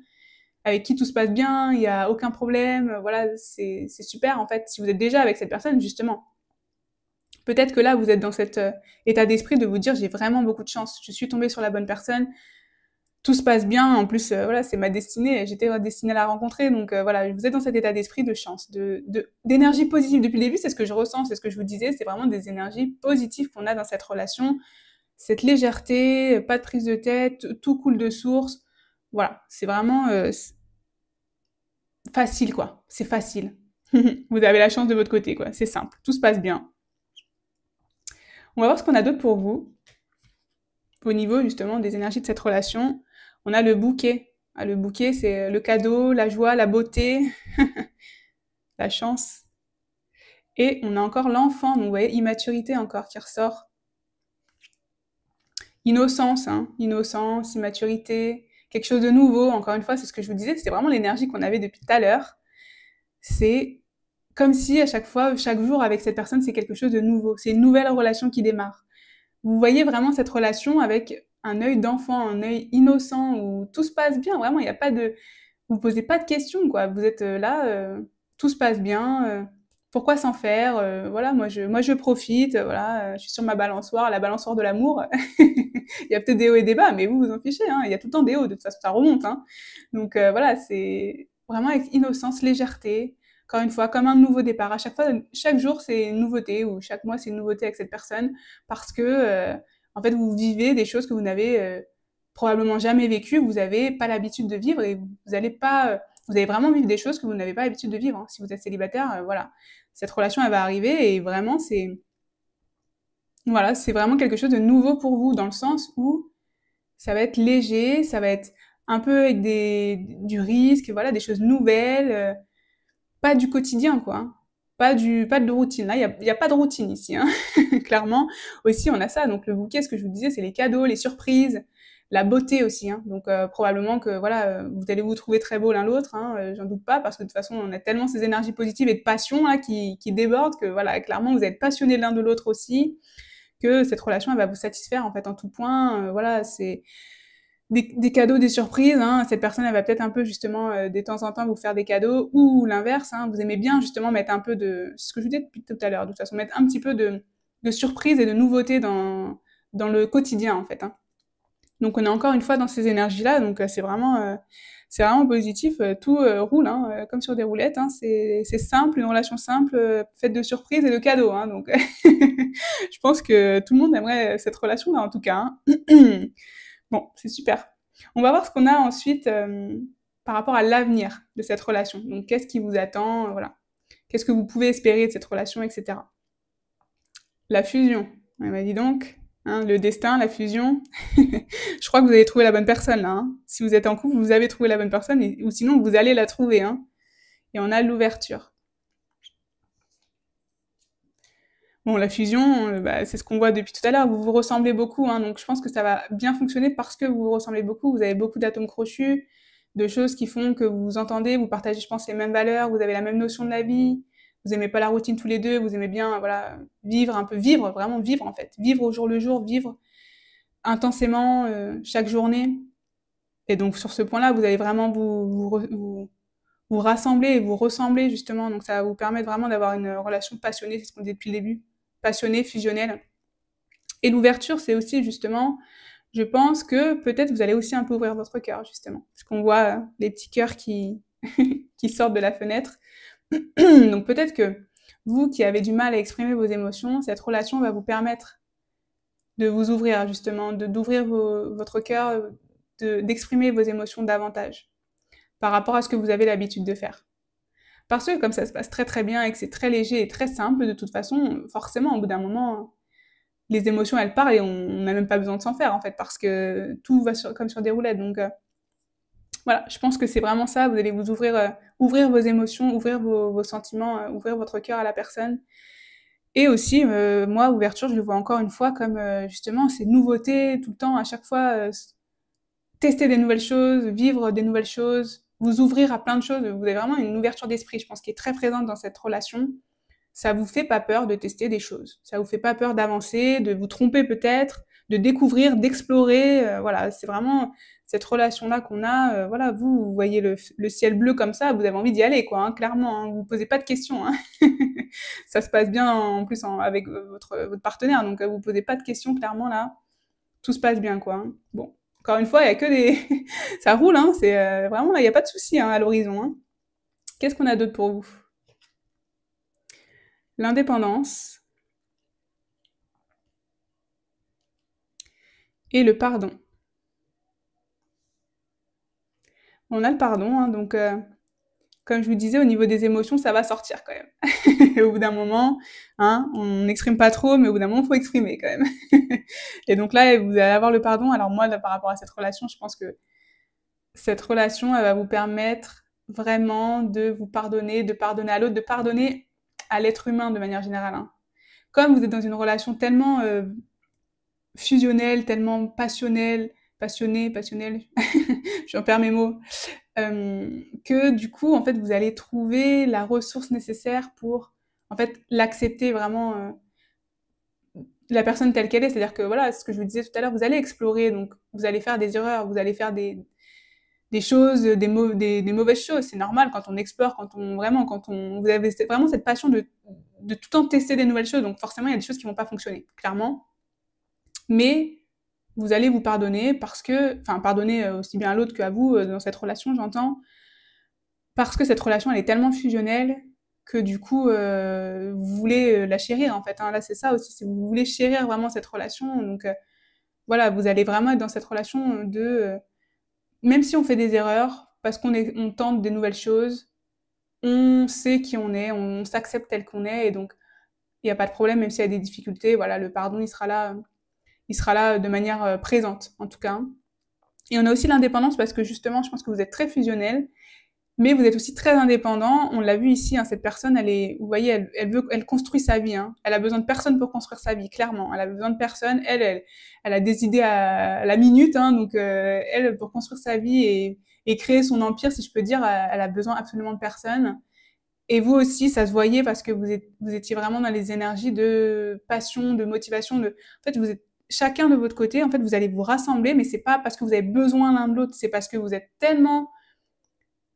avec qui tout se passe bien, il y a aucun problème, voilà, c'est super en fait. Si vous êtes déjà avec cette personne justement, peut-être que là vous êtes dans cet état d'esprit de vous dire j'ai vraiment beaucoup de chance, je suis tombée sur la bonne personne, tout se passe bien, en plus voilà, c'est ma destinée, j'étais destinée à la rencontrer, donc voilà, vous êtes dans cet état d'esprit de chance, d'énergie positive depuis le début. C'est ce que je ressens, c'est ce que je vous disais, c'est vraiment des énergies positives qu'on a dans cette relation, cette légèreté, pas de prise de tête, tout coule de source. Voilà, c'est vraiment facile, quoi. C'est facile. Vous avez la chance de votre côté, quoi. C'est simple, tout se passe bien. On va voir ce qu'on a d'autre pour vous, au niveau justement des énergies de cette relation. On a le bouquet. Ah, le bouquet, c'est le cadeau, la joie, la beauté, la chance. Et on a encore l'enfant, donc vous voyez, immaturité encore qui ressort. Innocence, hein, innocence, immaturité, quelque chose de nouveau. Encore une fois, c'est ce que je vous disais, c'est vraiment l'énergie qu'on avait depuis tout à l'heure. C'est comme si à chaque fois, chaque jour avec cette personne, c'est quelque chose de nouveau. C'est une nouvelle relation qui démarre. Vous voyez vraiment cette relation avec un œil d'enfant, un œil innocent où tout se passe bien. Vraiment, il n'y a pas de, vous posez pas de questions, quoi. Vous êtes là, tout se passe bien. Pourquoi s'en faire voilà, moi je profite. Voilà, je suis sur ma balançoire, la balançoire de l'amour. Il y a peut-être des hauts et des bas, mais vous vous en fichez. Hein, il y a tout le temps des hauts. De toute façon, ça remonte. Hein. Donc voilà, c'est vraiment avec innocence, légèreté. Encore une fois, comme un nouveau départ. À chaque fois, chaque jour, c'est une nouveauté, ou chaque mois, c'est une nouveauté avec cette personne, parce que en fait, vous vivez des choses que vous n'avez probablement jamais vécu, vous n'avez pas l'habitude de vivre, et vous allez pas, vous allez vraiment vivre des choses que vous n'avez pas l'habitude de vivre. Hein. Si vous êtes célibataire, voilà, cette relation elle va arriver et vraiment c'est, voilà, c'est vraiment quelque chose de nouveau pour vous dans le sens où ça va être léger, ça va être un peu avec du risque, voilà, des choses nouvelles, pas du quotidien quoi. Hein. Pas de routine. Là, y a pas de routine ici. Hein. Clairement, aussi, on a ça. Donc, le bouquet, ce que je vous disais, c'est les cadeaux, les surprises, la beauté aussi. Hein. Donc, probablement que voilà, vous allez vous trouver très beau l'un l'autre. Hein, j'en doute pas, parce que de toute façon, on a tellement ces énergies positives et de passion là qui débordent que voilà, clairement, vous êtes passionnés l'un de l'autre aussi, que cette relation, elle va vous satisfaire en fait en tout point. Voilà, c'est des cadeaux, des surprises. Hein. Cette personne, elle va peut-être un peu justement de temps en temps vous faire des cadeaux, ou l'inverse. Hein. Vous aimez bien justement mettre un peu de, c'est ce que je vous disais depuis tout à l'heure, de toute façon, mettre un petit peu de surprise et de nouveauté dans le quotidien en fait. Hein. Donc on est encore une fois dans ces énergies-là, donc c'est vraiment positif. Tout roule hein, comme sur des roulettes. Hein. C'est simple, une relation simple, faite de surprises et de cadeaux. Hein. Donc je pense que tout le monde aimerait cette relation-là en tout cas. Hein. Bon, c'est super. On va voir ce qu'on a ensuite par rapport à l'avenir de cette relation. Donc, qu'est-ce qui vous attend, voilà. Qu'est-ce que vous pouvez espérer de cette relation, etc. La fusion. Ouais, bah dis donc, hein, le destin, la fusion. Je crois que vous avez trouvé la bonne personne, là. Hein. Si vous êtes en couple, vous avez trouvé la bonne personne, ou sinon, vous allez la trouver. Hein. Et on a l'ouverture. Bon, la fusion, bah, c'est ce qu'on voit depuis tout à l'heure, vous vous ressemblez beaucoup, hein, donc je pense que ça va bien fonctionner parce que vous vous ressemblez beaucoup, vous avez beaucoup d'atomes crochus, de choses qui font que vous vous entendez, vous partagez, je pense, les mêmes valeurs, vous avez la même notion de la vie, vous aimez pas la routine tous les deux, vous aimez bien, voilà, vivre un peu, vivre, vraiment vivre en fait, vivre au jour le jour, vivre intensément chaque journée. Et donc sur ce point-là, vous allez vraiment vous rassembler et vous ressembler justement, donc ça va vous permettre vraiment d'avoir une relation passionnée, c'est ce qu'on dit depuis le début, passionnée, fusionnelle. Et l'ouverture, c'est aussi justement, je pense que peut-être vous allez aussi un peu ouvrir votre cœur justement, parce qu'on voit les petits cœurs qui qui sortent de la fenêtre. Donc peut-être que vous qui avez du mal à exprimer vos émotions, cette relation va vous permettre de vous ouvrir justement, d'ouvrir votre cœur, d'exprimer vos émotions davantage par rapport à ce que vous avez l'habitude de faire. Parce que comme ça se passe très très bien et que c'est très léger et très simple, de toute façon, forcément, au bout d'un moment, les émotions, elles parlent et on n'a même pas besoin de s'en faire, en fait, parce que tout va comme sur des roulettes. Donc voilà, je pense que c'est vraiment ça, vous allez vous ouvrir, ouvrir vos émotions, ouvrir vos sentiments, ouvrir votre cœur à la personne. Et aussi, moi, ouverture, je le vois encore une fois comme justement ces nouveautés, tout le temps, à chaque fois, tester des nouvelles choses, vivre des nouvelles choses, vous ouvrir à plein de choses. Vous avez vraiment une ouverture d'esprit, je pense, qui est très présente dans cette relation. Ça vous fait pas peur de tester des choses. Ça vous fait pas peur d'avancer, de vous tromper peut-être, de découvrir, d'explorer. Voilà, c'est vraiment cette relation-là qu'on a. Voilà, vous voyez le ciel bleu comme ça, vous avez envie d'y aller, quoi, hein, clairement. Hein, vous posez pas de questions. Hein. Ça se passe bien en plus avec votre partenaire, donc vous posez pas de questions, clairement, là. Tout se passe bien, quoi. Hein. Bon, encore une fois, il y a que des... ça roule, hein, c'est vraiment là, il n'y a pas de souci hein, à l'horizon. Hein. Qu'est-ce qu'on a d'autre pour vous? L'indépendance et le pardon. On a le pardon, hein, donc comme je vous disais, au niveau des émotions, ça va sortir quand même. Et au bout d'un moment, hein, on n'exprime pas trop, mais au bout d'un moment, il faut exprimer quand même. Et donc là, vous allez avoir le pardon. Alors moi, là, par rapport à cette relation, je pense que cette relation, elle va vous permettre vraiment de vous pardonner, de pardonner à l'autre, de pardonner à l'être humain de manière générale. Hein. Comme vous êtes dans une relation tellement fusionnelle, tellement passionnelle, j'en perds mes mots, que du coup, en fait, vous allez trouver la ressource nécessaire pour, en fait, l'accepter vraiment, la personne telle qu'elle est. C'est-à-dire que, voilà, ce que je vous disais tout à l'heure, vous allez explorer, donc vous allez faire des erreurs, vous allez faire des choses, des mauvaises choses. C'est normal quand on explore, vous avez vraiment cette passion de tout le temps tester des nouvelles choses. Donc forcément, il y a des choses qui vont pas fonctionner, clairement. Mais vous allez vous pardonner parce que, enfin, pardonner aussi bien à l'autre qu'à vous dans cette relation, j'entends, parce que cette relation, elle est tellement fusionnelle que du coup, vous voulez la chérir en fait. Hein. Là, c'est ça aussi, c'est vous voulez chérir vraiment cette relation. Donc voilà, vous allez vraiment être dans cette relation même si on fait des erreurs, parce on tente des nouvelles choses, on sait qui on s'accepte tel qu'on est, et donc il n'y a pas de problème, même s'il y a des difficultés, voilà, le pardon, il sera là de manière présente, en tout cas. Et on a aussi l'indépendance, parce que justement, je pense que vous êtes très fusionnel, mais vous êtes aussi très indépendant. On l'a vu ici, hein, cette personne, vous voyez, elle construit sa vie. Hein. Elle a besoin de personne pour construire sa vie, clairement. Elle a besoin de personne. Elle a des idées à la minute, hein, donc elle, pour construire sa vie et créer son empire, si je peux dire, elle a besoin absolument de personne. Et vous aussi, ça se voyait parce que vous étiez vraiment dans les énergies de passion, de motivation. En fait, vous êtes chacun de votre côté. En fait, vous allez vous rassembler, mais c'est pas parce que vous avez besoin l'un de l'autre. C'est parce que vous êtes tellement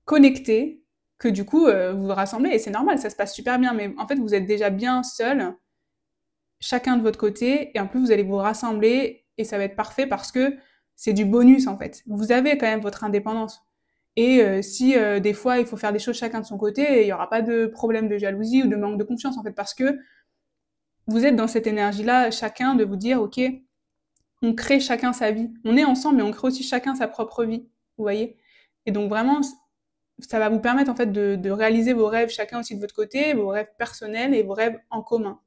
connectés que du coup, vous vous rassemblez. Et c'est normal, ça se passe super bien. Mais en fait, vous êtes déjà bien seuls, chacun de votre côté. Et en plus, vous allez vous rassembler et ça va être parfait parce que c'est du bonus, en fait. Vous avez quand même votre indépendance. Et si des fois il faut faire des choses chacun de son côté, il n'y aura pas de problème de jalousie ou de manque de confiance en fait, parce que vous êtes dans cette énergie-là, chacun de vous dire, ok, on crée chacun sa vie. On est ensemble, mais on crée aussi chacun sa propre vie, vous voyez. Et donc vraiment, ça va vous permettre en fait de réaliser vos rêves chacun aussi de votre côté, vos rêves personnels et vos rêves en commun.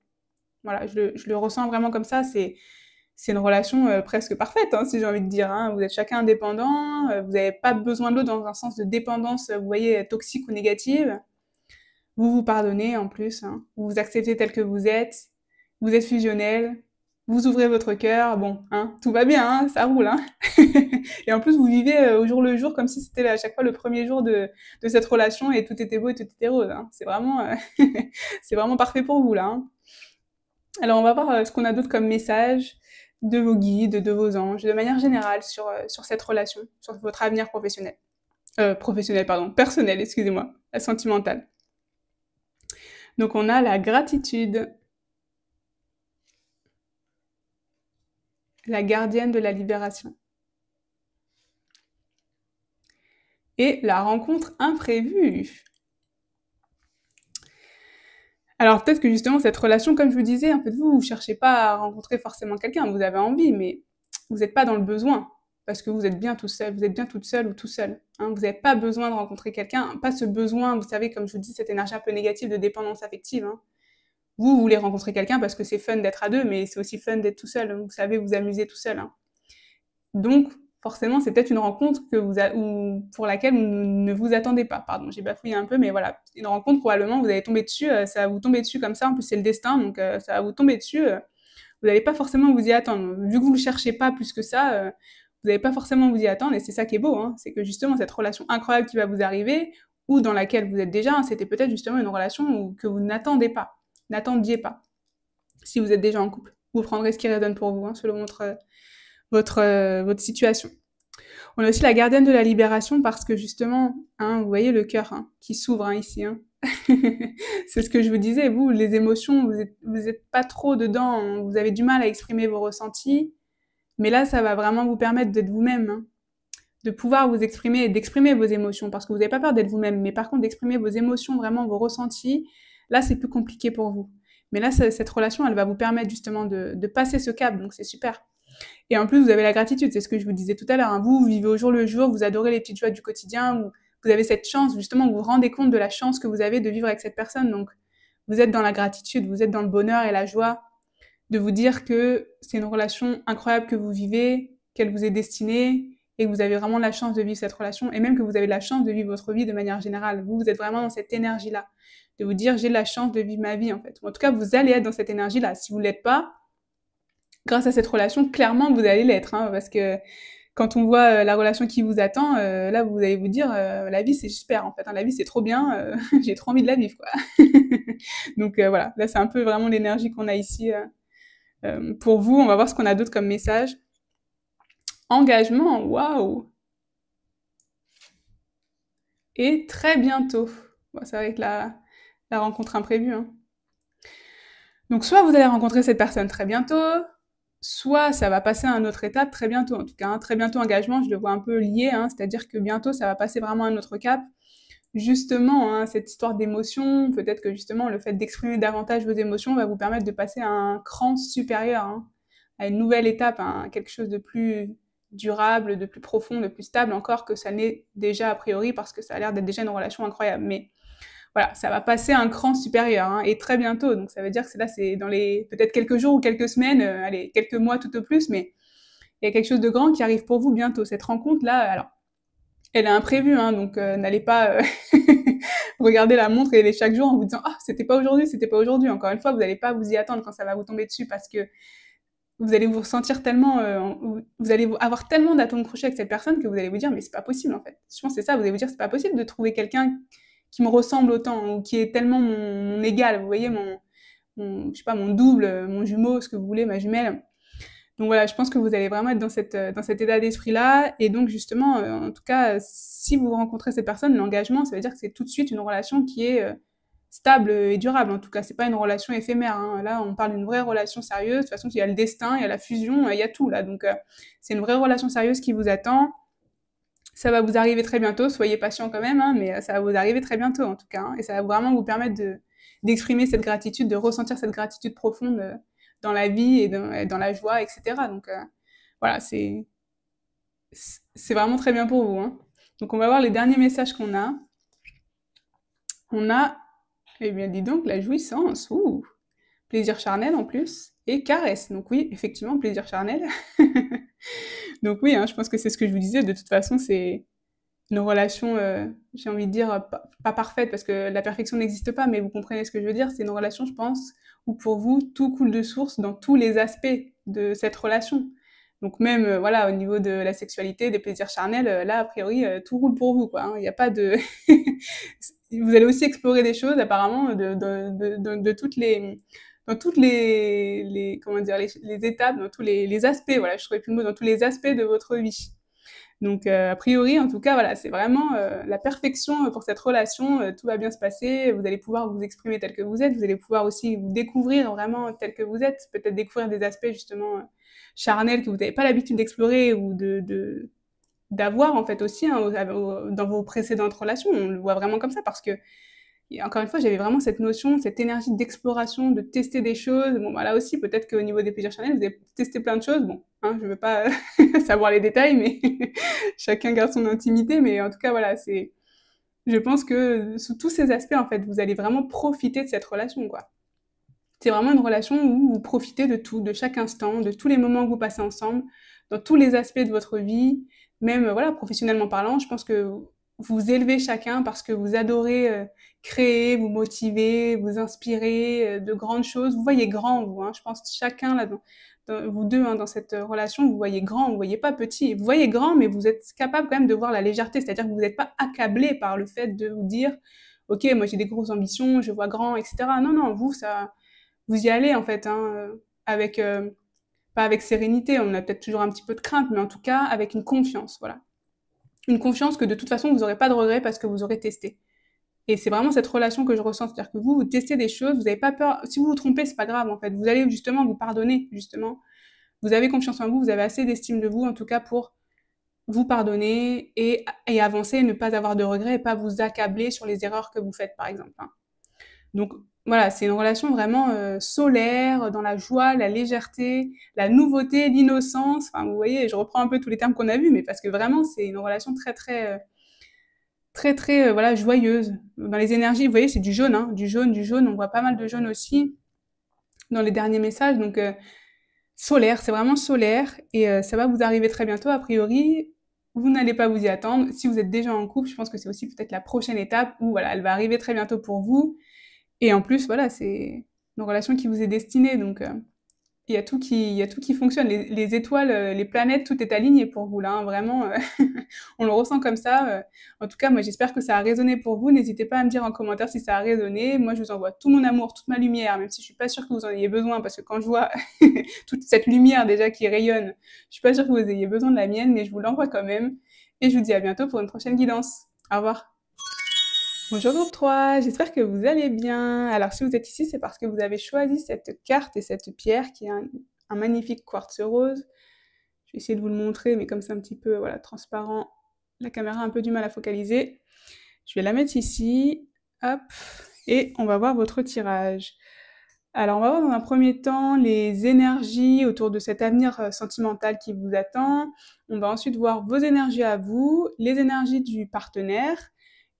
Voilà, je le ressens vraiment comme ça. C'est une relation presque parfaite, hein, si j'ai envie de dire. Hein. Vous êtes chacun indépendant, vous n'avez pas besoin de l'autre dans un sens de dépendance, vous voyez, toxique ou négative. Vous vous pardonnez en plus, hein. Vous vous acceptez tel que vous êtes fusionnel, vous ouvrez votre cœur, bon, hein, tout va bien, hein, ça roule. Hein. Et en plus, vous vivez au jour le jour comme si c'était à chaque fois le premier jour de cette relation et tout était beau et tout était rose. Hein. C'est vraiment, c'est vraiment parfait pour vous là. Hein. Alors on va voir ce qu'on a d'autre comme message de vos guides, de vos anges, de manière générale sur cette relation, sur votre avenir professionnel. Professionnel, pardon, personnel, excusez-moi, sentimental. Donc on a la gratitude, la gardienne de la libération. Et la rencontre imprévue. Alors peut-être que justement cette relation, comme je vous disais, en fait vous cherchez pas à rencontrer forcément quelqu'un, vous avez envie, mais vous n'êtes pas dans le besoin, parce que vous êtes bien tout seul, vous êtes bien toute seule ou tout seul. Hein, vous n'avez pas besoin de rencontrer quelqu'un, pas ce besoin, vous savez, comme je vous dis, cette énergie un peu négative de dépendance affective. Hein. Vous voulez rencontrer quelqu'un parce que c'est fun d'être à deux, mais c'est aussi fun d'être tout seul. Vous savez vous amuser tout seul. Hein. Donc, forcément, c'est peut-être une rencontre ou pour laquelle vous ne vous attendez pas. Pardon, j'ai bafouillé un peu, mais voilà. Une rencontre, probablement, vous allez tomber dessus, ça va vous tomber dessus comme ça. En plus, c'est le destin, donc ça va vous tomber dessus. Vous n'allez pas forcément vous y attendre. Vu que vous ne le cherchez pas plus que ça, vous n'allez pas forcément vous y attendre. Et c'est ça qui est beau, hein. C'est que justement, cette relation incroyable qui va vous arriver, ou dans laquelle vous êtes déjà, hein, c'était peut-être justement une relation que vous n'attendiez pas. Si vous êtes déjà en couple, vous prendrez ce qui résonne pour vous, hein, selon votre situation. On a aussi la gardienne de la libération parce que justement, hein, vous voyez le cœur hein, qui s'ouvre hein, ici. Hein. C'est ce que je vous disais, vous, les émotions, vous êtes pas trop dedans, hein, vous avez du mal à exprimer vos ressentis, mais là, ça va vraiment vous permettre d'être vous-même, hein, de pouvoir vous exprimer et d'exprimer vos émotions, parce que vous n'avez pas peur d'être vous-même, mais par contre, d'exprimer vos émotions, vraiment vos ressentis, là, c'est plus compliqué pour vous. Mais là, cette relation, elle va vous permettre justement de passer ce cap, donc c'est super. Et en plus, vous avez la gratitude, c'est ce que je vous disais tout à l'heure. Hein. Vous vivez au jour le jour, vous adorez les petites joies du quotidien, vous avez cette chance, justement, vous vous rendez compte de la chance que vous avez de vivre avec cette personne. Donc, vous êtes dans la gratitude, vous êtes dans le bonheur et la joie de vous dire que c'est une relation incroyable que vous vivez, qu'elle vous est destinée, et que vous avez vraiment la chance de vivre cette relation, et même que vous avez la chance de vivre votre vie de manière générale. Vous êtes vraiment dans cette énergie-là, de vous dire j'ai la chance de vivre ma vie, en fait. Ou en tout cas, vous allez être dans cette énergie-là. Si vous ne l'êtes pas, grâce à cette relation, clairement, vous allez l'être, hein, parce que quand on voit la relation qui vous attend, là, vous allez vous dire, la vie, c'est super, en fait. Hein, la vie, c'est trop bien, j'ai trop envie de la vivre, quoi. Donc voilà, là, c'est un peu vraiment l'énergie qu'on a ici pour vous. On va voir ce qu'on a d'autre comme message. Engagement, waouh! Et très bientôt. Bon, ça va être la rencontre imprévue. Hein. Donc soit vous allez rencontrer cette personne très bientôt, soit ça va passer à une autre étape très bientôt. En tout cas, hein, très bientôt engagement, je le vois un peu lié, hein, c'est-à-dire que bientôt ça va passer vraiment à un autre cap. Justement, hein, cette histoire d'émotion, peut-être que justement le fait d'exprimer davantage vos émotions va vous permettre de passer à un cran supérieur, hein, à une nouvelle étape, hein, quelque chose de plus durable, de plus profond, de plus stable encore que ça n'est déjà a priori parce que ça a l'air d'être déjà une relation incroyable. Mais voilà, ça va passer un cran supérieur, hein, et très bientôt. Donc ça veut dire que c'est dans les peut-être quelques jours ou quelques semaines, allez, quelques mois tout au plus, mais il y a quelque chose de grand qui arrive pour vous bientôt. Cette rencontre-là, alors, elle est imprévue, hein, donc n'allez pas regarder la montre et chaque jour en vous disant « Ah, c'était pas aujourd'hui, c'était pas aujourd'hui ». Encore une fois, vous n'allez pas vous y attendre quand ça va vous tomber dessus parce que vous allez vous ressentir tellement, vous allez avoir tellement d'atomes crochés avec cette personne que vous allez vous dire « Mais c'est pas possible, en fait ». Je pense que c'est ça, vous allez vous dire « C'est pas possible de trouver quelqu'un qui me ressemble autant ou qui est tellement mon égal, vous voyez, je sais pas, mon double, mon jumeau, ce que vous voulez, ma jumelle. » Donc voilà, je pense que vous allez vraiment être dans cet état d'esprit-là. Et donc justement, en tout cas, si vous rencontrez cette personne, l'engagement, ça veut dire que c'est tout de suite une relation qui est stable et durable. En tout cas, c'est pas une relation éphémère. Hein. Là, on parle d'une vraie relation sérieuse. De toute façon, il y a le destin, il y a la fusion, il y a tout là. Donc c'est une vraie relation sérieuse qui vous attend. Ça va vous arriver très bientôt. Soyez patient quand même, hein, mais ça va vous arriver très bientôt en tout cas. Hein, et ça va vraiment vous permettre d'exprimer cette gratitude, de ressentir cette gratitude profonde dans la vie et dans la joie, etc. Donc voilà, c'est vraiment très bien pour vous. Hein. Donc on va voir les derniers messages qu'on a. On a, eh bien, dis donc, la jouissance, plaisir charnel en plus, et caresse. Donc oui, effectivement, plaisir charnel. Donc oui, hein, je pense que c'est ce que je vous disais. De toute façon, c'est une relation, j'ai envie de dire, pas parfaite, parce que la perfection n'existe pas, mais vous comprenez ce que je veux dire. C'est une relation, je pense, où pour vous, tout coule de source dans tous les aspects de cette relation. Donc même, voilà, au niveau de la sexualité, des plaisirs charnels, là, a priori, tout roule pour vous, quoi. Hein. Il n'y a pas de... vous allez aussi explorer des choses, apparemment, de toutes les... Dans toutes comment dire, les étapes, dans tous les aspects, voilà, je trouvais plus le mot, dans tous les aspects de votre vie. Donc, a priori, en tout cas, voilà, c'est vraiment la perfection pour cette relation. Tout va bien se passer. Vous allez pouvoir vous exprimer tel que vous êtes. Vous allez pouvoir aussi vous découvrir vraiment tel que vous êtes. Peut-être découvrir des aspects justement charnels que vous n'avez pas l'habitude d'explorer ou d'avoir en fait aussi hein, dans vos précédentes relations. On le voit vraiment comme ça parce que et encore une fois, j'avais vraiment cette notion, cette énergie d'exploration, de tester des choses. Bon, bah là aussi, peut-être qu'au niveau des plaisirs charnels, vous avez testé plein de choses. Bon, hein, je ne veux pas savoir les détails, mais chacun garde son intimité. Mais en tout cas, voilà, c'est. Je pense que sous tous ces aspects, en fait, vous allez vraiment profiter de cette relation, quoi. C'est vraiment une relation où vous profitez de tout, de chaque instant, de tous les moments que vous passez ensemble, dans tous les aspects de votre vie, même voilà, professionnellement parlant, je pense que vous élevez chacun parce que vous adorez créer, vous motiver, vous inspirer de grandes choses. Vous voyez grand, vous, hein, je pense chacun là, vous deux, hein, dans cette relation, vous voyez grand, vous voyez pas petit. Vous voyez grand, mais vous êtes capable quand même de voir la légèreté, c'est-à-dire que vous n'êtes pas accablé par le fait de vous dire, ok, moi j'ai des grosses ambitions, je vois grand, etc. Non, non, vous, ça vous y allez en fait, hein, avec pas avec sérénité, on a peut-être toujours un petit peu de crainte, mais en tout cas avec une confiance, voilà. Une confiance que de toute façon vous n'aurez pas de regrets parce que vous aurez testé. Et c'est vraiment cette relation que je ressens, c'est-à-dire que vous testez des choses, vous n'avez pas peur. Si vous vous trompez, c'est pas grave en fait. Vous allez justement vous pardonner, justement. Vous avez confiance en vous, vous avez assez d'estime de vous, en tout cas pour vous pardonner et avancer, ne pas avoir de regrets et pas vous accabler sur les erreurs que vous faites, par exemple. Hein. Donc voilà, c'est une relation vraiment solaire, dans la joie, la légèreté, la nouveauté, l'innocence. Enfin, vous voyez, je reprends un peu tous les termes qu'on a vus, mais parce que vraiment, c'est une relation très, voilà, joyeuse. Dans les énergies, vous voyez, c'est du jaune, hein, du jaune, du jaune. On voit pas mal de jaune aussi dans les derniers messages. Donc solaire, c'est vraiment solaire et ça va vous arriver très bientôt. A priori, vous n'allez pas vous y attendre. Si vous êtes déjà en couple, je pense que c'est aussi peut-être la prochaine étape où voilà, elle va arriver très bientôt pour vous. Et en plus, voilà, c'est une relation qui vous est destinée, donc il y a tout qui fonctionne. Les étoiles, les planètes, tout est aligné pour vous là, hein, vraiment, on le ressent comme ça. En tout cas, moi, j'espère que ça a résonné pour vous. N'hésitez pas à me dire en commentaire si ça a résonné. Moi, je vous envoie tout mon amour, toute ma lumière, même si je suis pas sûre que vous en ayez besoin, parce que quand je vois toute cette lumière déjà qui rayonne, je suis pas sûre que vous ayez besoin de la mienne, mais je vous l'envoie quand même. Et je vous dis à bientôt pour une prochaine guidance. Au revoir. Bonjour groupe 3, j'espère que vous allez bien. Alors si vous êtes ici, c'est parce que vous avez choisi cette carte et cette pierre qui est un magnifique quartz rose. Je vais essayer de vous le montrer, mais comme c'est un petit peu voilà, transparent, la caméra a un peu du mal à focaliser. Je vais la mettre ici, hop, et on va voir votre tirage. Alors on va voir dans un premier temps les énergies autour de cet avenir sentimental qui vous attend. On va ensuite voir vos énergies à vous, les énergies du partenaire,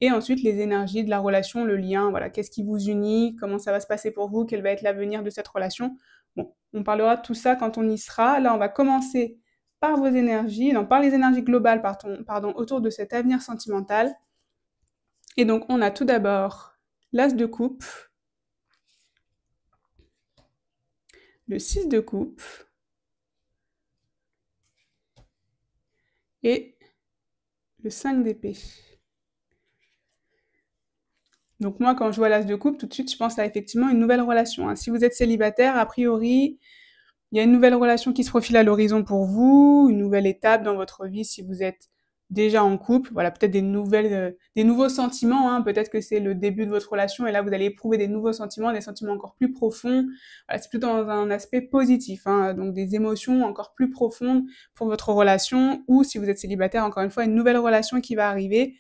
et ensuite les énergies de la relation, le lien, voilà, qu'est-ce qui vous unit, comment ça va se passer pour vous, quel va être l'avenir de cette relation. Bon, on parlera de tout ça quand on y sera. Là, on va commencer par vos énergies, non, par les énergies globales, pardon, autour de cet avenir sentimental. Et donc, on a tout d'abord l'As de coupe, le 6 de coupe et le 5 d'épée. Donc moi, quand je vois l'As de coupe, tout de suite, je pense à effectivement une nouvelle relation. Hein. Si vous êtes célibataire, a priori, il y a une nouvelle relation qui se profile à l'horizon pour vous, une nouvelle étape dans votre vie si vous êtes déjà en couple. Voilà, peut-être des nouveaux sentiments. Hein. Peut-être que c'est le début de votre relation et là, vous allez éprouver des nouveaux sentiments, des sentiments encore plus profonds. Voilà, c'est plutôt dans un aspect positif. Hein. Donc des émotions encore plus profondes pour votre relation ou si vous êtes célibataire, encore une fois, une nouvelle relation qui va arriver.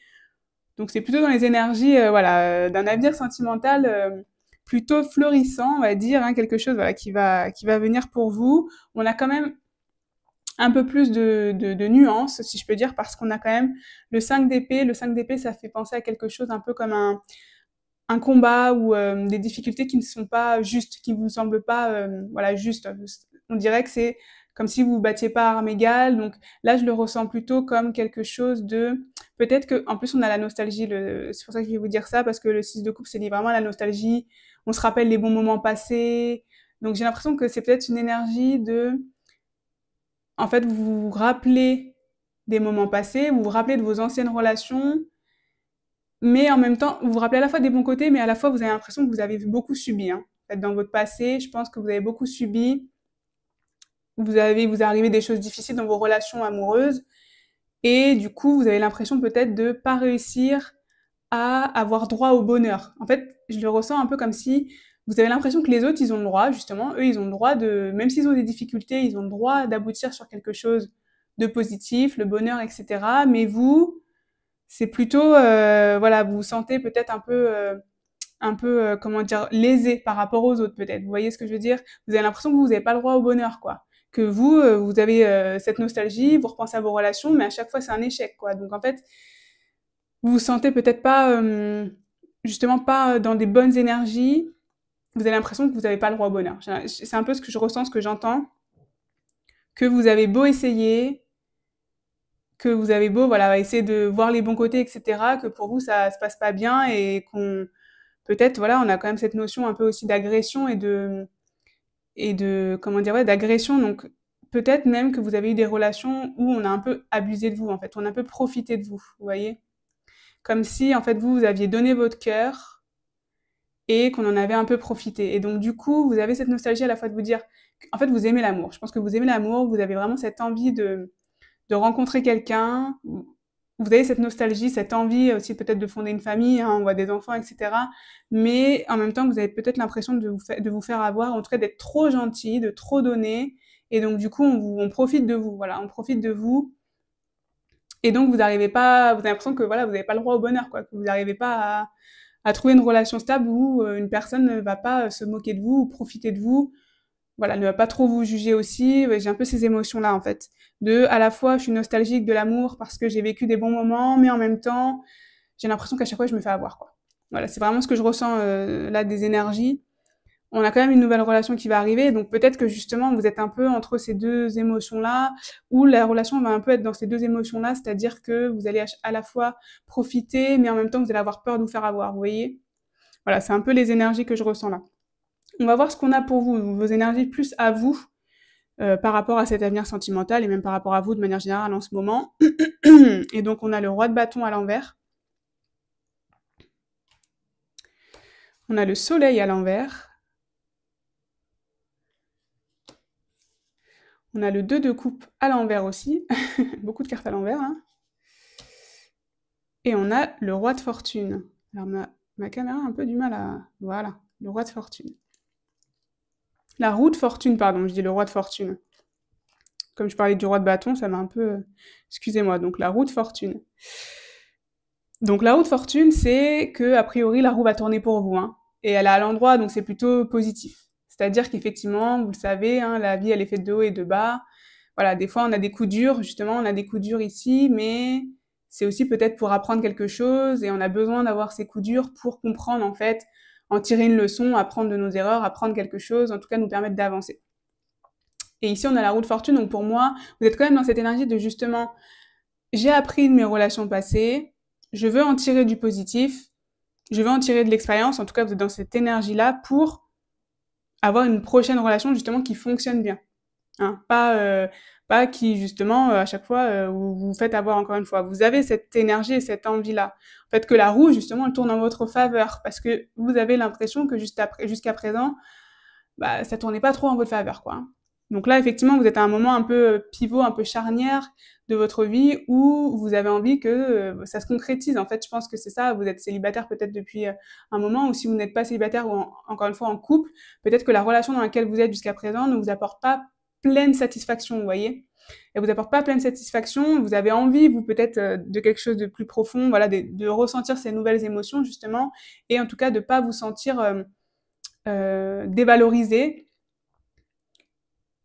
Donc c'est plutôt dans les énergies voilà, d'un avenir sentimental plutôt florissant, on va dire, hein, quelque chose voilà, qui va venir pour vous. On a quand même un peu plus de nuances, si je peux dire, parce qu'on a quand même le 5 d'épée. Le 5 d'épée, ça fait penser à quelque chose un peu comme un combat ou des difficultés qui ne sont pas justes, qui vous semblent pas voilà justes. On dirait que c'est comme si vous vous battiez pas à armes égales. Donc là, je le ressens plutôt comme quelque chose de peut-être que en plus on a la nostalgie. C'est pour ça que je vais vous dire ça parce que le 6 de coupe c'est lié vraiment à la nostalgie. On se rappelle les bons moments passés. Donc j'ai l'impression que c'est peut-être une énergie de en fait vous vous rappelez des moments passés, vous vous rappelez de vos anciennes relations mais en même temps, vous vous rappelez à la fois des bons côtés, mais à la fois vous avez l'impression que vous avez beaucoup subi. Hein. En fait, dans votre passé, je pense que vous avez beaucoup subi. Vous est arrivé des choses difficiles dans vos relations amoureuses, et du coup, vous avez l'impression peut-être de pas réussir à avoir droit au bonheur. En fait, je le ressens un peu comme si vous avez l'impression que les autres, ils ont le droit, justement, eux, ils ont le droit de, même s'ils ont des difficultés, ils ont le droit d'aboutir sur quelque chose de positif, le bonheur, etc. Mais vous, c'est plutôt, voilà, vous vous sentez peut-être un peu, comment dire, lésé par rapport aux autres peut-être. Vous voyez ce que je veux dire? Vous avez l'impression que vous n'avez pas le droit au bonheur, quoi. Que vous, vous avez cette nostalgie, vous repensez à vos relations, mais à chaque fois c'est un échec, quoi. Donc en fait, vous vous sentez peut-être pas, justement pas dans des bonnes énergies. Vous avez l'impression que vous n'avez pas le droit au bonheur. C'est un peu ce que je ressens, ce que j'entends. Que vous avez beau essayer, que vous avez beau, voilà, essayer de voir les bons côtés, etc., que pour vous ça se passe pas bien et qu'on peut-être, voilà, on a quand même cette notion un peu aussi d'agression et de comment dire, ouais, d'agression. Donc peut-être même que vous avez eu des relations où on a un peu abusé de vous, en fait, on a un peu profité de vous, vous voyez? Comme si, en fait, vous aviez donné votre cœur et qu'on en avait un peu profité. Et donc du coup, vous avez cette nostalgie à la fois de vous dire, en fait, vous aimez l'amour. Je pense que vous aimez l'amour, vous avez vraiment cette envie de rencontrer quelqu'un. Vous avez cette nostalgie, cette envie aussi peut-être de fonder une famille, hein, ou des enfants, etc. Mais en même temps, vous avez peut-être l'impression de vous faire avoir, en tout cas d'être trop gentil, de trop donner. Et donc du coup, on profite de vous. Voilà, on profite de vous. Et donc vous n'arrivez pas, vous avez l'impression que voilà, vous n'avez pas le droit au bonheur, quoi. Que vous n'arrivez pas à trouver une relation stable où une personne ne va pas se moquer de vous ou profiter de vous, voilà, ne va pas trop vous juger aussi. Ouais, j'ai un peu ces émotions-là, en fait. À la fois, je suis nostalgique de l'amour parce que j'ai vécu des bons moments, mais en même temps, j'ai l'impression qu'à chaque fois, je me fais avoir, quoi. Voilà, c'est vraiment ce que je ressens là des énergies. On a quand même une nouvelle relation qui va arriver, donc peut-être que justement, vous êtes un peu entre ces deux émotions-là, ou la relation va un peu être dans ces deux émotions-là, c'est-à-dire que vous allez à la fois profiter, mais en même temps, vous allez avoir peur de vous faire avoir, vous voyez? Voilà, c'est un peu les énergies que je ressens là. On va voir ce qu'on a pour vous, vos énergies plus à vous, par rapport à cet avenir sentimental et même par rapport à vous de manière générale en ce moment. Et donc on a le roi de bâton à l'envers. On a le soleil à l'envers. On a le 2 de coupe à l'envers aussi. Beaucoup de cartes à l'envers. Hein. Et on a le roi de fortune. Alors ma caméra a un peu du mal à... Voilà, le roi de fortune. La roue de fortune, pardon, je dis le roi de fortune. Comme je parlais du roi de bâton, ça m'a un peu... Excusez-moi, donc la roue de fortune. Donc la roue de fortune, c'est que a priori la roue va tourner pour vous, hein, et elle est à l'endroit, donc c'est plutôt positif. C'est-à-dire qu'effectivement, vous le savez, hein, la vie elle est faite de haut et de bas. Voilà, des fois on a des coups durs, justement, on a des coups durs ici, mais c'est aussi peut-être pour apprendre quelque chose, et on a besoin d'avoir ces coups durs pour comprendre en fait, en tirer une leçon, apprendre de nos erreurs, apprendre quelque chose, en tout cas nous permettre d'avancer. Et ici on a la roue de fortune, donc pour moi, vous êtes quand même dans cette énergie de justement, j'ai appris de mes relations passées, je veux en tirer du positif, je veux en tirer de l'expérience, en tout cas vous êtes dans cette énergie-là pour avoir une prochaine relation justement qui fonctionne bien. Hein, pas qui justement à chaque fois vous vous faites avoir encore une fois. Vous avez cette énergie et cette envie-là. En fait que la roue justement elle tourne en votre faveur parce que vous avez l'impression que jusqu'à présent, bah, ça tournait pas trop en votre faveur quoi. Hein. Donc là, effectivement, vous êtes à un moment un peu pivot, un peu charnière de votre vie où vous avez envie que ça se concrétise. En fait, je pense que c'est ça. Vous êtes célibataire peut-être depuis un moment, ou si vous n'êtes pas célibataire ou encore une fois en couple, peut-être que la relation dans laquelle vous êtes jusqu'à présent ne vous apporte pas pleine satisfaction, vous voyez. Elle vous apporte pas pleine satisfaction. Vous avez envie, vous peut-être, de quelque chose de plus profond, voilà, de ressentir ces nouvelles émotions justement, et en tout cas de pas vous sentir dévalorisé.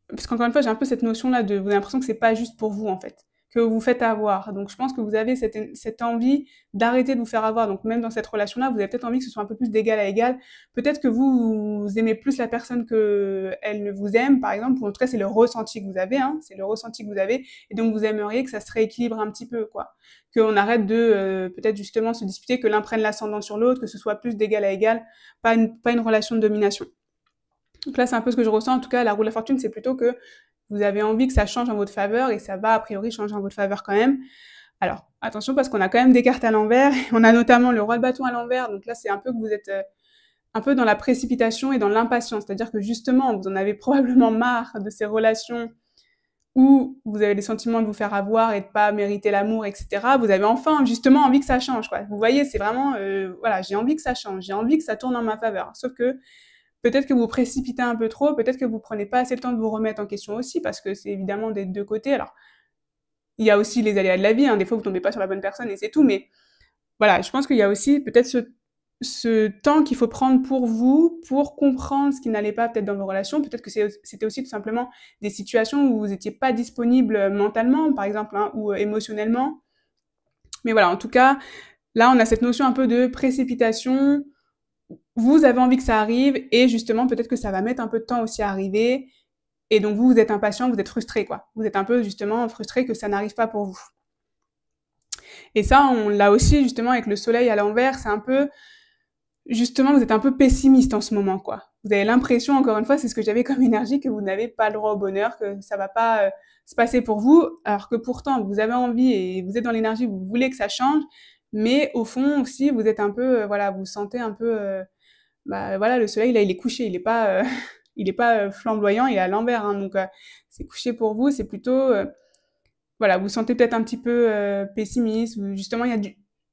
Parce qu'encore une fois, j'ai un peu cette notion-là de vous avez l'impression que c'est pas juste pour vous, en fait. que vous vous faites avoir. Donc je pense que vous avez cette envie d'arrêter de vous faire avoir. Donc même dans cette relation-là, vous avez peut-être envie que ce soit un peu plus d'égal à égal. Peut-être que vous aimez plus la personne que elle ne vous aime, par exemple, ou en tout cas c'est le ressenti que vous avez, hein, c'est le ressenti que vous avez, et donc vous aimeriez que ça se rééquilibre un petit peu, quoi. Qu'on arrête de peut-être justement se disputer, que l'un prenne l'ascendant sur l'autre, que ce soit plus d'égal à égal, pas une relation de domination. Donc là, c'est un peu ce que je ressens. En tout cas, la roue de la fortune, c'est plutôt que vous avez envie que ça change en votre faveur, et ça va a priori changer en votre faveur quand même. Alors, attention, parce qu'on a quand même des cartes à l'envers. On a notamment le roi de bâton à l'envers. Donc là, c'est un peu que vous êtes un peu dans la précipitation et dans l'impatience. C'est-à-dire que justement, vous en avez probablement marre de ces relations où vous avez les sentiments de vous faire avoir et de pas mériter l'amour, etc. Vous avez enfin justement envie que ça change, quoi. Vous voyez, c'est vraiment, voilà, j'ai envie que ça change, j'ai envie que ça tourne en ma faveur. Sauf que peut-être que vous précipitez un peu trop, peut-être que vous prenez pas assez le temps de vous remettre en question aussi, parce que c'est évidemment des deux côtés. Alors, il y a aussi les aléas de la vie, hein. Des fois vous tombez pas sur la bonne personne et c'est tout, mais voilà, je pense qu'il y a aussi peut-être ce temps qu'il faut prendre pour vous, pour comprendre ce qui n'allait pas peut-être dans vos relations. Peut-être que c'était aussi tout simplement des situations où vous n'étiez pas disponible mentalement, par exemple, hein, ou émotionnellement. Mais voilà, en tout cas, là, on a cette notion un peu de précipitation. Vous avez envie que ça arrive, et justement, peut-être que ça va mettre un peu de temps aussi à arriver. Et donc, vous êtes impatient, vous êtes frustré, quoi. Vous êtes un peu, justement, frustré que ça n'arrive pas pour vous. Et ça, on l'a aussi, justement, avec le soleil à l'envers. C'est un peu, justement, vous êtes un peu pessimiste en ce moment, quoi. Vous avez l'impression, encore une fois, c'est ce que j'avais comme énergie, que vous n'avez pas le droit au bonheur, que ça va pas se passer pour vous, alors que pourtant, vous avez envie et vous êtes dans l'énergie, vous voulez que ça change, mais au fond aussi, vous êtes un peu, voilà, vous sentez un peu, bah voilà, le soleil, là, il est couché, il est pas, il est pas flamboyant, il est à l'envers, hein, donc c'est couché pour vous, c'est plutôt, voilà, vous sentez peut-être un petit peu pessimiste, ou justement,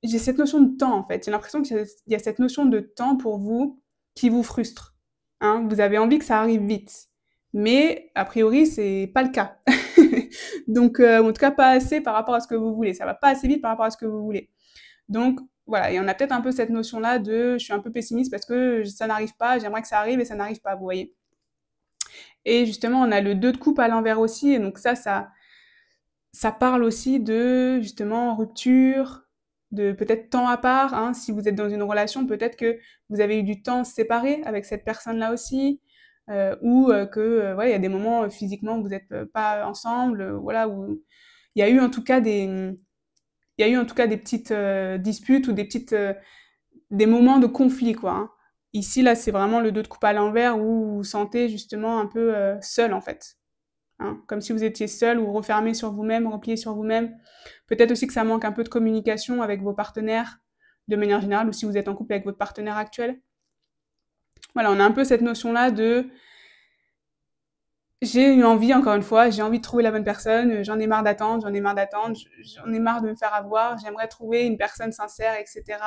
j'ai cette notion de temps, en fait. J'ai l'impression qu'il y a cette notion de temps pour vous qui vous frustre. Hein. Vous avez envie que ça arrive vite. Mais, a priori, c'est pas le cas. Donc, en tout cas, pas assez par rapport à ce que vous voulez. Ça va pas assez vite par rapport à ce que vous voulez. Donc, voilà. Et on a peut-être un peu cette notion-là de je suis un peu pessimiste parce que ça n'arrive pas, j'aimerais que ça arrive et ça n'arrive pas, vous voyez. Et justement, on a le 2 de coupe à l'envers aussi. Et donc, ça parle aussi de, justement, rupture, de peut-être temps à part, hein. Si vous êtes dans une relation, peut-être que vous avez eu du temps séparé avec cette personne-là aussi, ou que, ouais, il y a des moments physiquement où vous n'êtes pas ensemble, voilà, où il y a eu en tout cas des petites disputes ou des moments de conflit, quoi. Hein. Ici, là, c'est vraiment le 2 de coupe à l'envers où vous vous sentez justement un peu seul, en fait. Hein, comme si vous étiez seul ou refermé sur vous-même, replié sur vous-même. Peut-être aussi que ça manque un peu de communication avec vos partenaires, de manière générale, ou si vous êtes en couple avec votre partenaire actuel. Voilà, on a un peu cette notion-là de j'ai eu envie, encore une fois, j'ai envie de trouver la bonne personne, j'en ai marre d'attendre, j'en ai marre de me faire avoir, j'aimerais trouver une personne sincère, etc.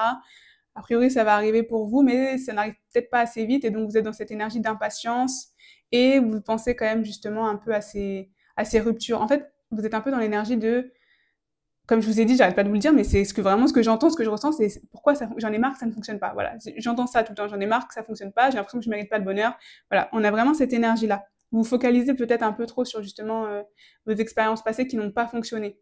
A priori, ça va arriver pour vous, mais ça n'arrive peut-être pas assez vite, et donc vous êtes dans cette énergie d'impatience, et vous pensez quand même justement un peu à ces ruptures. En fait, vous êtes un peu dans l'énergie de, comme je vous ai dit, j'arrête pas de vous le dire, mais c'est vraiment ce que j'entends, ce que je ressens, c'est pourquoi j'en ai marre que ça ne fonctionne pas. Voilà, j'entends ça tout le temps, j'en ai marre que ça fonctionne pas, j'ai l'impression que je mérite pas le bonheur. Voilà, on a vraiment cette énergie-là. Vous vous focalisez peut-être un peu trop sur justement vos expériences passées qui n'ont pas fonctionné.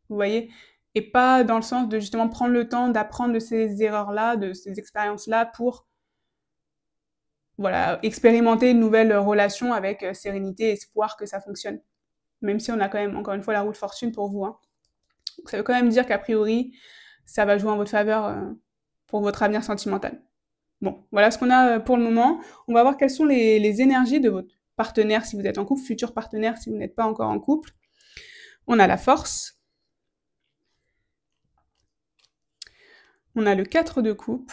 Vous voyez? Et pas dans le sens de justement prendre le temps d'apprendre de ces erreurs-là, de ces expériences-là pour, voilà, expérimenter une nouvelle relation avec sérénité et espoir que ça fonctionne. Même si on a quand même, encore une fois, la roue de fortune pour vous. Hein. Donc ça veut quand même dire qu'a priori, ça va jouer en votre faveur pour votre avenir sentimental. Bon, voilà ce qu'on a pour le moment. On va voir quelles sont les énergies de votre partenaire si vous êtes en couple, futur partenaire si vous n'êtes pas encore en couple. On a la force. On a le 4 de coupe.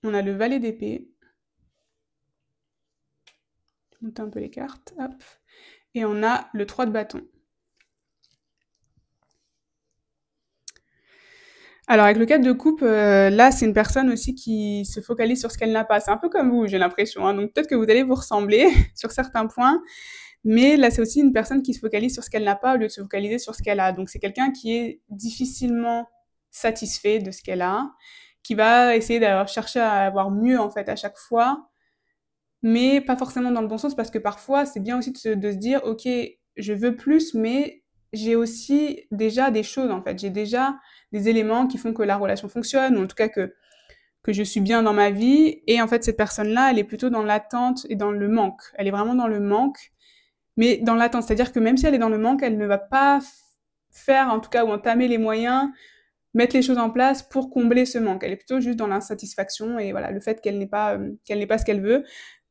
On a le valet d'épée. Je monte un peu les cartes. Hop. Et on a le 3 de bâton. Alors avec le 4 de coupe, là, c'est une personne aussi qui se focalise sur ce qu'elle n'a pas. C'est un peu comme vous, j'ai l'impression. Hein. Donc peut-être que vous allez vous ressembler sur certains points. Mais là, c'est aussi une personne qui se focalise sur ce qu'elle n'a pas au lieu de se focaliser sur ce qu'elle a. Donc c'est quelqu'un qui est difficilement satisfait de ce qu'elle a, qui va essayer d'avoir chercher à avoir mieux en fait à chaque fois, mais pas forcément dans le bon sens parce que parfois c'est bien aussi de se dire ok, je veux plus, mais j'ai aussi déjà des choses, en fait. J'ai déjà des éléments qui font que la relation fonctionne, ou en tout cas que je suis bien dans ma vie. Et en fait, cette personne-là, elle est plutôt dans l'attente et dans le manque. Elle est vraiment dans le manque, mais dans l'attente. C'est-à-dire que même si elle est dans le manque, elle ne va pas faire, en tout cas, ou entamer les moyens, mettre les choses en place pour combler ce manque. Elle est plutôt juste dans l'insatisfaction et voilà, le fait qu'elle n'ait pas ce qu'elle veut.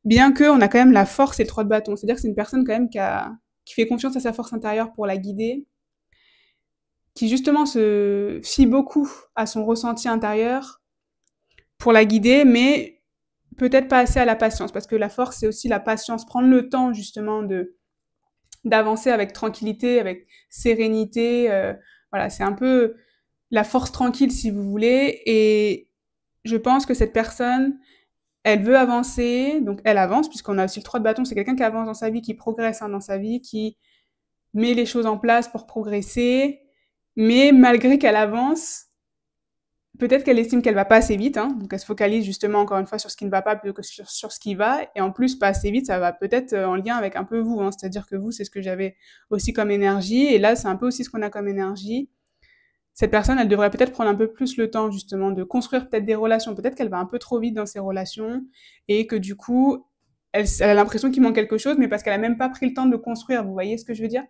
Bien qu'on a quand même la force et le 3 de bâton. C'est-à-dire que c'est une personne quand même qui fait confiance à sa force intérieure pour la guider, qui justement se fie beaucoup à son ressenti intérieur pour la guider, mais peut-être pas assez à la patience, parce que la force, c'est aussi la patience, prendre le temps justement d'avancer avec tranquillité, avec sérénité. Voilà, c'est un peu la force tranquille, si vous voulez. Et je pense que cette personne, elle veut avancer, donc elle avance, puisqu'on a aussi le 3 de bâton, c'est quelqu'un qui avance dans sa vie, qui progresse dans sa vie, qui met les choses en place pour progresser, mais malgré qu'elle avance, peut-être qu'elle estime qu'elle va pas assez vite, hein, donc elle se focalise justement encore une fois sur ce qui ne va pas plutôt que sur ce qui va, et en plus pas assez vite, ça va peut-être en lien avec un peu vous, hein, c'est-à-dire que vous, c'est ce que j'avais aussi comme énergie, et là c'est un peu aussi ce qu'on a comme énergie. Cette personne, elle devrait peut-être prendre un peu plus le temps justement de construire peut-être des relations, peut-être qu'elle va un peu trop vite dans ses relations, et que du coup, elle a l'impression qu'il manque quelque chose, mais parce qu'elle a même pas pris le temps de construire, vous voyez ce que je veux dire?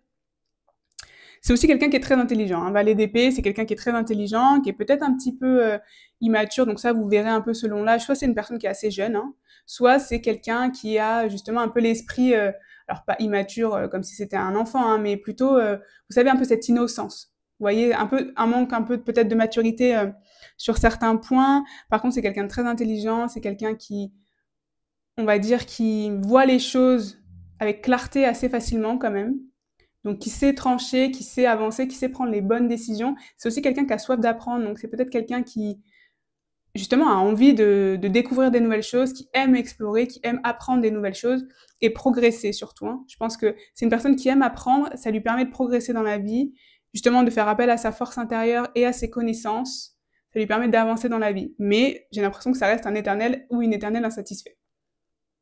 C'est aussi quelqu'un qui est très intelligent. Un valet d'épée, c'est quelqu'un qui est très intelligent, qui est peut-être un petit peu immature, donc ça, vous verrez un peu selon l'âge. Soit c'est une personne qui est assez jeune, hein, soit c'est quelqu'un qui a justement un peu l'esprit, alors pas immature comme si c'était un enfant, hein, mais plutôt, vous savez, un peu cette innocence. Vous voyez, un peu un manque un peu peut-être de maturité sur certains points. Par contre, c'est quelqu'un de très intelligent, c'est quelqu'un qui, on va dire, qui voit les choses avec clarté assez facilement quand même. Donc, qui sait trancher, qui sait avancer, qui sait prendre les bonnes décisions. C'est aussi quelqu'un qui a soif d'apprendre. Donc, c'est peut-être quelqu'un qui, justement, a envie de découvrir des nouvelles choses, qui aime explorer, qui aime apprendre des nouvelles choses et progresser surtout, hein. Je pense que c'est une personne qui aime apprendre. Ça lui permet de progresser dans la vie, justement, de faire appel à sa force intérieure et à ses connaissances. Ça lui permet d'avancer dans la vie. Mais j'ai l'impression que ça reste un éternel ou une éternelle insatisfait.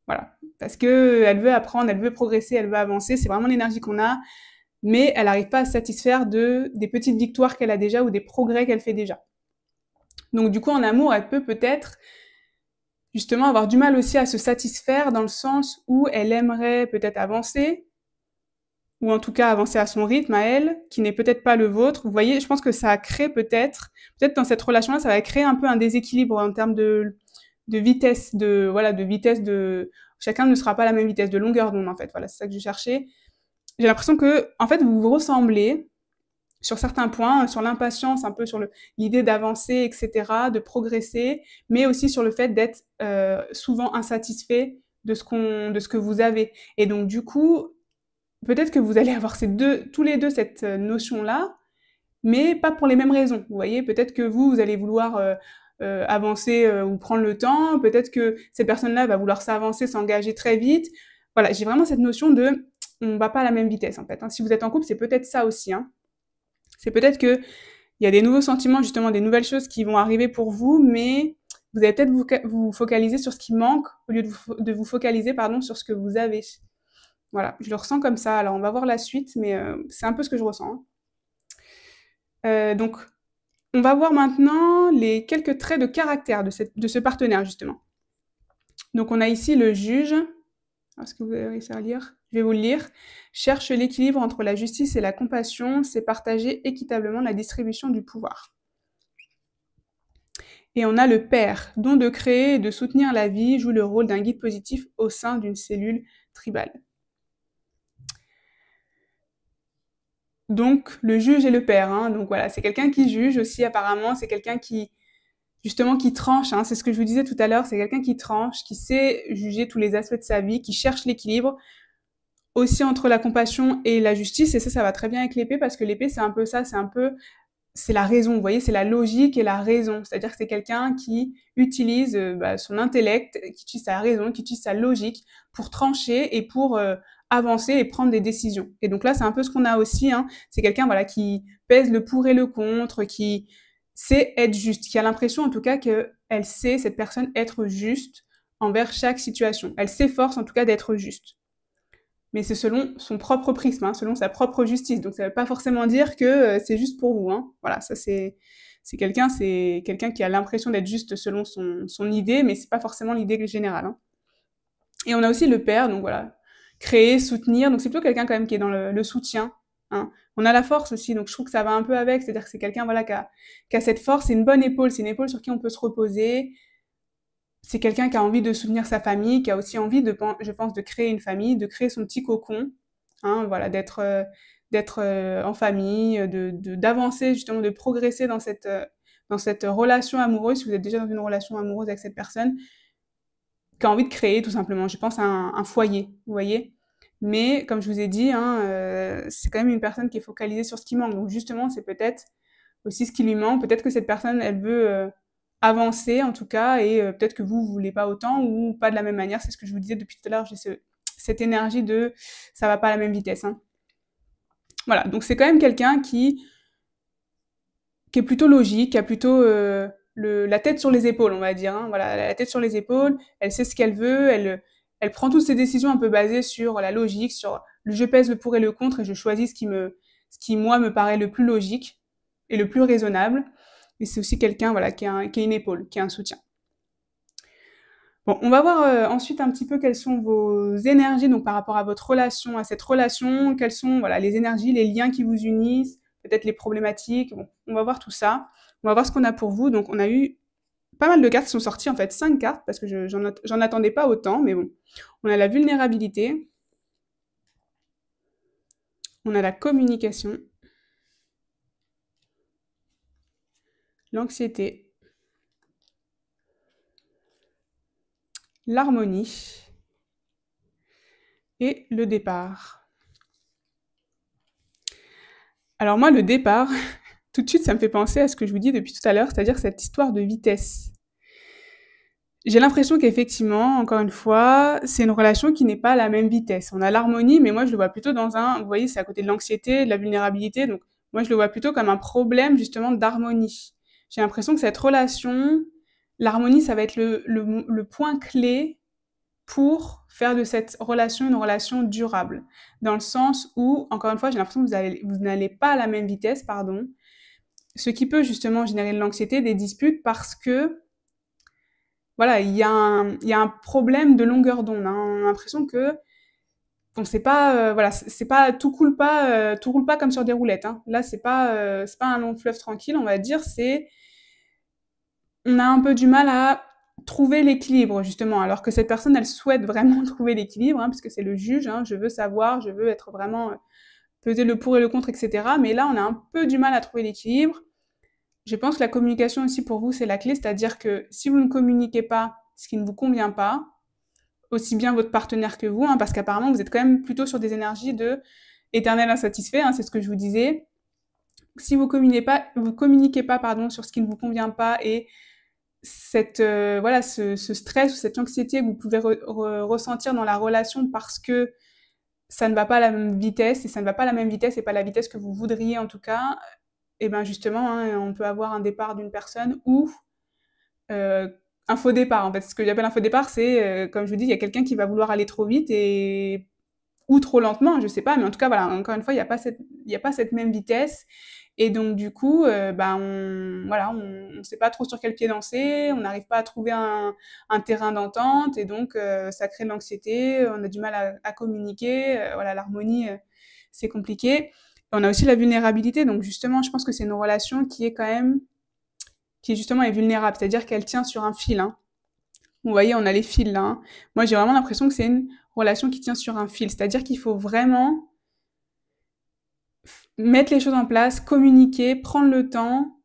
Voilà. Parce que elle veut apprendre, elle veut progresser, elle veut avancer. C'est vraiment l'énergie qu'on a, mais elle n'arrive pas à se satisfaire des petites victoires qu'elle a déjà ou des progrès qu'elle fait déjà. Donc du coup, en amour, elle peut peut-être justement avoir du mal aussi à se satisfaire dans le sens où elle aimerait peut-être avancer, ou en tout cas avancer à son rythme à elle, qui n'est peut-être pas le vôtre. Vous voyez, je pense que ça crée peut-être dans cette relation-là, ça va créer un peu un déséquilibre en termes de vitesse, de vitesse de, chacun ne sera pas à la même vitesse, de longueur d'onde en fait. Voilà, c'est ça que je cherchais. J'ai l'impression que, en fait, vous vous ressemblez sur certains points, sur l'impatience, un peu sur l'idée d'avancer, etc., de progresser, mais aussi sur le fait d'être souvent insatisfait de ce que vous avez. Et donc, du coup, peut-être que vous allez avoir tous les deux cette notion-là, mais pas pour les mêmes raisons. Vous voyez, peut-être que vous allez vouloir avancer ou prendre le temps, peut-être que cette personne-là va vouloir s'avancer, s'engager très vite. Voilà, j'ai vraiment cette notion de on va pas à la même vitesse en fait, hein. Si vous êtes en couple, c'est peut-être ça aussi, hein. C'est peut-être que il y a des nouveaux sentiments, justement, des nouvelles choses qui vont arriver pour vous, mais vous allez peut-être vous focaliser sur ce qui manque au lieu de vous focaliser, pardon, sur ce que vous avez. Voilà, je le ressens comme ça. Alors, on va voir la suite, mais c'est un peu ce que je ressens, hein. Donc, on va voir maintenant les quelques traits de caractère de ce partenaire, justement. Donc, on a ici le juge. Est-ce que vous avez réussi à lire? Je vais vous le lire. Cherche l'équilibre entre la justice et la compassion, c'est partager équitablement la distribution du pouvoir. Et on a le père, don de créer et de soutenir la vie, joue le rôle d'un guide positif au sein d'une cellule tribale. Donc, le juge et le père, hein. Donc voilà, c'est quelqu'un qui juge aussi apparemment, c'est quelqu'un qui, justement, qui tranche, hein. C'est ce que je vous disais tout à l'heure, c'est quelqu'un qui tranche, qui sait juger tous les aspects de sa vie, qui cherche l'équilibre, aussi entre la compassion et la justice, et ça va très bien avec l'épée, parce que l'épée, c'est un peu ça, c'est la raison, vous voyez, c'est la logique et la raison. C'est-à-dire que c'est quelqu'un qui utilise son intellect, qui utilise sa raison, qui utilise sa logique pour trancher et pour avancer et prendre des décisions. Et donc là, c'est un peu ce qu'on a aussi, hein. C'est quelqu'un, voilà, qui pèse le pour et le contre, qui sait être juste, qui a l'impression en tout cas qu'elle sait, cette personne, être juste envers chaque situation. Elle s'efforce en tout cas d'être juste. mais c'est selon son propre prisme, hein, selon sa propre justice. Donc ça veut pas forcément dire que c'est juste pour vous, hein. Voilà, ça c'est quelqu'un qui a l'impression d'être juste selon son idée, mais c'est pas forcément l'idée générale, hein. Et on a aussi le père, donc voilà, créer, soutenir. Donc c'est plutôt quelqu'un quand même qui est dans le soutien, hein. On a la force aussi, donc je trouve que ça va un peu avec, c'est-à-dire que c'est quelqu'un voilà qui a cette force, c'est une bonne épaule, c'est une épaule sur qui on peut se reposer. C'est quelqu'un qui a envie de soutenir sa famille, qui a aussi envie je pense, de créer une famille, de créer son petit cocon, hein, voilà, d'être en famille, d'avancer justement, de progresser dans cette relation amoureuse. Si vous êtes déjà dans une relation amoureuse avec cette personne, qui a envie de créer tout simplement, je pense, un foyer, vous voyez. Mais comme je vous ai dit, hein, c'est quand même une personne qui est focalisée sur ce qui manque. Donc justement, c'est peut-être aussi ce qui lui manque. Peut-être que cette personne, elle veut avancer en tout cas, et peut-être que vous voulez pas autant ou pas de la même manière. C'est ce que je vous disais depuis tout à l'heure. J'ai cette énergie de ça va pas à la même vitesse, hein. Voilà. Donc c'est quand même quelqu'un qui est plutôt logique, qui a plutôt la tête sur les épaules, on va dire, hein. Voilà, elle a la tête sur les épaules, elle sait ce qu'elle veut, elle prend toutes ses décisions un peu basées sur la logique, sur je pèse le pour et le contre et je choisis ce qui moi me paraît le plus logique et le plus raisonnable. Et c'est aussi quelqu'un voilà qui a une épaule, qui a un soutien. Bon, on va voir ensuite un petit peu quelles sont vos énergies donc par rapport à votre relation, à cette relation, quelles sont voilà les énergies, les liens qui vous unissent, peut-être les problématiques. Bon, on va voir tout ça. On va voir ce qu'on a pour vous. Donc on a eu pas mal de cartes qui sont sorties, en fait 5 cartes parce que j'en attendais pas autant, mais bon. On a la vulnérabilité, on a la communication, l'anxiété, l'harmonie et le départ. Alors moi, le départ, tout de suite, ça me fait penser à ce que je vous dis depuis tout à l'heure, c'est-à-dire cette histoire de vitesse. J'ai l'impression qu'effectivement, encore une fois, c'est une relation qui n'est pas à la même vitesse. On a l'harmonie, mais moi, je le vois plutôt vous voyez, c'est à côté de l'anxiété, de la vulnérabilité, donc moi, je le vois plutôt comme un problème, justement, d'harmonie. J'ai l'impression que cette relation, l'harmonie, ça va être le point clé pour faire de cette relation une relation durable. Dans le sens où, encore une fois, j'ai l'impression que vous n'allez pas à la même vitesse, pardon, ce qui peut justement générer de l'anxiété, des disputes, parce que voilà, il y a un problème de longueur d'onde, hein. On a l'impression que bon, c'est pas voilà, c'est pas tout roule pas comme sur des roulettes, hein. Là, c'est pas un long fleuve tranquille, on va dire. C'est on a un peu du mal à trouver l'équilibre justement, alors que cette personne, elle souhaite vraiment trouver l'équilibre, hein, puisque c'est le juge. Hein, je veux savoir, je veux être vraiment peser le pour et le contre, etc. Mais là, on a un peu du mal à trouver l'équilibre. Je pense que la communication aussi pour vous, c'est la clé, c'est-à-dire que si vous ne communiquez pas ce qui ne vous convient pas, aussi bien votre partenaire que vous, hein, parce qu'apparemment vous êtes quand même plutôt sur des énergies de éternel insatisfait, hein, c'est ce que je vous disais. Si vous communiquez pas pardon, sur ce qui ne vous convient pas et voilà, ce stress ou cette anxiété que vous pouvez ressentir dans la relation parce que ça ne va pas à la même vitesse, et ça ne va pas à la même vitesse et pas la vitesse que vous voudriez en tout cas, et bien justement, hein, on peut avoir un départ d'une personne ou un faux départ. En fait, ce que j'appelle un faux départ, c'est, comme je vous dis, il y a quelqu'un qui va vouloir aller trop vite et ou trop lentement, je sais pas, mais en tout cas, voilà, encore une fois, il y a pas cette même vitesse. Et donc, du coup, bah, voilà, on sait pas trop sur quel pied danser, on n'arrive pas à trouver un terrain d'entente, et donc, ça crée de l'anxiété, on a du mal à communiquer, voilà, l'harmonie, c'est compliqué. On a aussi la vulnérabilité, donc justement, je pense que c'est une relation qui justement est vulnérable, c'est-à-dire qu'elle tient sur un fil, hein. Vous voyez, on a les fils là, hein. Moi, j'ai vraiment l'impression que c'est une relation qui tient sur un fil, c'est-à-dire qu'il faut vraiment mettre les choses en place, communiquer, prendre le temps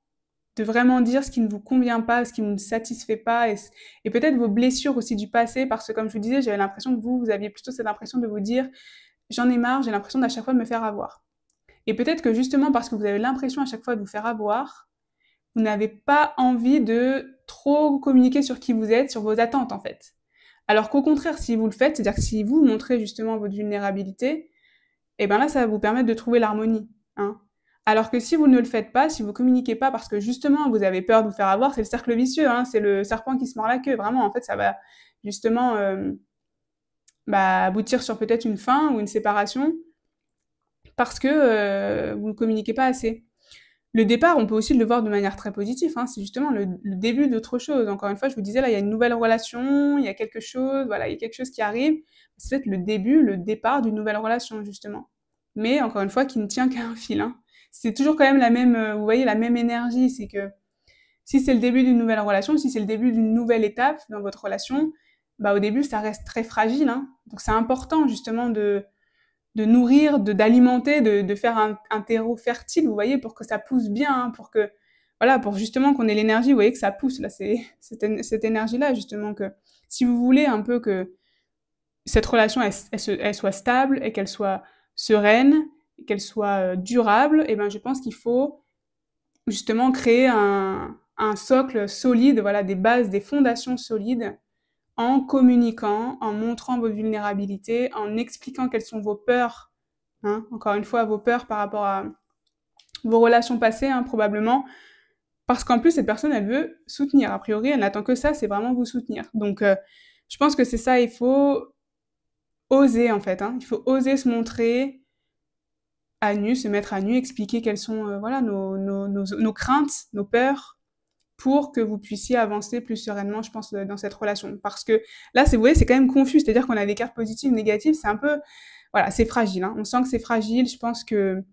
de vraiment dire ce qui ne vous convient pas, ce qui ne vous satisfait pas, et peut-être vos blessures aussi du passé, parce que comme je vous disais, j'avais l'impression que vous aviez plutôt cette impression de vous dire « j'en ai marre, j'ai l'impression d'à chaque fois de me faire avoir ». Et peut-être que justement parce que vous avez l'impression à chaque fois de vous faire avoir, vous n'avez pas envie de trop communiquer sur qui vous êtes, sur vos attentes en fait. Alors qu'au contraire, si vous le faites, c'est-à-dire que si vous montrez justement votre vulnérabilité, et ben là, ça va vous permettre de trouver l'harmonie, hein. Alors que si vous ne le faites pas, si vous communiquez pas parce que justement vous avez peur de vous faire avoir, c'est le cercle vicieux, hein, c'est le serpent qui se mord la queue. Vraiment, en fait, ça va justement aboutir sur peut-être une fin ou une séparation parce que vous ne communiquez pas assez. Le départ, on peut aussi le voir de manière très positive, hein, c'est justement le début d'autre chose. Encore une fois, je vous disais, là, il y a une nouvelle relation, il y a quelque chose, voilà, il y a quelque chose qui arrive. C'est peut-être le début, le départ d'une nouvelle relation, justement. Mais encore une fois, qui ne tient qu'à un fil, hein. C'est toujours quand même la même, vous voyez, la même énergie. C'est que si c'est le début d'une nouvelle relation, si c'est le début d'une nouvelle étape dans votre relation, au début, ça reste très fragile, hein. Donc c'est important, justement, de nourrir, d'alimenter, de faire un terreau fertile, vous voyez, pour que ça pousse bien, hein, pour que, voilà, pour justement qu'on ait l'énergie, vous voyez, que ça pousse, là, c'est cette énergie-là, justement, que si vous voulez un peu que cette relation, elle soit stable et qu'elle soit sereine, qu'elle soit durable, et ben, je pense qu'il faut justement créer un socle solide, voilà, des bases, des fondations solides en communiquant, en montrant vos vulnérabilités, en expliquant quelles sont vos peurs, hein, encore une fois, vos peurs par rapport à vos relations passées, hein, probablement, parce qu'en plus, cette personne, elle veut soutenir. A priori, elle n'attend que ça, c'est vraiment vous soutenir. Donc, je pense que c'est ça, il faut oser, en fait, hein, il faut oser se montrer à nu, se mettre à nu, expliquer quelles sont, voilà, nos craintes, nos peurs, pour que vous puissiez avancer plus sereinement, je pense, dans cette relation. Parce que là, vous voyez, c'est quand même confus, c'est-à-dire qu'on a des cartes positives, négatives, c'est un peu, voilà, c'est fragile, hein. On sent que c'est fragile, je pense que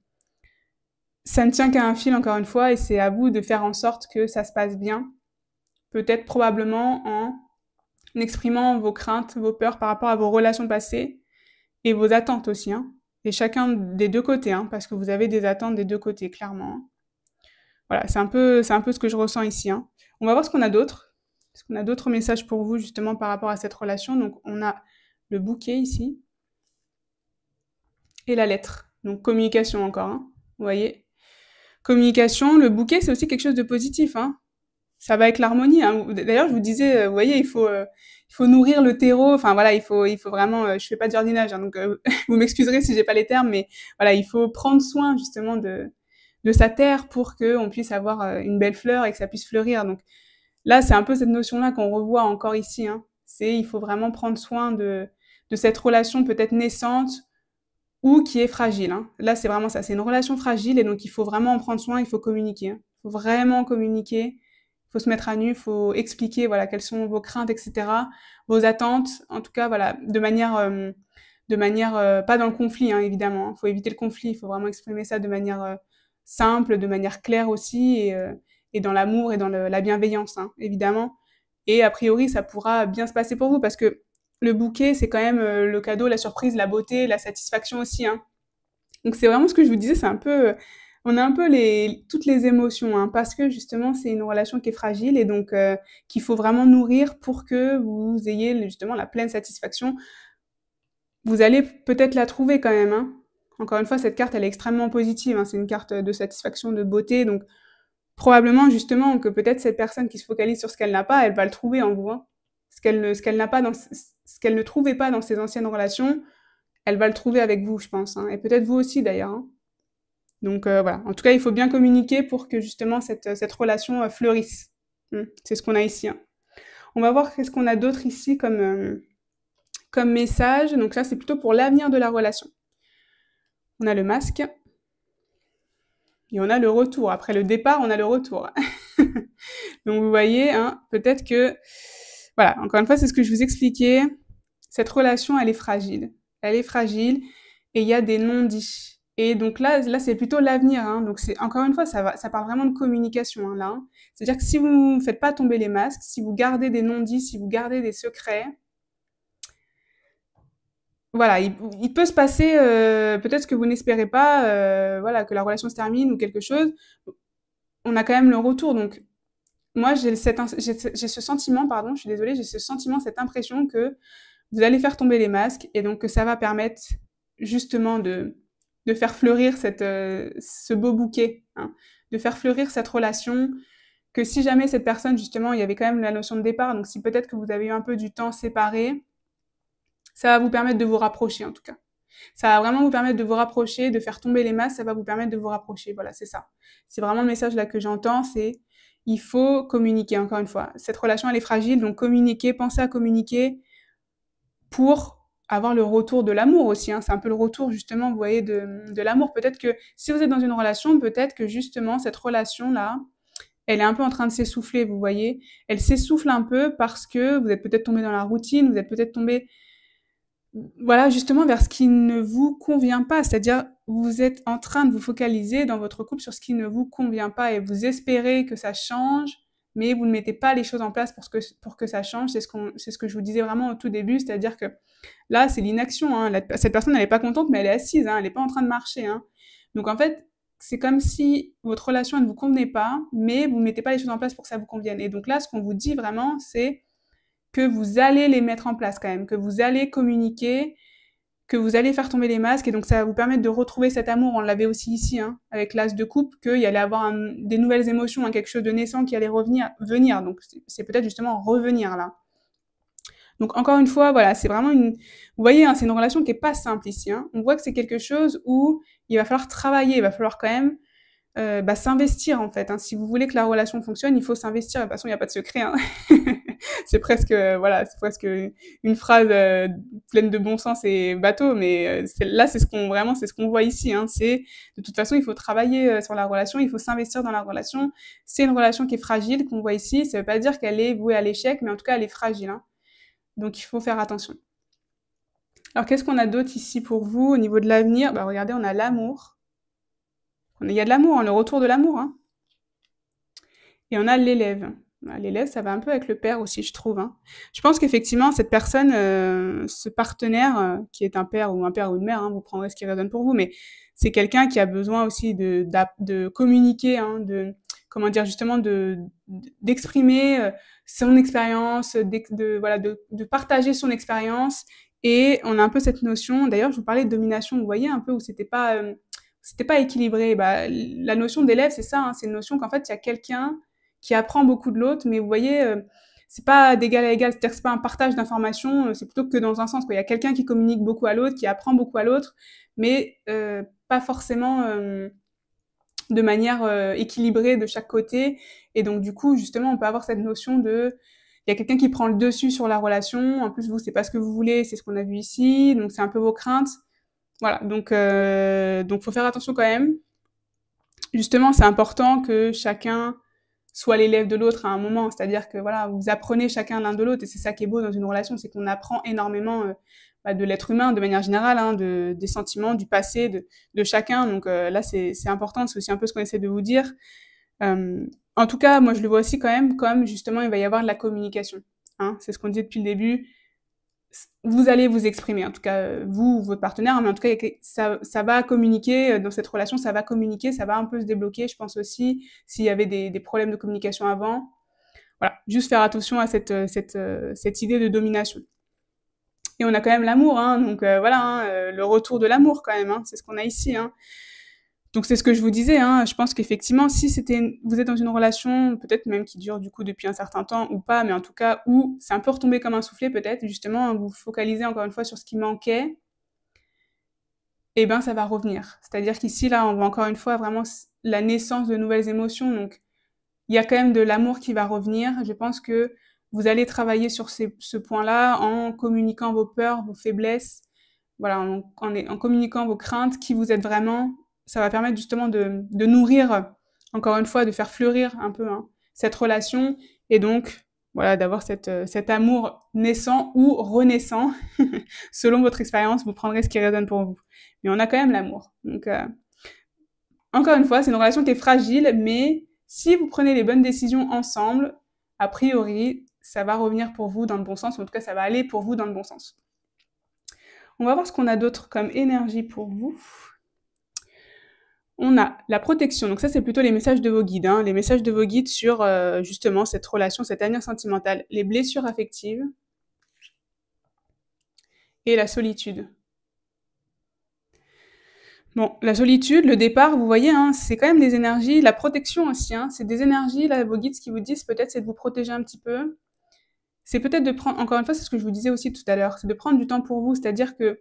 ça ne tient qu'à un fil, encore une fois, et c'est à vous de faire en sorte que ça se passe bien, peut-être probablement en exprimant vos craintes, vos peurs par rapport à vos relations passées, et vos attentes aussi, hein. Et chacun des deux côtés, hein, parce que vous avez des attentes des deux côtés, clairement, hein. Voilà, c'est un peu ce que je ressens ici, hein. On va voir ce qu'on a d'autre. Est-ce qu'on a d'autres messages pour vous, justement, par rapport à cette relation? Donc, on a le bouquet ici et la lettre. Donc, communication encore, hein, vous voyez? Communication, le bouquet, c'est aussi quelque chose de positif, hein. Ça va avec l'harmonie, hein. D'ailleurs, je vous disais, vous voyez, il faut nourrir le terreau. Enfin, voilà, il faut vraiment, je fais pas de jardinage, hein, donc vous m'excuserez si j'ai pas les termes, mais voilà, il faut prendre soin, justement, de sa terre pour qu'on puisse avoir une belle fleur et que ça puisse fleurir. Donc, là, c'est un peu cette notion-là qu'on revoit encore ici, hein. C'est il faut vraiment prendre soin de cette relation peut-être naissante ou qui est fragile, hein. Là, c'est vraiment ça, c'est une relation fragile et donc il faut vraiment en prendre soin, il faut communiquer, hein. Il faut vraiment communiquer, il faut se mettre à nu, il faut expliquer, voilà, quelles sont vos craintes, etc., vos attentes, en tout cas, voilà, de manière pas dans le conflit, hein, évidemment, hein. Il faut éviter le conflit, il faut vraiment exprimer ça de manière simple, de manière claire aussi, et dans l'amour et dans la bienveillance, hein, évidemment. Et a priori, ça pourra bien se passer pour vous parce que le bouquet, c'est quand même le cadeau, la surprise, la beauté, la satisfaction aussi, hein. Donc c'est vraiment ce que je vous disais, c'est un peu, on a un peu toutes les émotions, hein, parce que justement c'est une relation qui est fragile et donc qu'il faut vraiment nourrir pour que vous ayez justement la pleine satisfaction. Vous allez peut-être la trouver quand même, hein. Encore une fois, cette carte, elle est extrêmement positive, hein, c'est une carte de satisfaction, de beauté, donc probablement justement que peut-être cette personne qui se focalise sur ce qu'elle n'a pas, elle va le trouver en vous, hein. Ce qu'elle n'a pas ce qu'elle ne trouvait pas dans ses anciennes relations, elle va le trouver avec vous, je pense, hein, et peut-être vous aussi d'ailleurs, hein. Donc voilà. En tout cas, il faut bien communiquer pour que justement cette relation fleurisse. C'est ce qu'on a ici, hein. On va voir qu'est-ce qu'on a d'autre ici comme message. Donc ça, c'est plutôt pour l'avenir de la relation. On a le masque. Et on a le retour. Après le départ, on a le retour. Donc vous voyez, hein, peut-être que... Voilà, encore une fois, c'est ce que je vous expliquais. Cette relation, elle est fragile. Elle est fragile et il y a des non-dits. Et donc là c'est plutôt l'avenir, hein. Donc c'est encore une fois, ça parle vraiment de communication, hein, là, hein. C'est-à-dire que si vous ne faites pas tomber les masques, si vous gardez des non-dits, si vous gardez des secrets, voilà, il peut se passer peut-être que vous n'espérez pas, voilà, que la relation se termine ou quelque chose. On a quand même le retour, donc moi j'ai ce sentiment, pardon, je suis désolée, j'ai ce sentiment, cette impression que vous allez faire tomber les masques et donc que ça va permettre justement de faire fleurir ce beau bouquet, hein, de faire fleurir cette relation, que si jamais cette personne, justement, il y avait quand même la notion de départ, donc si peut-être que vous avez eu un peu du temps séparé, ça va vous permettre de vous rapprocher en tout cas. Ça va vraiment vous permettre de vous rapprocher, de faire tomber les masques, ça va vous permettre de vous rapprocher, voilà, c'est ça. C'est vraiment le message là que j'entends, c'est il faut communiquer, encore une fois. Cette relation, elle est fragile, donc communiquer, pensez à communiquer pour avoir le retour de l'amour aussi, hein. C'est un peu le retour justement, vous voyez, de l'amour. Peut-être que si vous êtes dans une relation, peut-être que justement cette relation-là, elle est un peu en train de s'essouffler, vous voyez. Elle s'essouffle un peu parce que vous êtes peut-être tombé dans la routine, vous êtes peut-être tombé, voilà, justement vers ce qui ne vous convient pas. C'est-à-dire, vous êtes en train de vous focaliser dans votre couple sur ce qui ne vous convient pas et vous espérez que ça change, mais vous ne mettez pas les choses en place pour que ça change. C'est ce que je vous disais vraiment au tout début, c'est-à-dire que là, c'est l'inaction, hein. Cette personne, elle est pas contente, mais elle est assise, hein, elle est pas en train de marcher, hein. Donc en fait, c'est comme si votre relation, elle ne vous convenait pas, mais vous ne mettez pas les choses en place pour que ça vous convienne. Et donc là, ce qu'on vous dit vraiment, c'est que vous allez les mettre en place quand même, que vous allez communiquer, que vous allez faire tomber les masques, et donc ça va vous permettre de retrouver cet amour. On l'avait aussi ici, hein, avec l'as de coupe, qu'il y allait avoir des nouvelles émotions, hein, quelque chose de naissant qui allait venir. Donc c'est peut-être justement revenir là. Donc encore une fois, voilà, c'est vraiment une... Vous voyez, hein, c'est une relation qui est pas simple ici, hein. On voit que c'est quelque chose où il va falloir travailler, il va falloir quand même s'investir en fait, hein. Si vous voulez que la relation fonctionne, il faut s'investir. De toute façon, il n'y a pas de secret, hein. C'est presque, voilà, c'est presque une phrase pleine de bon sens et bateau, mais là, c'est ce qu'on voit ici, hein. C'est, de toute façon, il faut travailler sur la relation, il faut s'investir dans la relation. C'est une relation qui est fragile, qu'on voit ici. Ça veut pas dire qu'elle est vouée à l'échec, mais en tout cas, elle est fragile, hein. Donc, il faut faire attention. Alors, qu'est-ce qu'on a d'autre ici pour vous au niveau de l'avenir? Bah, regardez, on a l'amour. Il y a de l'amour, hein, le retour de l'amour, hein. Et on a l'élève. L'élève, ça va un peu avec le père aussi, je trouve, hein. Je pense qu'effectivement, cette personne, ce partenaire, qui est un père ou une mère, hein, vous prendrez ce qui résonne pour vous, mais c'est quelqu'un qui a besoin aussi de communiquer, hein, comment dire, justement, d'exprimer son expérience, voilà, de partager son expérience. Et on a un peu cette notion, d'ailleurs, je vous parlais de domination, vous voyez, un peu où c'était pas équilibré. Bah, la notion d'élève, c'est ça, hein, c'est une notion qu'en fait, il y a quelqu'un qui apprend beaucoup de l'autre, mais vous voyez, c'est pas d'égal à égal, c'est-à-dire que c'est pas un partage d'informations, c'est plutôt que dans un sens, quoi. Il y a quelqu'un qui communique beaucoup à l'autre, qui apprend beaucoup à l'autre, mais pas forcément de manière équilibrée de chaque côté. Et donc, du coup, justement, on peut avoir cette notion de... Il y a quelqu'un qui prend le dessus sur la relation, en plus, vous, c'est pas ce que vous voulez, c'est ce qu'on a vu ici, donc c'est un peu vos craintes. Voilà, donc faut faire attention quand même. Justement, c'est important que chacun soit l'élève de l'autre à un moment, c'est-à-dire que voilà, vous apprenez chacun l'un de l'autre, et c'est ça qui est beau dans une relation, c'est qu'on apprend énormément de l'être humain de manière générale, hein, des sentiments, du passé, de chacun. Donc là, c'est important, c'est aussi un peu ce qu'on essaie de vous dire. En tout cas, moi, je le vois aussi quand même comme justement, il va y avoir de la communication, hein, c'est ce qu'on dit depuis le début. Vous allez vous exprimer, en tout cas, vous, votre partenaire, mais en tout cas, ça va communiquer dans cette relation, ça va communiquer, ça va un peu se débloquer, je pense aussi, s'il y avait des problèmes de communication avant. Voilà, juste faire attention à cette idée de domination. Et on a quand même l'amour, hein, donc voilà, hein, le retour de l'amour quand même, hein, c'est ce qu'on a ici, hein. Donc c'est ce que je vous disais, hein, je pense qu'effectivement, si vous êtes dans une relation, peut-être même qui dure du coup depuis un certain temps ou pas, mais en tout cas où c'est un peu retombé comme un soufflet peut-être, justement, hein, vous focalisez encore une fois sur ce qui manquait, et ben ça va revenir. C'est-à-dire qu'ici, là, on voit encore une fois vraiment la naissance de nouvelles émotions, donc il y a quand même de l'amour qui va revenir. Je pense que vous allez travailler sur ce point-là en communiquant vos peurs, vos faiblesses, voilà, en communiquant vos craintes, qui vous êtes vraiment. Ça va permettre justement de nourrir, encore une fois, de faire fleurir un peu, hein, cette relation, et donc voilà, d'avoir cet amour naissant ou renaissant. Selon votre expérience, vous prendrez ce qui résonne pour vous. Mais on a quand même l'amour. Donc, encore une fois, c'est une relation qui est fragile, mais si vous prenez les bonnes décisions ensemble, a priori, ça va revenir pour vous dans le bon sens, ou en tout cas, ça va aller pour vous dans le bon sens. On va voir ce qu'on a d'autre comme énergie pour vous. On a la protection, donc ça c'est plutôt les messages de vos guides, hein, les messages de vos guides sur justement cette relation, cet avenir sentimental, les blessures affectives et la solitude. Bon, la solitude, le départ, vous voyez, hein, c'est quand même des énergies, la protection aussi, hein, c'est des énergies, là, vos guides, ce qu'ils vous disent, peut-être, c'est de vous protéger un petit peu. C'est peut-être de prendre, encore une fois, c'est ce que je vous disais aussi tout à l'heure, c'est de prendre du temps pour vous, c'est-à-dire que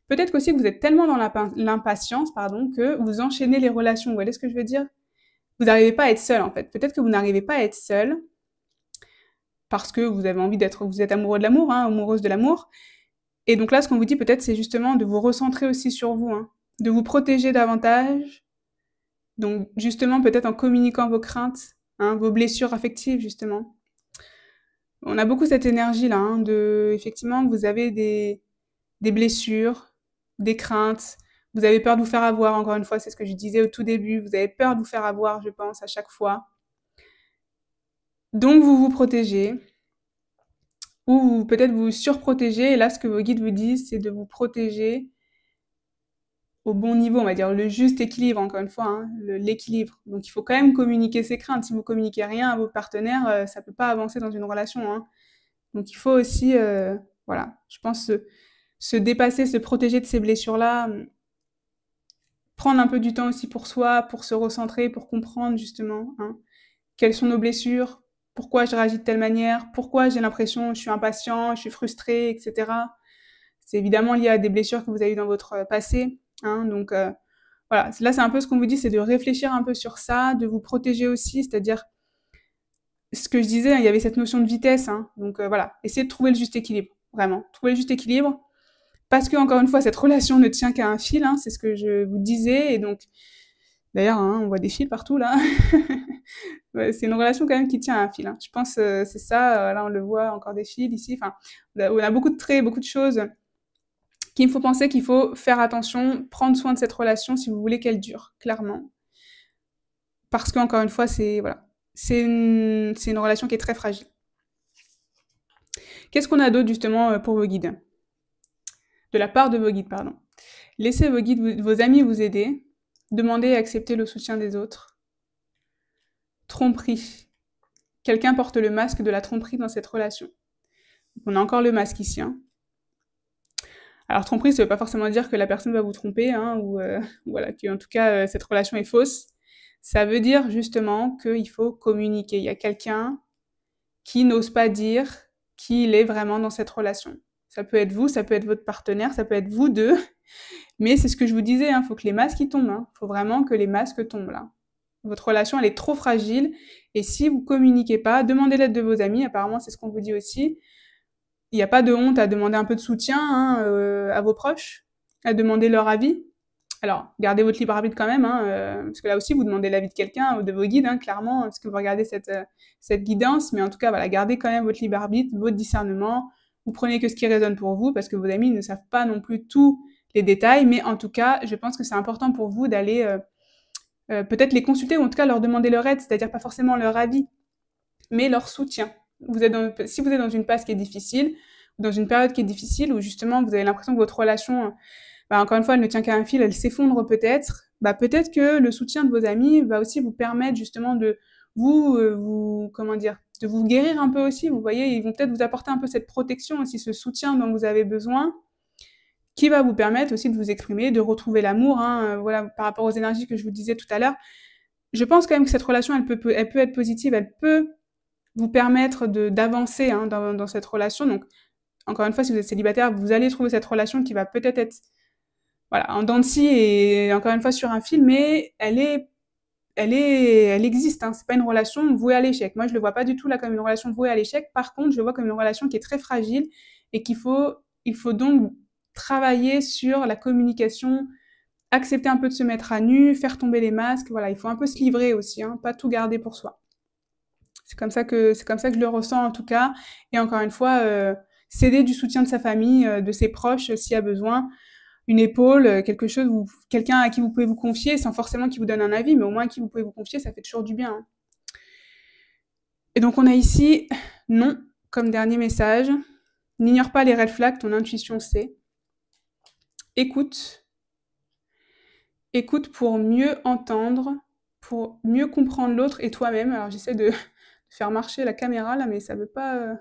peut-être qu'aussi que vous êtes tellement dans l'impatience, pardon, que vous enchaînez les relations, vous voyez ce que je veux dire? Vous n'arrivez pas à être seul, en fait. Peut-être que vous n'arrivez pas à être seul parce que vous avez envie vous êtes amoureux de l'amour, hein, amoureuse de l'amour, Et donc là, ce qu'on vous dit peut-être, c'est justement de vous recentrer aussi sur vous, hein, de vous protéger davantage. Donc justement, peut-être en communiquant vos craintes, hein, vos blessures affectives, justement. On a beaucoup cette énergie-là, hein, effectivement, vous avez des blessures, des craintes, vous avez peur de vous faire avoir, encore une fois, c'est ce que je disais au tout début, vous avez peur de vous faire avoir, je pense, à chaque fois. Donc vous vous protégez, ou peut-être vous surprotégez, et là, ce que vos guides vous disent, c'est de vous protéger au bon niveau, on va dire, le juste équilibre, encore une fois, hein, l'équilibre. Donc il faut quand même communiquer ses craintes. Si vous communiquez rien à vos partenaires, ça peut pas avancer dans une relation, hein. Donc il faut aussi, voilà, je pense se dépasser, se protéger de ces blessures-là, prendre un peu du temps aussi pour soi, pour se recentrer, pour comprendre justement, hein, quelles sont nos blessures, pourquoi je réagis de telle manière, pourquoi j'ai l'impression je suis impatient, je suis frustrée, etc. C'est évidemment lié à des blessures que vous avez eues dans votre passé, hein, donc voilà, là c'est un peu ce qu'on vous dit, c'est de réfléchir un peu sur ça, de vous protéger aussi, c'est-à-dire ce que je disais, hein, il y avait cette notion de vitesse, hein, donc voilà, essayez de trouver le juste équilibre, vraiment, trouver le juste équilibre, parce que encore une fois, cette relation ne tient qu'à un fil, hein, c'est ce que je vous disais, et donc, d'ailleurs, hein, on voit des fils partout là, ouais, c'est une relation quand même qui tient à un fil, hein. Je pense c'est ça, là on le voit, encore des fils ici, enfin, on a beaucoup de traits, beaucoup de choses qu'il me faut penser qu'il faut faire attention, prendre soin de cette relation si vous voulez qu'elle dure, clairement. Parce qu'encore une fois, c'est voilà, c'est une relation qui est très fragile. Qu'est-ce qu'on a d'autre justement pour vos guides? De la part de vos guides, pardon. Laissez vos guides, vos amis vous aider. Demandez et acceptez le soutien des autres. Tromperie. Quelqu'un porte le masque de la tromperie dans cette relation. On a encore le masque ici, hein. Alors tromperie, ça veut pas forcément dire que la personne va vous tromper, hein, ou voilà, qu'en tout cas cette relation est fausse. Ça veut dire justement qu'il faut communiquer. Il y a quelqu'un qui n'ose pas dire qui il est vraiment dans cette relation. Ça peut être vous, ça peut être votre partenaire, ça peut être vous deux, mais c'est ce que je vous disais, hein, faut que les masques y tombent, hein. Faut vraiment que les masques tombent là. Votre relation, elle est trop fragile, et si vous communiquez pas, demandez l'aide de vos amis, apparemment c'est ce qu'on vous dit aussi. Il n'y a pas de honte à demander un peu de soutien, hein, à vos proches, à demander leur avis. Alors, gardez votre libre arbitre quand même, hein, parce que là aussi, vous demandez l'avis de quelqu'un ou de vos guides, hein, clairement, parce que vous regardez cette guidance, mais en tout cas, voilà, gardez quand même votre libre arbitre, votre discernement. Vous prenez que ce qui résonne pour vous, parce que vos amis ne savent pas non plus tous les détails, mais en tout cas, je pense que c'est important pour vous d'aller peut-être les consulter, ou en tout cas leur demander leur aide, c'est-à-dire pas forcément leur avis, mais leur soutien. Si vous êtes dans une passe qui est difficile, ou dans une période qui est difficile, où justement vous avez l'impression que votre relation, bah, encore une fois, elle ne tient qu'à un fil, elle s'effondre peut-être, bah, peut-être que le soutien de vos amis va aussi vous permettre justement de comment dire, de vous guérir un peu aussi, vous voyez, ils vont peut-être vous apporter un peu cette protection aussi, ce soutien dont vous avez besoin, qui va vous permettre aussi de vous exprimer, de retrouver l'amour, hein, voilà, par rapport aux énergies que je vous disais tout à l'heure. Je pense quand même que cette relation, elle peut être positive, elle peut vous permettre d'avancer, hein, dans cette relation. Donc, encore une fois, si vous êtes célibataire, vous allez trouver cette relation qui va peut-être être, voilà, en dents de scie et encore une fois sur un fil, mais elle existe, hein. C'est pas une relation vouée à l'échec. Moi, je le vois pas du tout là comme une relation vouée à l'échec. Par contre, je le vois comme une relation qui est très fragile et il faut donc travailler sur la communication, accepter un peu de se mettre à nu, faire tomber les masques. Voilà, il faut un peu se livrer aussi, hein, pas tout garder pour soi. C'est comme ça que je le ressens en tout cas. Et encore une fois, céder du soutien de sa famille, de ses proches, s'il y a besoin, une épaule, quelque chose, ou quelqu'un à qui vous pouvez vous confier, sans forcément qu'il vous donne un avis, mais au moins à qui vous pouvez vous confier, ça fait toujours du bien, hein. Et donc on a ici non comme dernier message. N'ignore pas les red flags, ton intuition sait. Écoute. Écoute pour mieux entendre, pour mieux comprendre l'autre et toi-même. Alors j'essaie de faire marcher la caméra là, mais ça veut pas...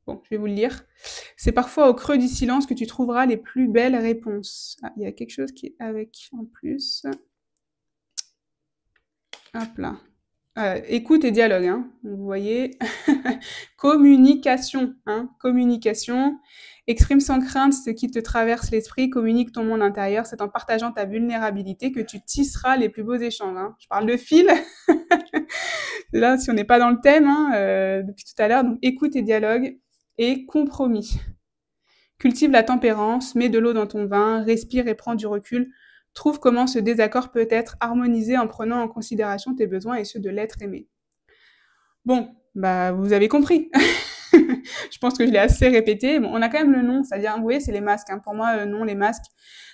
Bon, je vais vous le lire. C'est parfois au creux du silence que tu trouveras les plus belles réponses. Ah, il y a quelque chose qui est avec en plus. Hop là. Écoute et dialogue, hein. Vous voyez. Communication, hein. Communication. Exprime sans crainte ce qui te traverse l'esprit. Communique ton monde intérieur. C'est en partageant ta vulnérabilité que tu tisseras les plus beaux échanges, hein. Je parle de fil. Là, si on n'est pas dans le thème, hein, depuis tout à l'heure. Donc, écoute et dialogue et compromis. Cultive la tempérance, mets de l'eau dans ton vin, respire et prends du recul. Trouve comment ce désaccord peut être harmonisé en prenant en considération tes besoins et ceux de l'être aimé. Bon, bah vous avez compris. Je pense que je l'ai assez répété. Bon, on a quand même le nom, c'est-à-dire, vous voyez, c'est les masques. Hein. Pour moi, non, les masques.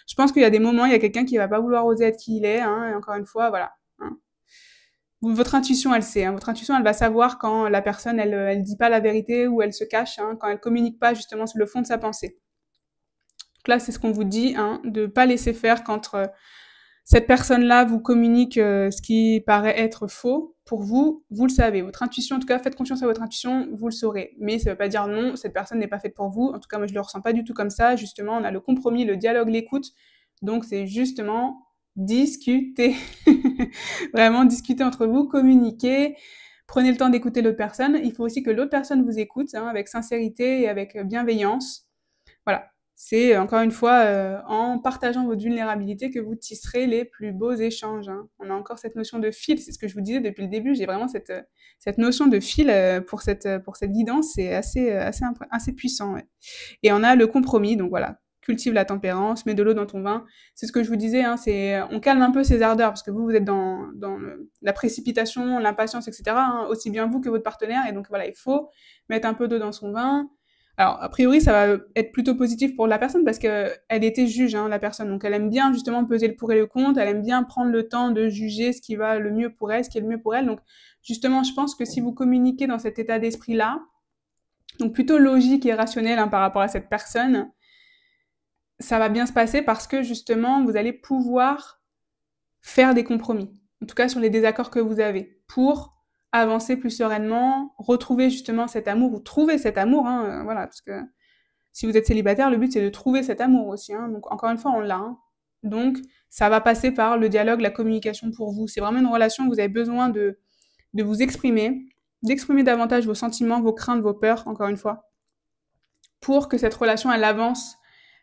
Je pense qu'il y a des moments, il y a quelqu'un qui va pas vouloir oser être qui il est. Hein, et encore une fois, voilà. Hein. Votre intuition, elle sait. Hein, votre intuition, elle va savoir quand la personne, elle dit pas la vérité ou elle se cache, hein, quand elle communique pas justement sur le fond de sa pensée. Donc là, c'est ce qu'on vous dit, hein, de pas laisser faire quand cette personne-là vous communique ce qui paraît être faux. Pour vous, vous le savez. Votre intuition, en tout cas, faites confiance à votre intuition, vous le saurez. Mais ça ne veut pas dire non, cette personne n'est pas faite pour vous. En tout cas, moi, je le ressens pas du tout comme ça. Justement, on a le compromis, le dialogue, l'écoute. Donc, c'est justement discuter. Vraiment discuter entre vous, communiquer. Prenez le temps d'écouter l'autre personne. Il faut aussi que l'autre personne vous écoute, hein, avec sincérité et avec bienveillance. Voilà. C'est encore une fois en partageant votre vulnérabilité que vous tisserez les plus beaux échanges. Hein. On a encore cette notion de fil, c'est ce que je vous disais depuis le début. J'ai vraiment cette notion de fil pour cette guidance, c'est assez puissant. Ouais. Et on a le compromis, donc voilà, cultive la tempérance, mets de l'eau dans ton vin. C'est ce que je vous disais, hein, on calme un peu ces ardeurs parce que vous êtes dans la précipitation, l'impatience, etc. Hein, aussi bien vous que votre partenaire. Et donc voilà, il faut mettre un peu d'eau dans son vin. Alors, a priori, ça va être plutôt positif pour la personne parce qu'elle était juge, hein, la personne. Donc, elle aime bien justement peser le pour et le contre. Elle aime bien prendre le temps de juger ce qui va le mieux pour elle, ce qui est le mieux pour elle. Donc, justement, je pense que si vous communiquez dans cet état d'esprit-là, donc plutôt logique et rationnel hein, par rapport à cette personne, ça va bien se passer parce que justement, vous allez pouvoir faire des compromis. En tout cas, sur les désaccords que vous avez pour avancer plus sereinement, retrouver justement cet amour ou trouver cet amour, hein, voilà, parce que si vous êtes célibataire, le but c'est de trouver cet amour aussi, hein, donc encore une fois on l'a, hein. Donc ça va passer par le dialogue, la communication pour vous, c'est vraiment une relation où vous avez besoin de vous exprimer, d'exprimer davantage vos sentiments, vos craintes, vos peurs, encore une fois, pour que cette relation elle avance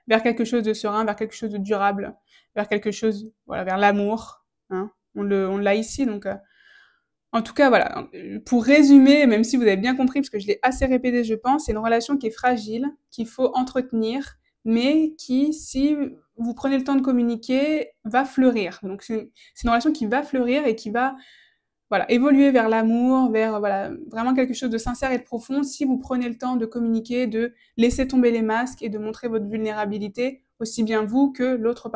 vers quelque chose de serein, vers quelque chose de durable, vers quelque chose, voilà, vers l'amour, hein. On l'a ici, donc en tout cas, voilà. Pour résumer, même si vous avez bien compris, parce que je l'ai assez répété, je pense, c'est une relation qui est fragile, qu'il faut entretenir, mais qui, si vous prenez le temps de communiquer, va fleurir. Donc, c'est une relation qui va fleurir et qui va, voilà, évoluer vers l'amour, vers, voilà, vraiment quelque chose de sincère et de profond, si vous prenez le temps de communiquer, de laisser tomber les masques et de montrer votre vulnérabilité, aussi bien vous que l'autre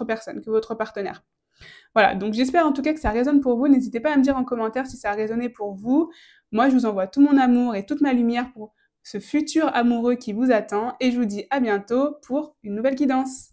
personne, que votre partenaire. Voilà, donc j'espère en tout cas que ça résonne pour vous. N'hésitez pas à me dire en commentaire si ça a résonné pour vous. Moi, je vous envoie tout mon amour et toute ma lumière pour ce futur amoureux qui vous attend. Et je vous dis à bientôt pour une nouvelle guidance.